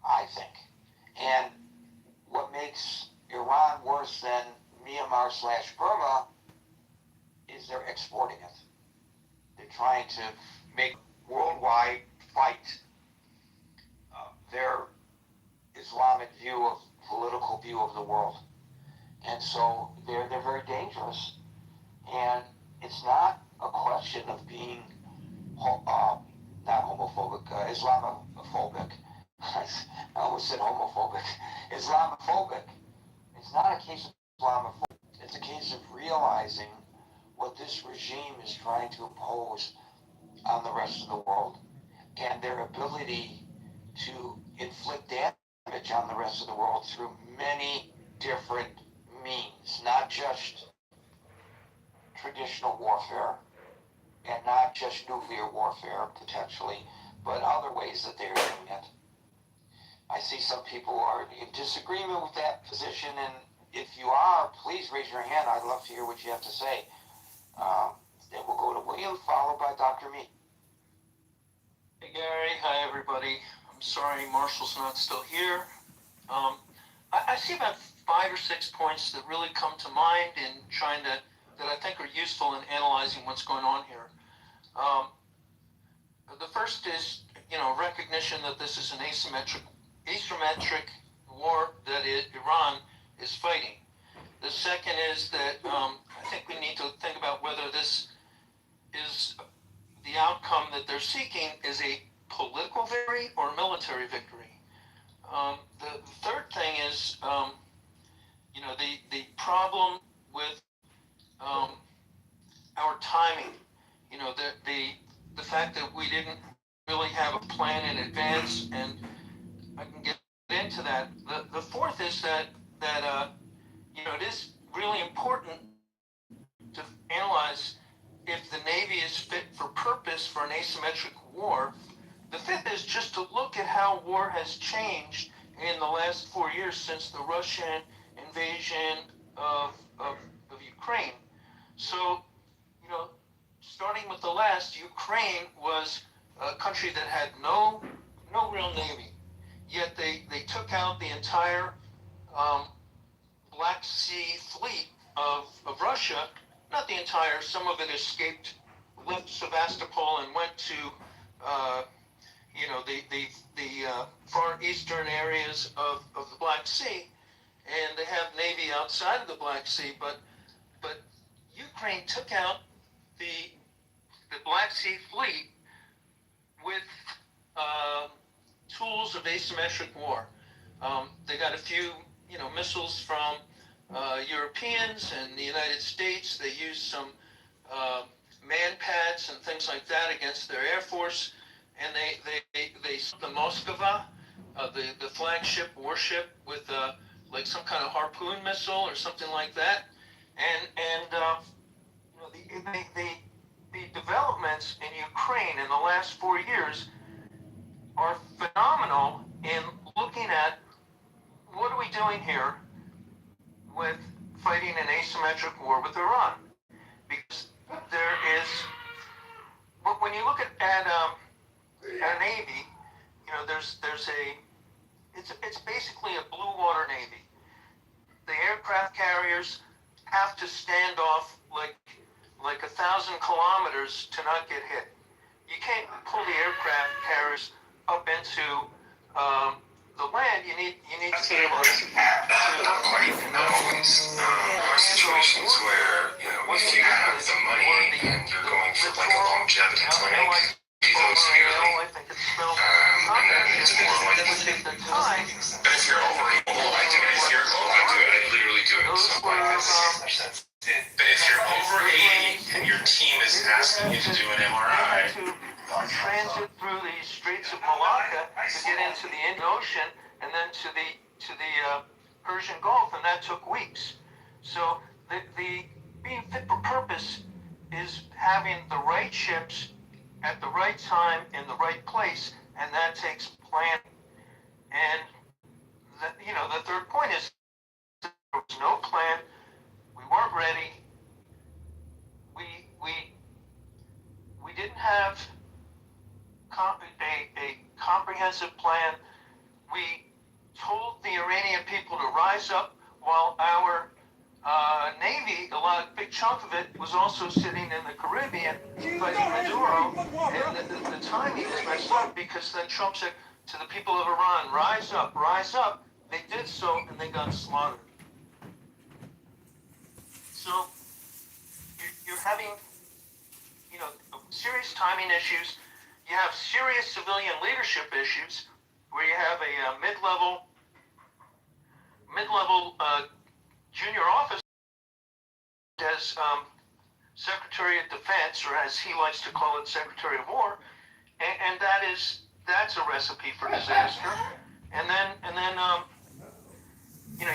Speaker 14: I think. And what makes Iran worse than Myanmar/Burma is they're exporting it. They're trying to make worldwide fight their Islamic political view of the world. And so they're very dangerous. And it's not a question of being not homophobic, Islamophobic. I almost said homophobic. Islamophobic. It's not a case of Islamophobia. It's a case of realizing what this regime is trying to impose on the rest of the world, and their ability to inflict damage on the rest of the world through many different means, not just traditional warfare and not just nuclear warfare potentially, but other ways that they're doing it. I see some people are in disagreement with that position, and if you are, please raise your hand. I'd love to hear what you have to say. Then we'll go to William, followed by Dr. Mead.
Speaker 15: Hey Gary, hi everybody. I'm sorry Marshall's not still here. I see about 5 or 6 points that really come to mind in trying to, that I think are useful in analyzing what's going on here. The first is, recognition that this is an asymmetric war that Iran is fighting. The second is that I think we need to think about whether this is the outcome that they're seeking is a political victory or a military victory. The third thing is, the problem with our timing. The fact that we didn't really have a plan in advance, and I can get into that. The fourth is that it is really important to analyze if the Navy is fit for purpose for an asymmetric war. The fifth is just to look at how war has changed in the last 4 years since the Russian invasion of Ukraine. So, starting with the last, Ukraine was a country that had no real navy. Yet they took out the entire Black Sea fleet of Russia. Not the entire, some of it escaped, left Sevastopol and went to the far eastern areas of the Black Sea, and they have navy outside of the Black Sea, but Ukraine took out the Black Sea fleet with tools of asymmetric war. They got a few missiles from Europeans and the United States. They used some man pads and things like that against their air force, and they the Moskva, the flagship warship, with like some kind of harpoon missile or something like that, and the developments in Ukraine in the last 4 years are phenomenal in looking at what are we doing here with fighting an asymmetric war with Iran. Because there is, when you look at a navy, it's basically a blue water navy. The aircraft carriers have to stand off like 1,000 kilometers to not get hit. You can't pull the aircraft carriers up into the land. You need to be able to.
Speaker 6: Not quite always. There are situations where, if you have the money and you're going for like a longevity clinic, those yearly, and then it's more like, but if you're overable, I do it. If you're I literally do it. So but if you're over 80 and your team is asking you to do an MRI,
Speaker 15: transit through the Straits of Malacca to get into the Indian Ocean and then to the Persian Gulf, and that took weeks. So the being fit for purpose is having the right ships at the right time in the right place, and that takes planning. And the third point is there was no plan. We weren't ready. We didn't have a comprehensive plan. We told the Iranian people to rise up while our Navy, a big chunk of it, was also sitting in the Caribbean fighting Maduro. And the timing is messed up because then Trump said to the people of Iran, rise up, rise up. They did so, and they got slaughtered. So you're having, serious timing issues. You have serious civilian leadership issues where you have a mid-level junior officer as Secretary of Defense, or as he likes to call it, Secretary of War, and that's a recipe for disaster. And then you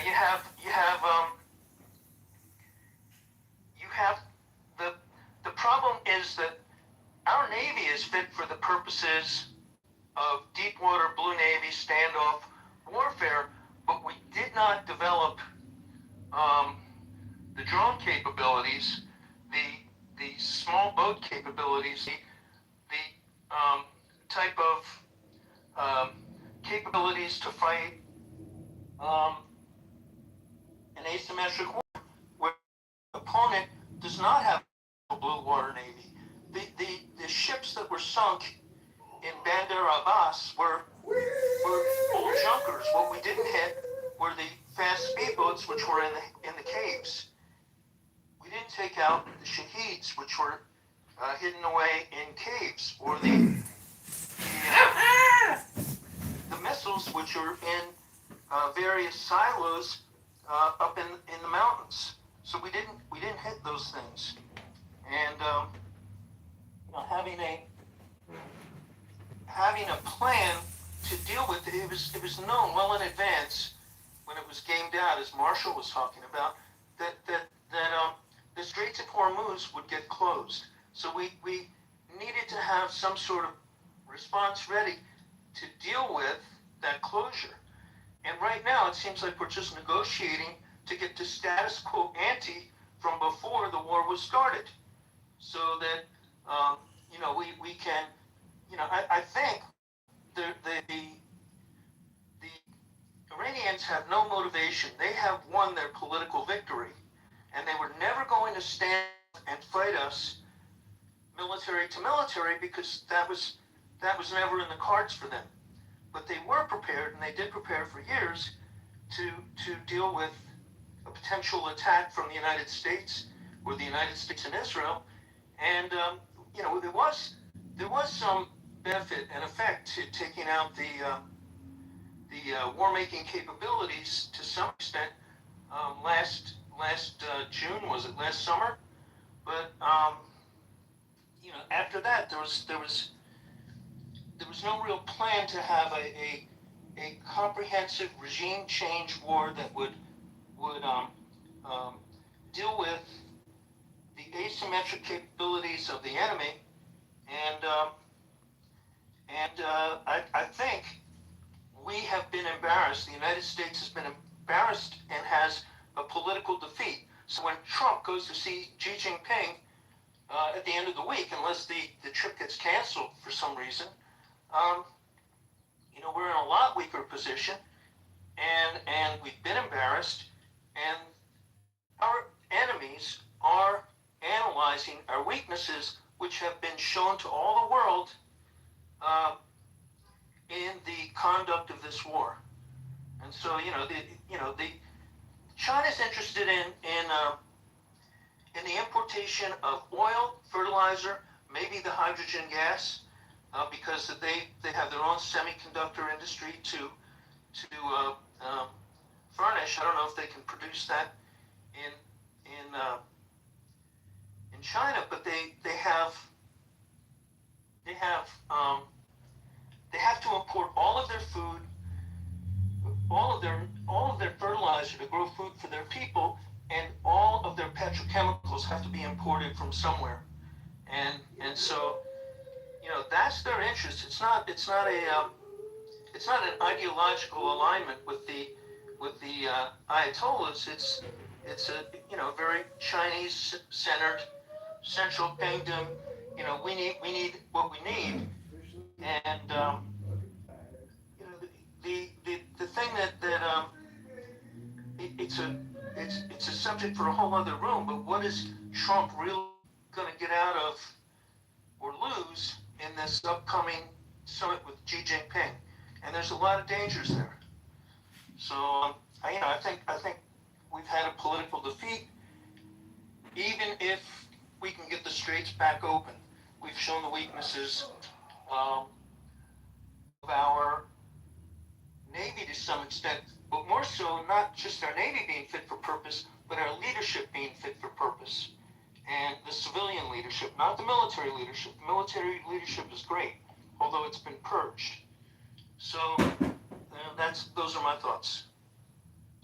Speaker 15: have the problem is that our Navy is fit for the purposes of deep water blue Navy standoff warfare, but we did not develop the drone capabilities, the small boat capabilities, the type of capabilities to fight an asymmetric war where the opponent does not have a blue water navy. The ships that were sunk in Bandar Abbas were old junkers. What we didn't hit were the fast speedboats, which were in the caves. We didn't take out the shaheeds, which were hidden away in caves, or the missiles, which are in various silos up in the mountains. So we didn't hit those things, and having a plan to deal with it. It was known well in advance when it was gamed out, as Marshall was talking about, that the Straits of Hormuz would get closed. So we needed to have some sort of response ready to deal with that closure. And right now, it seems like we're just negotiating to get to status quo ante from before the war was started, so that we can, I think the Iranians have no motivation. They have won their political victory, and they were never going to stand and fight us military to military, because that was never in the cards for them. But they were prepared, and they did prepare for years to deal with a potential attack from the United States, or the United States and Israel. And there was some benefit and effect to taking out the war-making capabilities to some extent last June, was it last summer? But after that, there was no real plan to have a comprehensive regime change war that would deal with the asymmetric capabilities of the enemy, and I think we have been embarrassed. The United States has been embarrassed and has a political defeat. So when Trump goes to see Xi Jinping at the end of the week, unless the trip gets canceled for some reason, we're in a lot weaker position, and we've been embarrassed, and our enemies are analyzing our weaknesses, which have been shown to all the world in the conduct of this war. And so, China's interested in the importation of oil, fertilizer, maybe the hydrogen gas, because they have their own semiconductor industry to furnish. I don't know if they can produce that in China, but they have to import all of their food, all of their fertilizer to grow food for their people, and all of their petrochemicals have to be imported from somewhere. And so, that's their interest. It's not an ideological alignment with the Ayatollahs. It's a very Chinese-centered central kingdom. We need what we need, and the thing that it's a subject for a whole other room. But what is Trump really going to get out of or lose in this upcoming summit with Xi Jinping? And there's a lot of dangers there. So I think we've had a political defeat. Even if we can get the straits back open, we've shown the weaknesses of our Navy to some extent, but more so not just our Navy being fit for purpose, but our leadership being fit for purpose. And the civilian leadership, not the military leadership. The military leadership is great, although it's been purged. So those are my thoughts.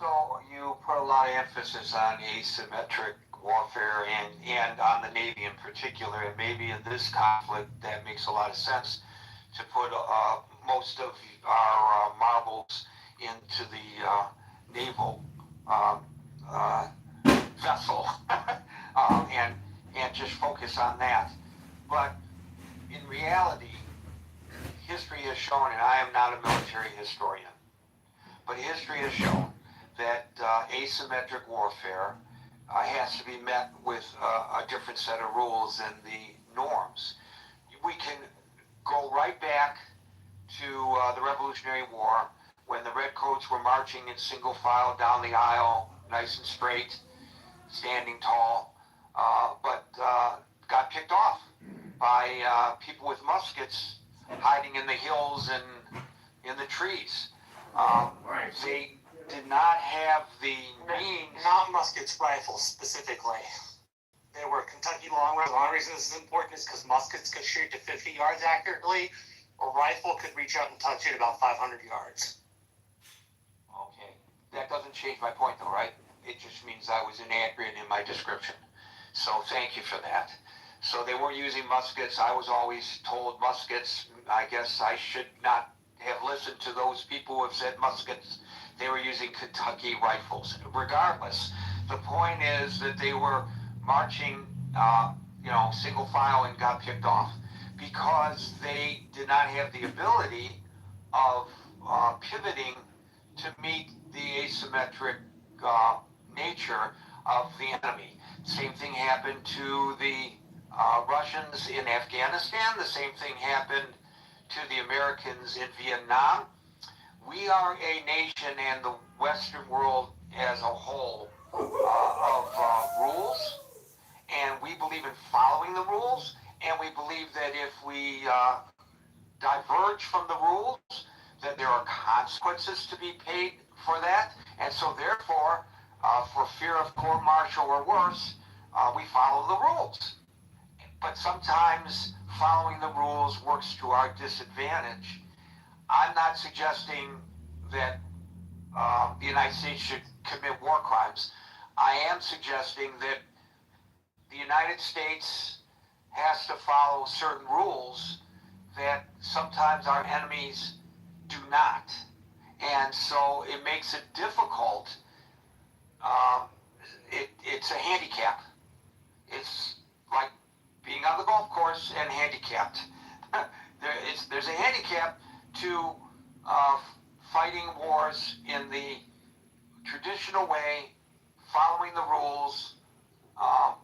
Speaker 14: So you put a lot of emphasis on asymmetric warfare and on the Navy in particular, and maybe in this conflict that makes a lot of sense to put most of our marbles into the naval vessel and just focus on that. But in reality, history has shown, and I am not a military historian, but history has shown that asymmetric warfare has to be met with a different set of rules and the norms. We can go right back to the Revolutionary War, when the Redcoats were marching in single file down the aisle, nice and straight, standing tall, but got picked off by people with muskets hiding in the hills and in the trees. They did not have the means.
Speaker 16: Not muskets, rifles specifically. They were Kentucky long range. The only reason this is important is because muskets could shoot to 50 yards accurately, A rifle could reach out and touch it about 500 yards.
Speaker 15: Okay, that doesn't change my point though, right? It just means I was inaccurate in my description. So thank you for that. So they were using muskets. I was always told muskets. I guess I should not have listened to those people who have said muskets. They were using Kentucky rifles. Regardless, the point is that they were marching, single file and got picked off because they did not have the ability of pivoting to meet the asymmetric nature of the enemy. Same thing happened to the Russians in Afghanistan. The same thing happened to the Americans in Vietnam. We are a nation and the Western world as a whole of rules, and we believe in following the rules, and we believe that if we diverge from the rules, that there are consequences to be paid for that, and so therefore, for fear of court-martial or worse, we follow the rules. But sometimes following the rules works to our disadvantage. I'm not suggesting that the United States should commit war crimes. I am suggesting that the United States has to follow certain rules that sometimes our enemies do not. And so it makes it difficult. It's a handicap. It's like being on the golf course and handicapped. There's a handicap to fighting wars in the traditional way, following the rules,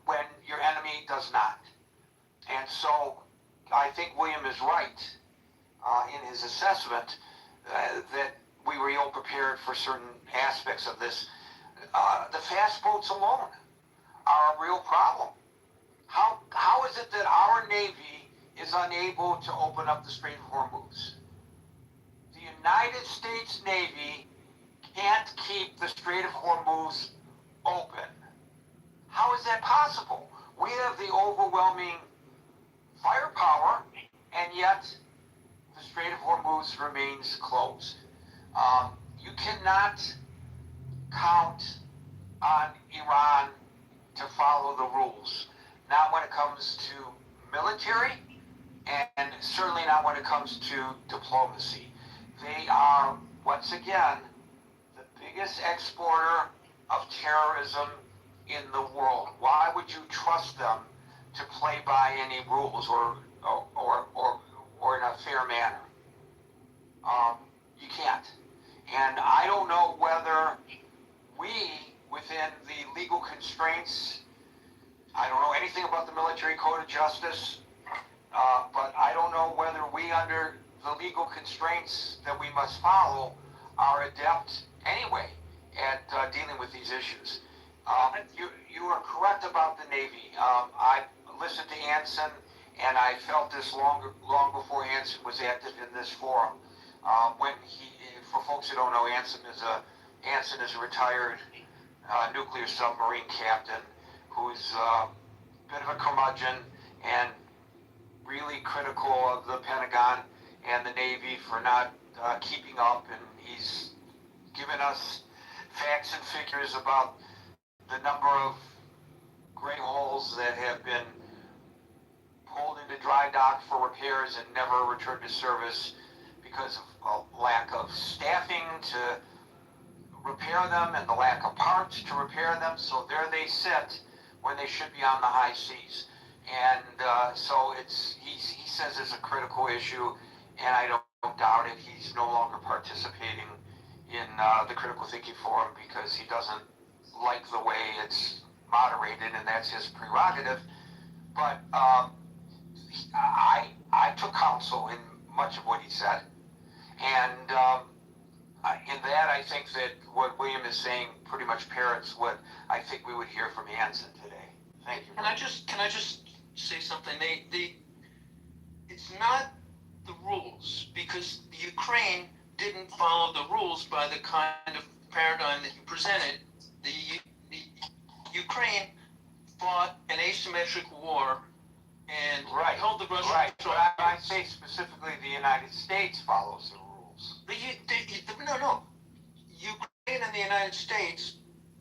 Speaker 15: when your enemy does not. And so I think William is right in his assessment that we were ill prepared for certain aspects of this. The fast boats alone are a real problem. How is it that our Navy is unable to open up the Strait of Hormuz? The United States Navy can't keep the Strait of Hormuz open. How is that possible? We have the overwhelming firepower, and yet the Strait of Hormuz remains closed. You cannot count on Iran to follow the rules. Not when it comes to military, and certainly not when it comes to diplomacy. They are, once again, the biggest exporter of terrorism in the world. Why would you trust them to play by any rules or in a fair manner? You can't. And I don't know whether we, within the legal constraints, I don't know anything about the Military Code of Justice, but I don't know whether we, under the legal constraints that we must follow, are adept anyway at dealing with these issues. You are correct about the Navy. I listened to Anson, and I felt this long before Anson was active in this forum. For folks who don't know, Anson is a retired nuclear submarine captain who's a bit of a curmudgeon and really critical of the Pentagon and the Navy for not keeping up, and he's given us facts and figures about the number of gray holes that have been pulled into dry dock for repairs and never returned to service because of a lack of staffing to repair them and the lack of parts to repair them. So there they sit when they should be on the high seas. And so he says it's a critical issue, and I don't doubt it. He's no longer participating in the Critical Thinking Forum because he doesn't like the way it's moderated, and that's his prerogative. But I took counsel in much of what he said, and in that I think that what William is saying pretty much parrots what I think we would hear from Anson today. Thank you. Can I just say something? It's not the rules, because the Ukraine didn't follow the rules by the kind of paradigm that you presented. The Ukraine fought an asymmetric war and
Speaker 16: Right.
Speaker 15: held the Russians.
Speaker 16: Right, but I say specifically the United States follows the rules.
Speaker 15: But no. Ukraine and the United States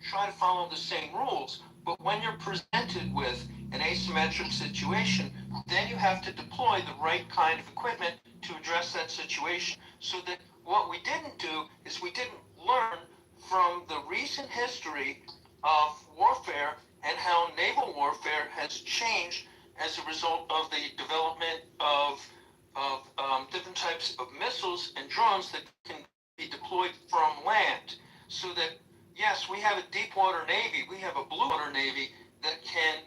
Speaker 15: try to follow the same rules, but when you're presented with an asymmetric situation, then you have to deploy the right kind of equipment to address that situation. So that what we didn't do is we didn't learn from the recent history of warfare and how naval warfare has changed as a result of the development of different types of missiles and drones that can be deployed from land. So that, yes, we have a deep water navy, we have a blue water navy that can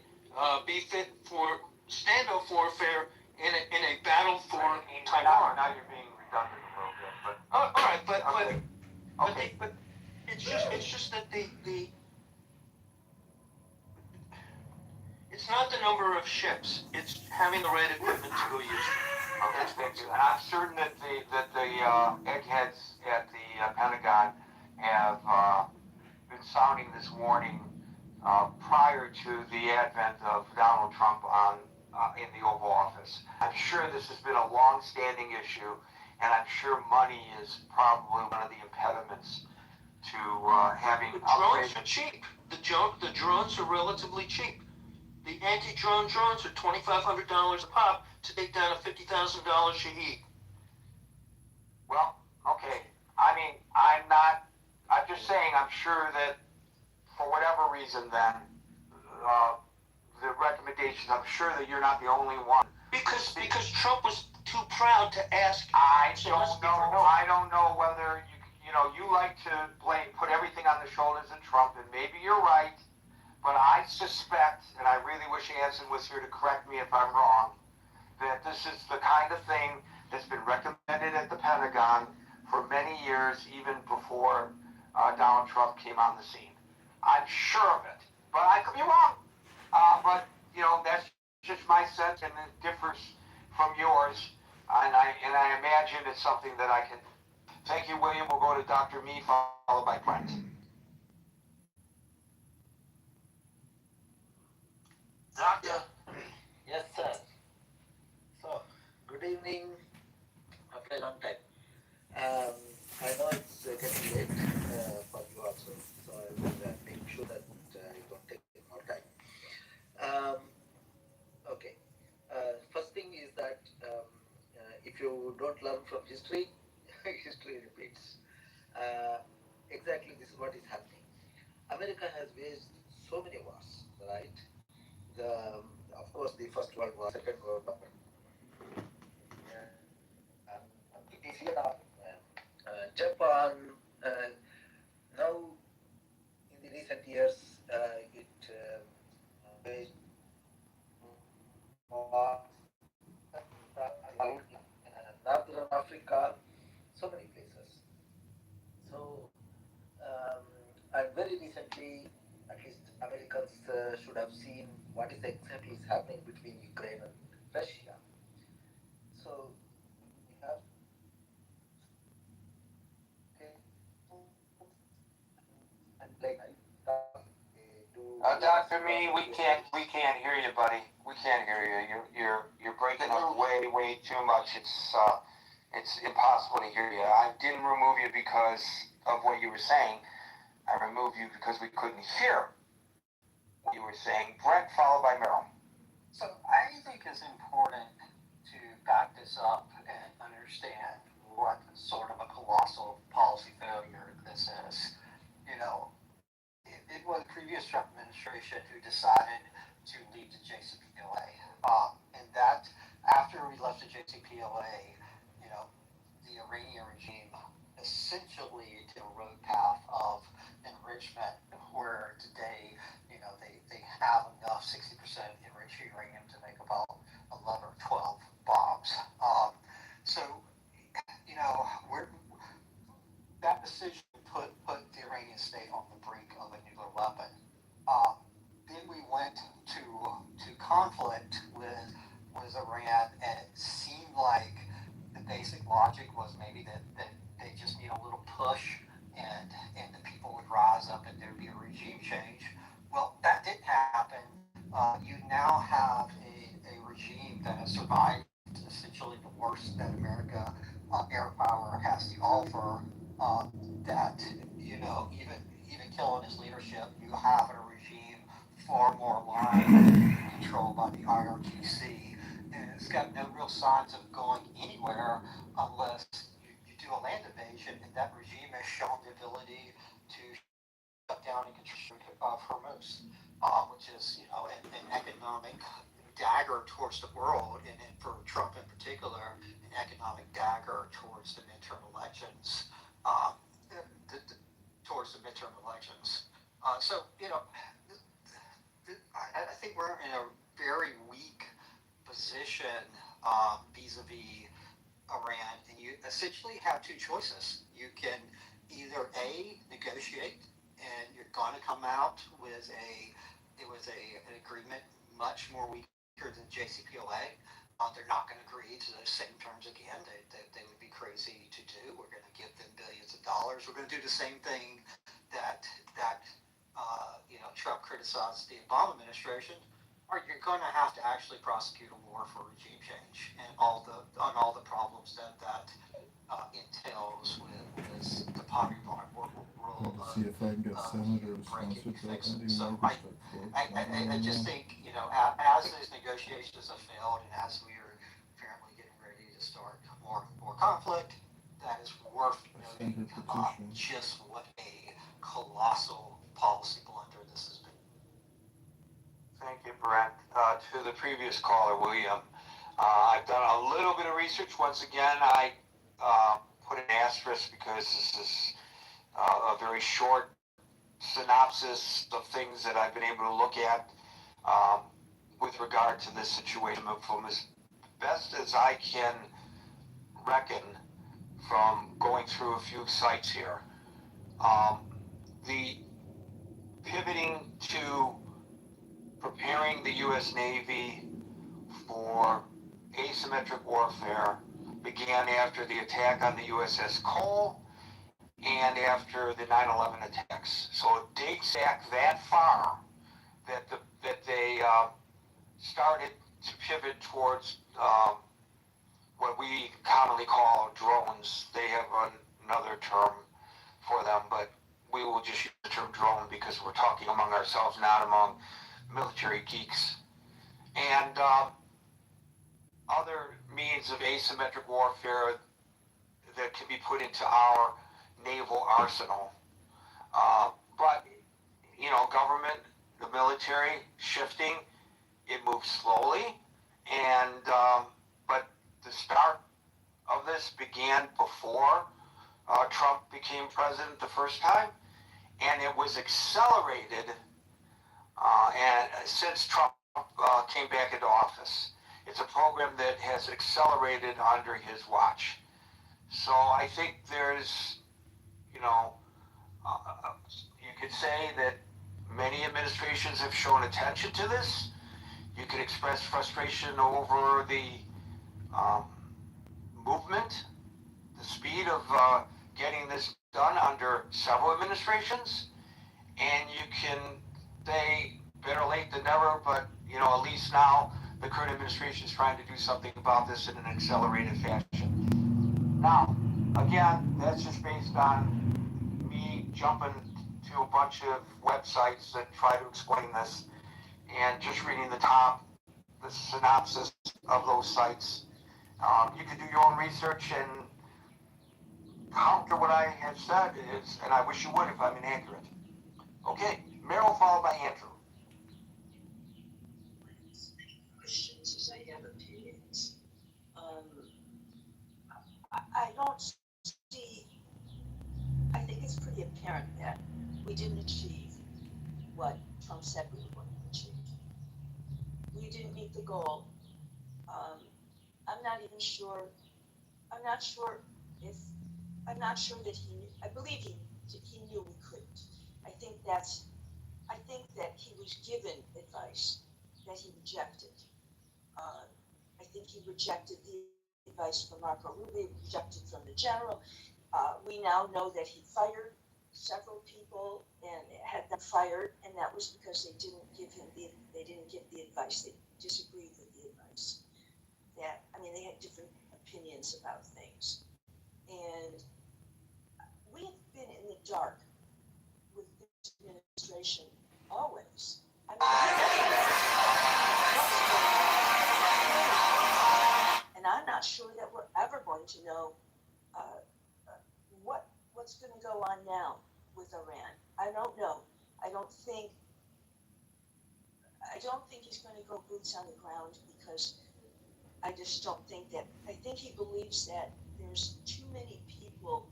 Speaker 15: be fit for standoff warfare in a battle for Taiwan.
Speaker 16: Now you're being redundant a little bit, but
Speaker 15: All right, but
Speaker 16: okay.
Speaker 15: but it's just that the it's not the number of ships; it's having the right equipment to go use them.
Speaker 16: Okay, thank you. And I'm certain that the eggheads at the Pentagon have been sounding this warning prior to the advent of Donald Trump in the Oval Office. I'm sure this has been a long-standing issue, and I'm sure money is probably one of the impediments to having
Speaker 15: The drones
Speaker 16: upgraded.
Speaker 15: are cheap. The drones are relatively cheap. The anti-drone drones are $2,500 a pop to take down a $50,000 Shaheed.
Speaker 16: Well, okay. I mean, I'm just saying, I'm sure that for whatever reason then, the recommendations, I'm sure that you're not the only one.
Speaker 15: Because Trump was too proud to ask.
Speaker 16: I don't know whether you like to put everything on the shoulders of Trump, and maybe you're right, but I suspect, and I really wish Anson was here to correct me if I'm wrong, that this is the kind of thing that's been recommended at the Pentagon for many years, even before Donald Trump came on the scene. I'm sure of it, but I could be wrong. But that's just my sense, and it differs from yours. And I imagine it's something that I can. Thank you, William. We'll go to Dr. Me, followed by Brent.
Speaker 15: Doctor.
Speaker 17: Yes, sir. So, good evening after a long time. I know it's getting late for you also, so I will make sure that I don't take more time. Okay. First thing is that if you don't learn from history, history repeats. Exactly this is what is happening. America has waged so many wars, right? Of course, the First World War, Second World War. Japan, now in the recent years, it waged wars Northern Africa, so many places. So, and very recently, at least Americans should have seen what is exactly is happening between Ukraine and Russia. So, we have and like
Speaker 16: Dr. Me, we can't hear you, buddy. We can't hear you. You're breaking up way too much. It's impossible to hear you. I didn't remove you because of what you were saying. I removed you because we couldn't hear what you were saying. Brent, followed by Merrill.
Speaker 18: So I think it's important to back this up and understand what sort of a colossal policy failure this is. It was the previous Trump administration who decided to leave the JCPOA. And that, after we left the JCPOA, the Iranian regime essentially took a road path of enrichment where today, they have enough 60% enriched uranium to make about 11 or 12 bombs. So, that decision put the Iranian state on the brink of a nuclear weapon. Then we went to conflict with Iran, and it seemed like the basic logic was maybe that they just need a little push, and the people would rise up and there'd be a regime change. Well, that didn't happen. You now have a regime kill in his leadership, you have a regime far more aligned, controlled by the IRGC, and it's got no real signs of going anywhere unless you do a land invasion, and that regime has shown the ability to shut down and control Hormuz, which is, an economic dagger towards the world, and for Trump in particular, an economic dagger towards the midterm elections. Towards the midterm elections. I think we're in a very weak position vis-a-vis Iran, and you essentially have two choices. You can either A, negotiate, and you're going to come out with an agreement much more weaker than JCPOA. They're not going to agree to those same terms again. They would be crazy to do. We're going to give them billions of dollars. We're going to do the same thing that Trump criticized the Obama administration. Or you're going to have to actually prosecute a war for regime change and all the problems that entails with the popular rule of
Speaker 3: See if I can get senators
Speaker 18: breaking
Speaker 3: sponsored
Speaker 18: fixing.
Speaker 3: ending
Speaker 18: So
Speaker 3: microchip quotes.
Speaker 18: I just think, as those negotiations have failed and as we are apparently getting ready to start more conflict, that is worth noting just what a colossal policy blunder this has been.
Speaker 16: Thank you, Brent. To the previous caller, William, I've done a little bit of research. Once again, I put an asterisk because this is a very short synopsis of things that I've been able to look at with regard to this situation. From as best as I can reckon from going through a few sites here, the pivoting to preparing the U.S. Navy for asymmetric warfare began after the attack on the USS Cole and after the 9/11 attacks. So it dates back that far that they started to pivot towards what we commonly call drones. They have another term for them, but we will just use the term drone because we're talking among ourselves, not among military geeks. And other means of asymmetric warfare that can be put into our naval arsenal. But, government, the military, shifting, it moves slowly. And, but the start of this began before Trump became president the first time. And it was accelerated and since Trump came back into office. It's a program that has accelerated under his watch. So I think there's, you could say that many administrations have shown attention to this. You could express frustration over the movement, the speed of getting this done under several administrations. And you can say better late than never, but at least now the current administration is trying to do something about this in an accelerated fashion. Now, again, that's just based on me jumping to a bunch of websites that try to explain this and just reading the synopsis of those sites. You can do your own research and counter what I have said, and I wish you would if I'm inaccurate. Okay, Meryl followed by Andrew.
Speaker 19: Questions as I have opinions. I don't see, I think it's pretty apparent that we didn't achieve what Trump said we were going to achieve. We didn't meet the goal. I'm not even sure, I'm not sure that I believe he knew we couldn't. I think that he was given advice that he rejected. I think he rejected the advice from Marco Rubio, rejected from the general. We now know that he fired several people and had them fired, and that was because they didn't give the advice. They disagreed with the advice. They had different opinions about things. And we have been in the dark with this administration always. I mean, and I'm not sure that we're ever going to know what's going to go on now with Iran. I don't know. I don't think he's going to go boots on the ground because I just don't think that. I think he believes that there's too many people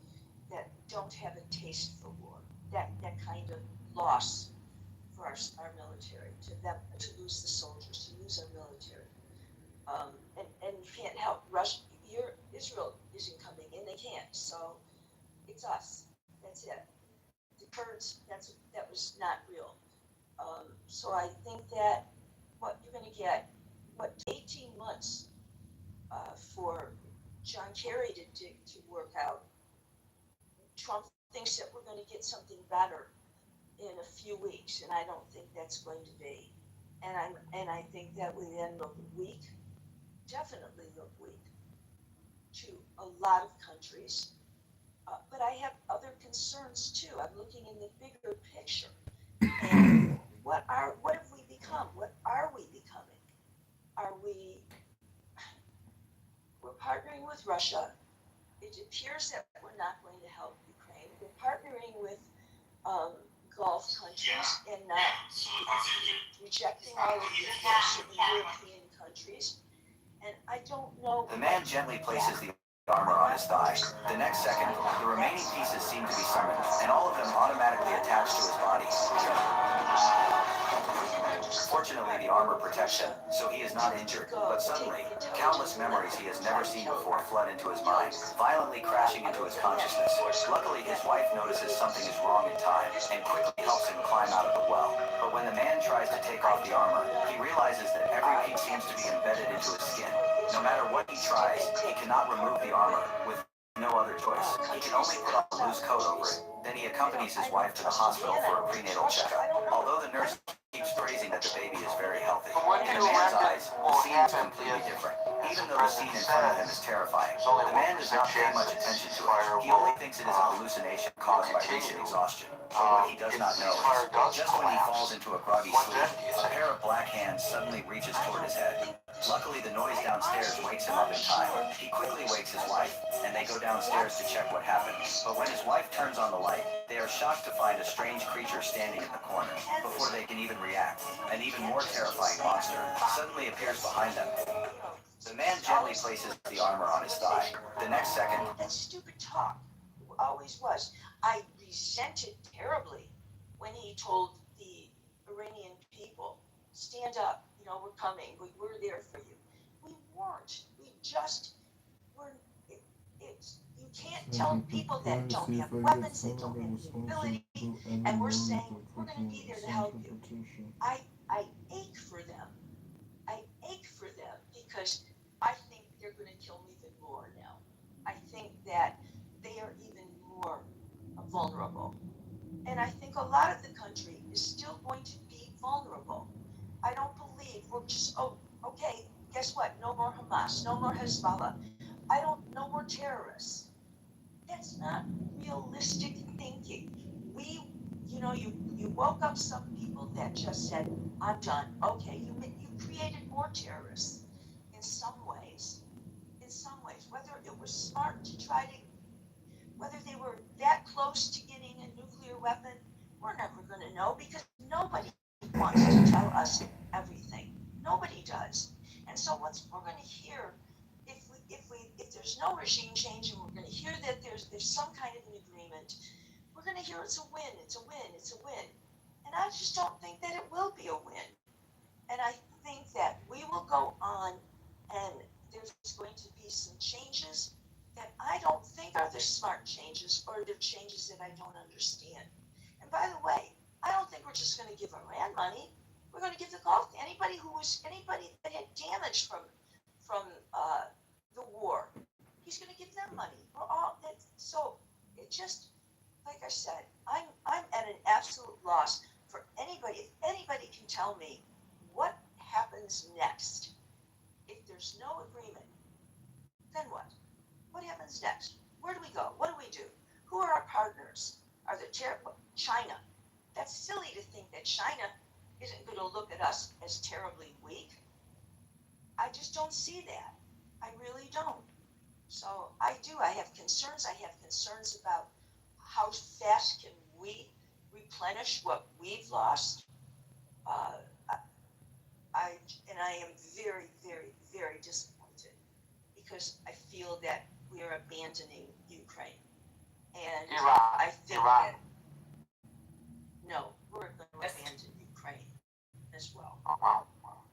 Speaker 19: that don't have a taste for war. That kind of loss for our military, to lose the soldiers, to lose our military. And you can't help Russia. Israel isn't coming in; they can't. So it's us. That's it. The Kurds. That was not real. So I think that what you're going to get, 18 months for John Kerry to work out. Trump thinks that we're going to get something better in a few weeks, and I don't think that's going to be. And I think that we then look weak, definitely look weak to a lot of countries. But I have other concerns too. I'm looking in the bigger picture. And what have we become? What are we becoming? We're partnering with Russia. It appears that we're not going to help Ukraine. We're partnering with Gulf countries and not rejecting all of the certain European countries. And I don't know.
Speaker 20: The man gently places the armor on his thigh. The next second, the remaining pieces seem to be summoned, and all of them automatically attach to his body. Fortunately, the armor protects him, so he is not injured. But suddenly, countless memories he has never seen before flood into his mind, violently crashing into his consciousness. Luckily, his wife notices something is wrong in time, and quickly helps him climb out of the well. But when the man tries to take off the armor, he realizes that every piece seems to be embedded into his skin. No matter what he tries, he cannot remove the armor, with no other choice. He can only put on a loose coat over it. Then he accompanies his wife to the hospital for a prenatal checkup. Although the nurse keeps praising that the baby is very healthy, in the man's eyes, the scene is completely different. Even though the scene in front of him is terrifying, the man does not pay much attention to it. He only thinks it is a hallucination caused by recent exhaustion. But what he does not know is, just when he falls into a groggy sleep, a pair of black hands suddenly reaches toward his head. Luckily, the noise downstairs wakes him up in time. He quickly wakes his wife, and they go downstairs to check what happened. But when his wife turns on the light, they are shocked to find a strange creature standing in the corner. Before they can even react, an even more terrifying monster suddenly appears behind them. The man gently places the armor on his thigh. The next second,
Speaker 19: that stupid talk always was. I resented terribly when he told the Iranian people, stand up, we're coming, we're there for you. We weren't. We just were. You can't tell people that don't have weapons, they don't have the ability, and we're saying we're going to be there to help you. I ache for them. I ache for them because I think they're going to kill me even more now. I think that they are even more vulnerable. And I think a lot of the country is still going to be vulnerable. I don't believe we're just, okay, guess what? No more Hamas, no more Hezbollah. No more terrorists. That's not realistic thinking. You woke up some people that just said, I'm done. Okay, you created more terrorists in some ways. Whether it was smart to try to, whether they were that close to getting a nuclear weapon, we're never going to know because nobody wants to tell us everything. Nobody does. And so we're going to hear, if there's no regime change and we're going to hear that there's some kind of an agreement, we're going to hear it's a win, it's a win, it's a win. And I just don't think that it will be a win. And I think that we will go on and there's going to be some changes that I don't think are the smart changes or the changes that I don't understand. And by the way, I don't think we're just going to give Iran money. We're going to give the Gulf to anybody that had damage from the war. He's going to give them money. So it just, like I said, I'm at an absolute loss for anybody. If anybody can tell me what happens next, if there's no agreement, then what? What happens next? Where do we go? What do we do? Who are our partners? China? That's silly to think that China isn't going to look at us as terribly weak. I just don't see that. I really don't. So I do. I have concerns. I have concerns about how fast can we replenish what we've lost. Uh, I am very, very, very disappointed because I feel that we are abandoning Ukraine. And I think that no, we're going to abandon Ukraine as well.
Speaker 16: Well,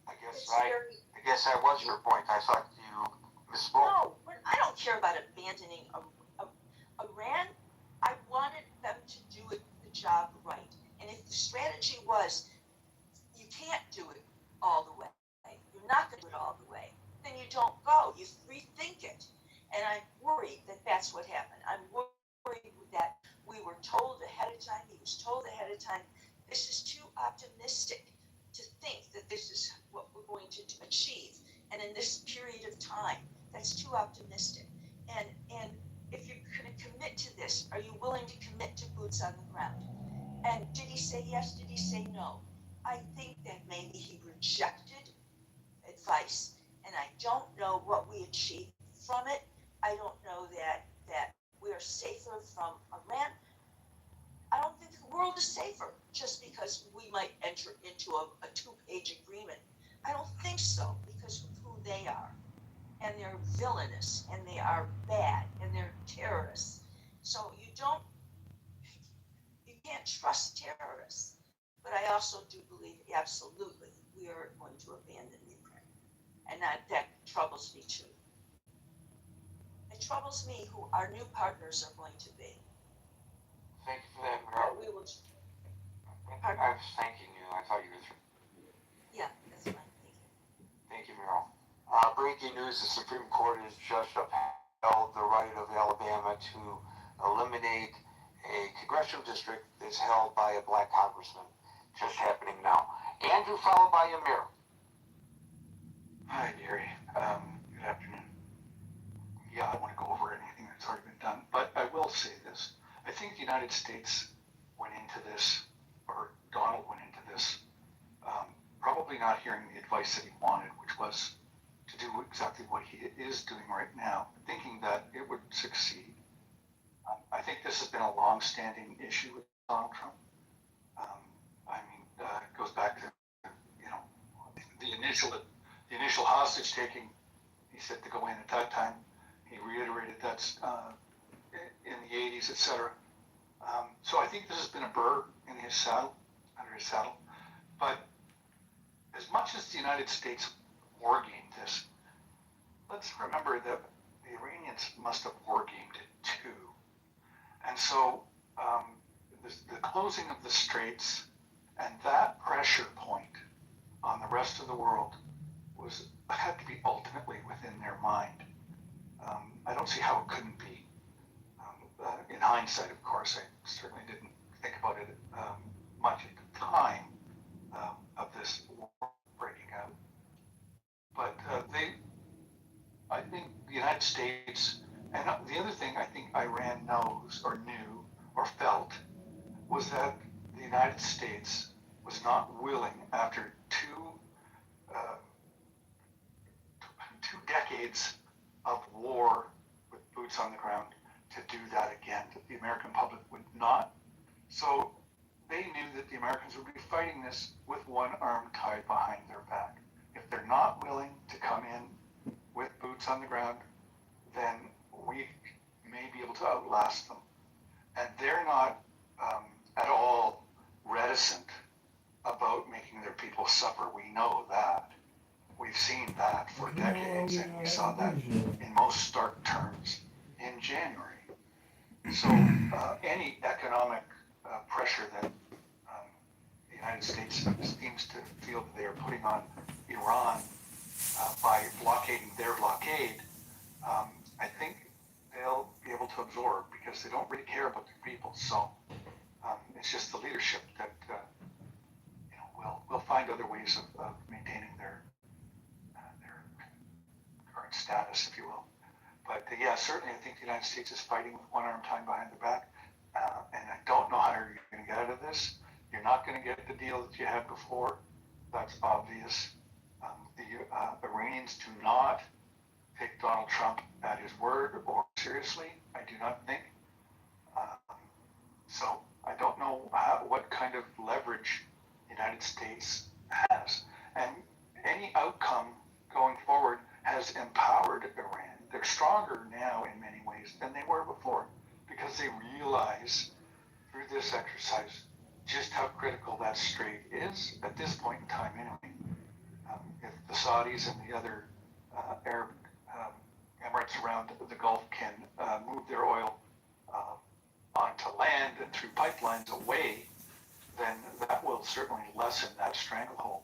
Speaker 16: I guess that was your point. I thought you misspoke.
Speaker 19: No, I don't care about abandoning Iran. I wanted them to do the job right. And if the strategy was you can't do it all the way, you're not going to do it all the way, then you don't go. You rethink it. And I'm worried that that's what happened. I'm worried that we were told ahead of time, he was told ahead of time, this is too optimistic to think that this is what we're going to achieve. And in this period of time, that's too optimistic. And if you're going to commit to this, are you willing to commit to boots on the ground? And did he say yes? Did he say no? I think that maybe he rejected advice, and I don't know what we achieved from it. I don't know that we're safer from Iran. I don't think the world is safer just because we might enter into a two-page agreement. I don't think so because of who they are. And they're villainous, and they are bad, and they're terrorists. So you can't trust terrorists. But I also do believe absolutely we are going to abandon Ukraine. And that troubles me too. It troubles me who our new partners are going to be.
Speaker 16: Thank you for that, Meryl.
Speaker 19: We will.
Speaker 16: I was thanking you. I thought you were through.
Speaker 19: Yeah, that's fine.
Speaker 16: Thank you, Meryl. Breaking news, the Supreme Court has just upheld the right of Alabama to eliminate a congressional district that's held by a black congressman. Just happening now. Andrew, followed by Amir.
Speaker 21: Hi, Gary. Good afternoon. Yeah, I want to go over anything that's already been done, but I will say this. I think the United States went into this, or Donald went into this, probably not hearing the advice that he wanted, which was to do exactly what he is doing right now, thinking that it would succeed. I think this has been a long-standing issue with Donald Trump. It goes back to, the initial hostage taking. He said to go in at that time. He reiterated that's in the 80s, etc. So I think this has been a burr in his saddle, under his saddle. But as much as the United States wargamed this, let's remember that the Iranians must have wargamed it too. And so the closing of the straits and that pressure point on the rest of the world had to be ultimately within their mind. I don't see how it couldn't be. In hindsight, of course, I certainly didn't think about it much at the time of this war breaking out. But I think the United States, and the other thing I think Iran knows or knew or felt was that the United States was not willing, after two decades of war with boots on the ground, to do that again. That the American public would not. So they knew that the Americans would be fighting this with one arm tied behind their back. If they're not willing to come in with boots on the ground, then we may be able to outlast them. And they're not at all reticent about making their people suffer. We know that. We've seen that for decades, and we saw that in most stark terms in January. So any economic pressure that the United States seems to feel that they are putting on Iran by blockading their blockade, I think they'll be able to absorb because they don't really care about their people. So it's just the leadership that will find other ways of maintaining their current status, if you will. But yeah, certainly I think the United States is fighting with one arm tied behind their back, and I don't this. You're not going to get the deal that you had before. That's obvious. The Iranians do not take Donald Trump at his word or seriously. I do not think. So I don't know what kind of leverage the United States has. And any outcome going forward has empowered Iran. They're stronger now in many ways than they were before because they realize through this exercise just how critical that strait is at this point in time anyway. If the Saudis and the other Arab emirates around the Gulf can move their oil onto land and through pipelines away, then that will certainly lessen that stranglehold.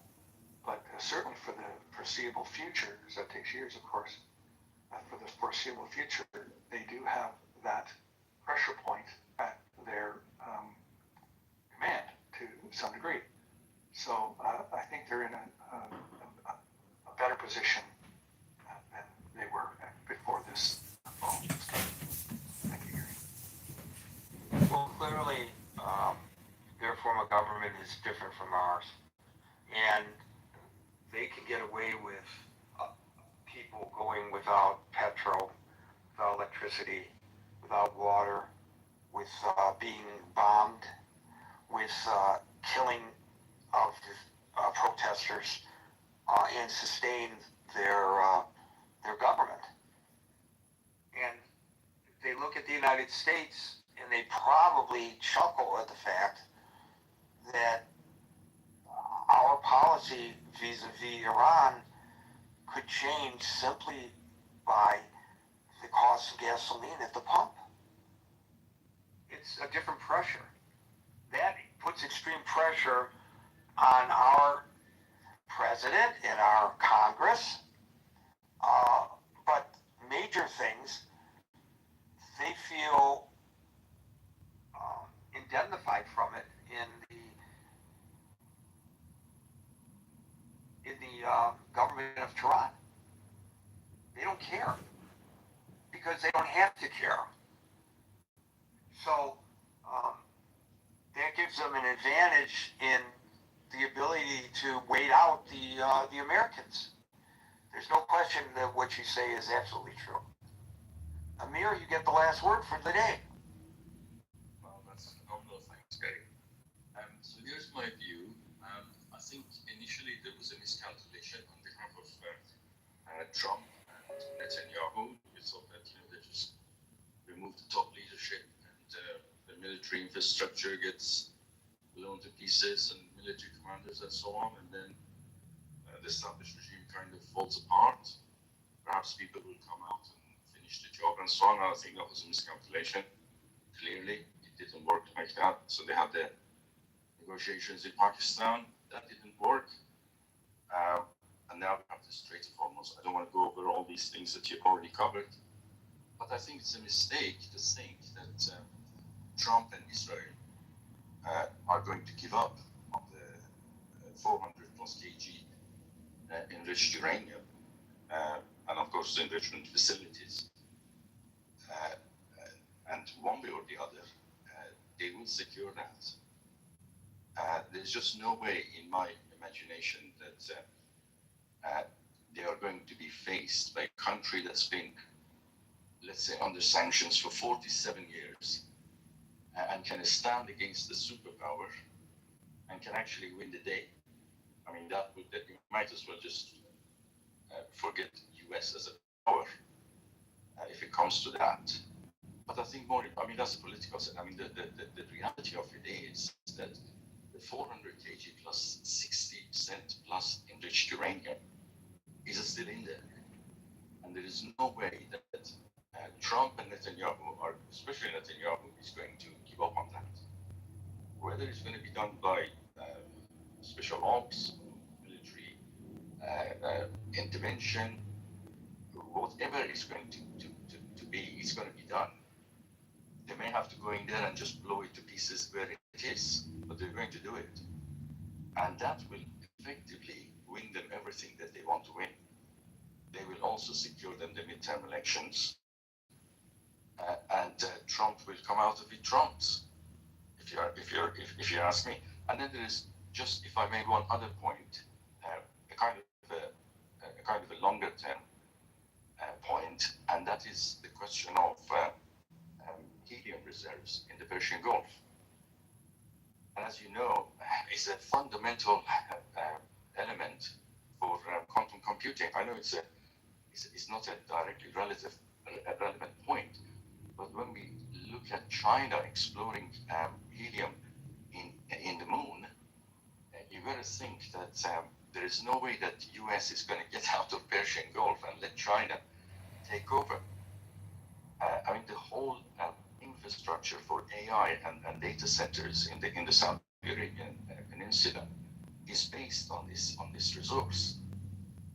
Speaker 21: But certainly for the foreseeable future, because that takes years, of course, for the foreseeable future, they do have that pressure point at their command to some degree. So I think they're in a better position than they were before this. Thank you, Gary.
Speaker 14: Well, clearly, their form of government is different from ours. And they can get away with people going without petrol, without electricity, without water, with being bombed, with killing of protesters, and sustain their government. And they look at the United States and they probably chuckle at the fact that our policy vis-a-vis Iran could change simply by the cost of gasoline at the pump. It's a different pressure. That puts extreme pressure on our president and our Congress. But major things, they feel indemnified from it in the government of Tehran. They don't care because they don't have to care. So that gives them an advantage in the ability to wait out the Americans. There's no question that what you say is absolutely true. Amir, you get the last word for the day.
Speaker 9: Well, that's a couple of things, Gary. So here's my view. I think initially there was a miscalculation on behalf of Trump and Netanyahu. We thought that they just remove the top leadership and the military infrastructure gets blown to pieces and military commanders and so on, and then the established regime kind of falls apart. Perhaps people will come out and finish the job and so on. I think that was a miscalculation. Clearly, it didn't work like that. So they had the negotiations in Pakistan. That didn't work. And now we have the Strait of Hormuz. I don't want to go over all these things that you've already covered. But I think it's a mistake to think that Trump and Israel are going to give up on the 400 plus kg enriched uranium and of course the enrichment facilities. And one way or the other, they will secure that. There's just no way in my imagination that they are going to be faced by a country that's been, let's say, under sanctions for 47 years and can stand against the superpower and can actually win the day. I mean, that you might as well just forget US as a power if it comes to that. But I think that's a political sense. I mean, the reality of it is that the 400 kg plus 60% plus enriched uranium is still in there. And there is no way that Trump and Netanyahu, or especially Netanyahu, is going to give up on that. Whether it's going to be done by special ops, military intervention, whatever it's going to be, it's going to be done. They may have to go in there and just blow it to pieces where it is, but they're going to do it. And that will effectively win them everything that they want to win. They will also secure them the midterm elections. And Trump will come out of it trumped. If if you ask me. And then there is just, if I may, one other point, a kind of a longer term point, and that is the question of helium reserves in the Persian Gulf. And as you know, it's a fundamental element for quantum computing. I know it's not a directly relevant point, but when we look at China exploring helium in the moon, you got to think that there is no way that U.S. is going to get out of Persian Gulf and let China take over. I mean, the whole infrastructure for AI and data centers in the Saudi Arabian peninsula is based on this resource.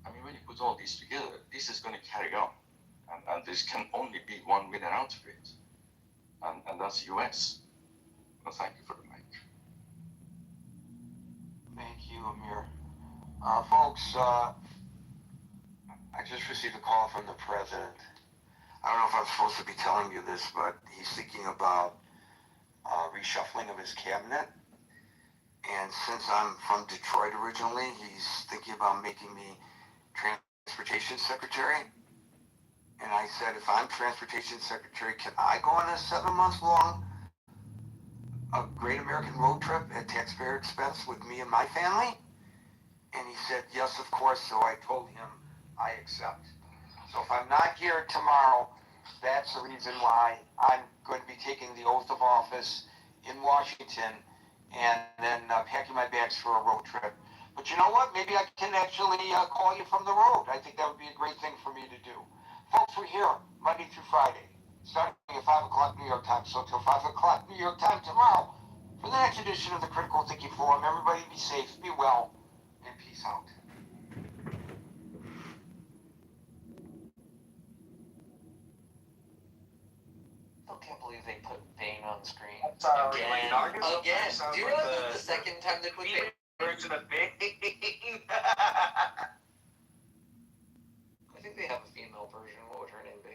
Speaker 9: I mean, when you put all these together, this is going to carry on, and there can only be one winner out of it, and that's U.S. Well, thank you for the mic.
Speaker 16: Thank you, Amir. Folks, I just received a call from the president. I don't know if I'm supposed to be telling you this, but he's thinking about reshuffling of his cabinet. And since I'm from Detroit originally, he's thinking about making me transportation secretary. And I said, if I'm transportation secretary, can I go on a 7-month-long Great American road trip at taxpayer expense with me and my family? And he said, yes, of course. So I told him I accept. So if I'm not here tomorrow, that's the reason why I'm going to be taking the oath of office in Washington and then packing my bags for a road trip. But you know what? Maybe I can actually call you from the road. I think that would be a great thing for me to do. Folks, we're here Monday through Friday, starting at 5 o'clock New York time. So till 5 o'clock New York time tomorrow for the next edition of the Critical Thinking Forum. Everybody be safe, be well, and peace out.
Speaker 15: I can't believe they put Bane on the screen.
Speaker 16: Again.
Speaker 15: Do you realize the second time they put Bane?
Speaker 16: Version of Bane.
Speaker 15: I think they have a female version. What would her name be?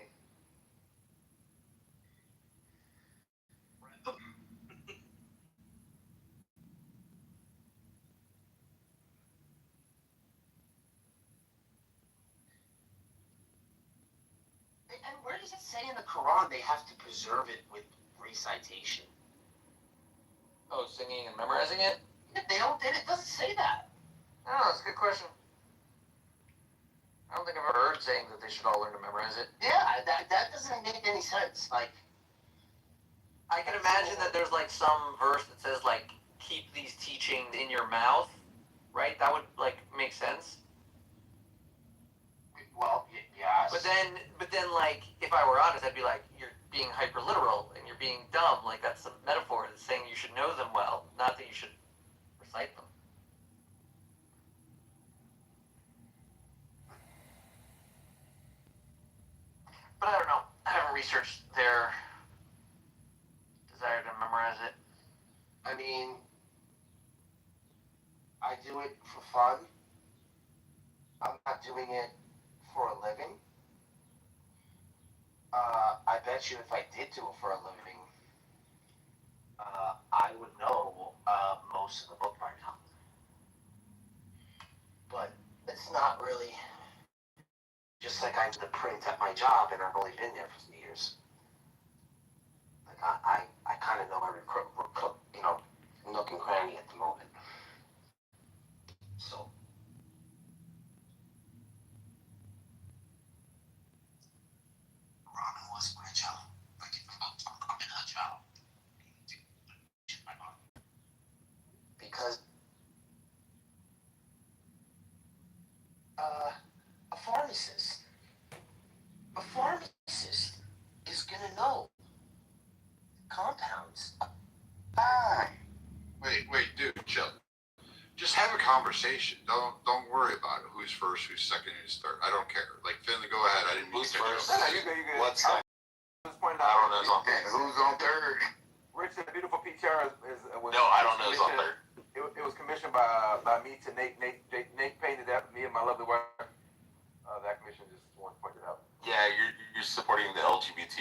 Speaker 10: And where does it say in the Quran they have to preserve it with recitation?
Speaker 15: Oh, singing and memorizing it?
Speaker 10: They don't. It doesn't say that.
Speaker 15: Oh, that's a good question. I don't think I've ever heard saying that they should all learn to memorize it.
Speaker 10: Yeah, that doesn't make any sense. Like,
Speaker 15: I can imagine that there's like some verse that says like keep these teachings in your mouth, right? That would like make sense.
Speaker 10: well, yes.
Speaker 15: But then like if I were honest, I'd be like you're being hyper literal and you're being dumb. Like that's a metaphor that's saying you should know them well, not that you should recite them. But I don't know. I haven't researched their desire to memorize it.
Speaker 10: I mean, I do it for fun. I'm not doing it for a living. I bet you if I did do it for a living, I would know most of the book by now. But it's not really just like I do the print at my job and I've only been there for years. Like I kind of know every nook and cranny at the moment. So. Ramen was my job. Like I'm in a job. Because a pharmacist is gonna know compounds.
Speaker 22: Wait, dude, chill. Just have a conversation. Don't worry about it. Who's first, who's second, who's third. I don't care. Like Finley, go ahead. I didn't mean to cut you off.
Speaker 16: No, you good.
Speaker 22: What's
Speaker 16: I just point out.
Speaker 22: Aaron is on third. Who's on third?
Speaker 16: Rich, the beautiful PTR was
Speaker 22: No, I don't know who's on third.
Speaker 16: It was commissioned by me to Nate. Nate painted that for me and my lovely wife. That commission just want to point it out.
Speaker 22: Yeah, you're supporting the LGBT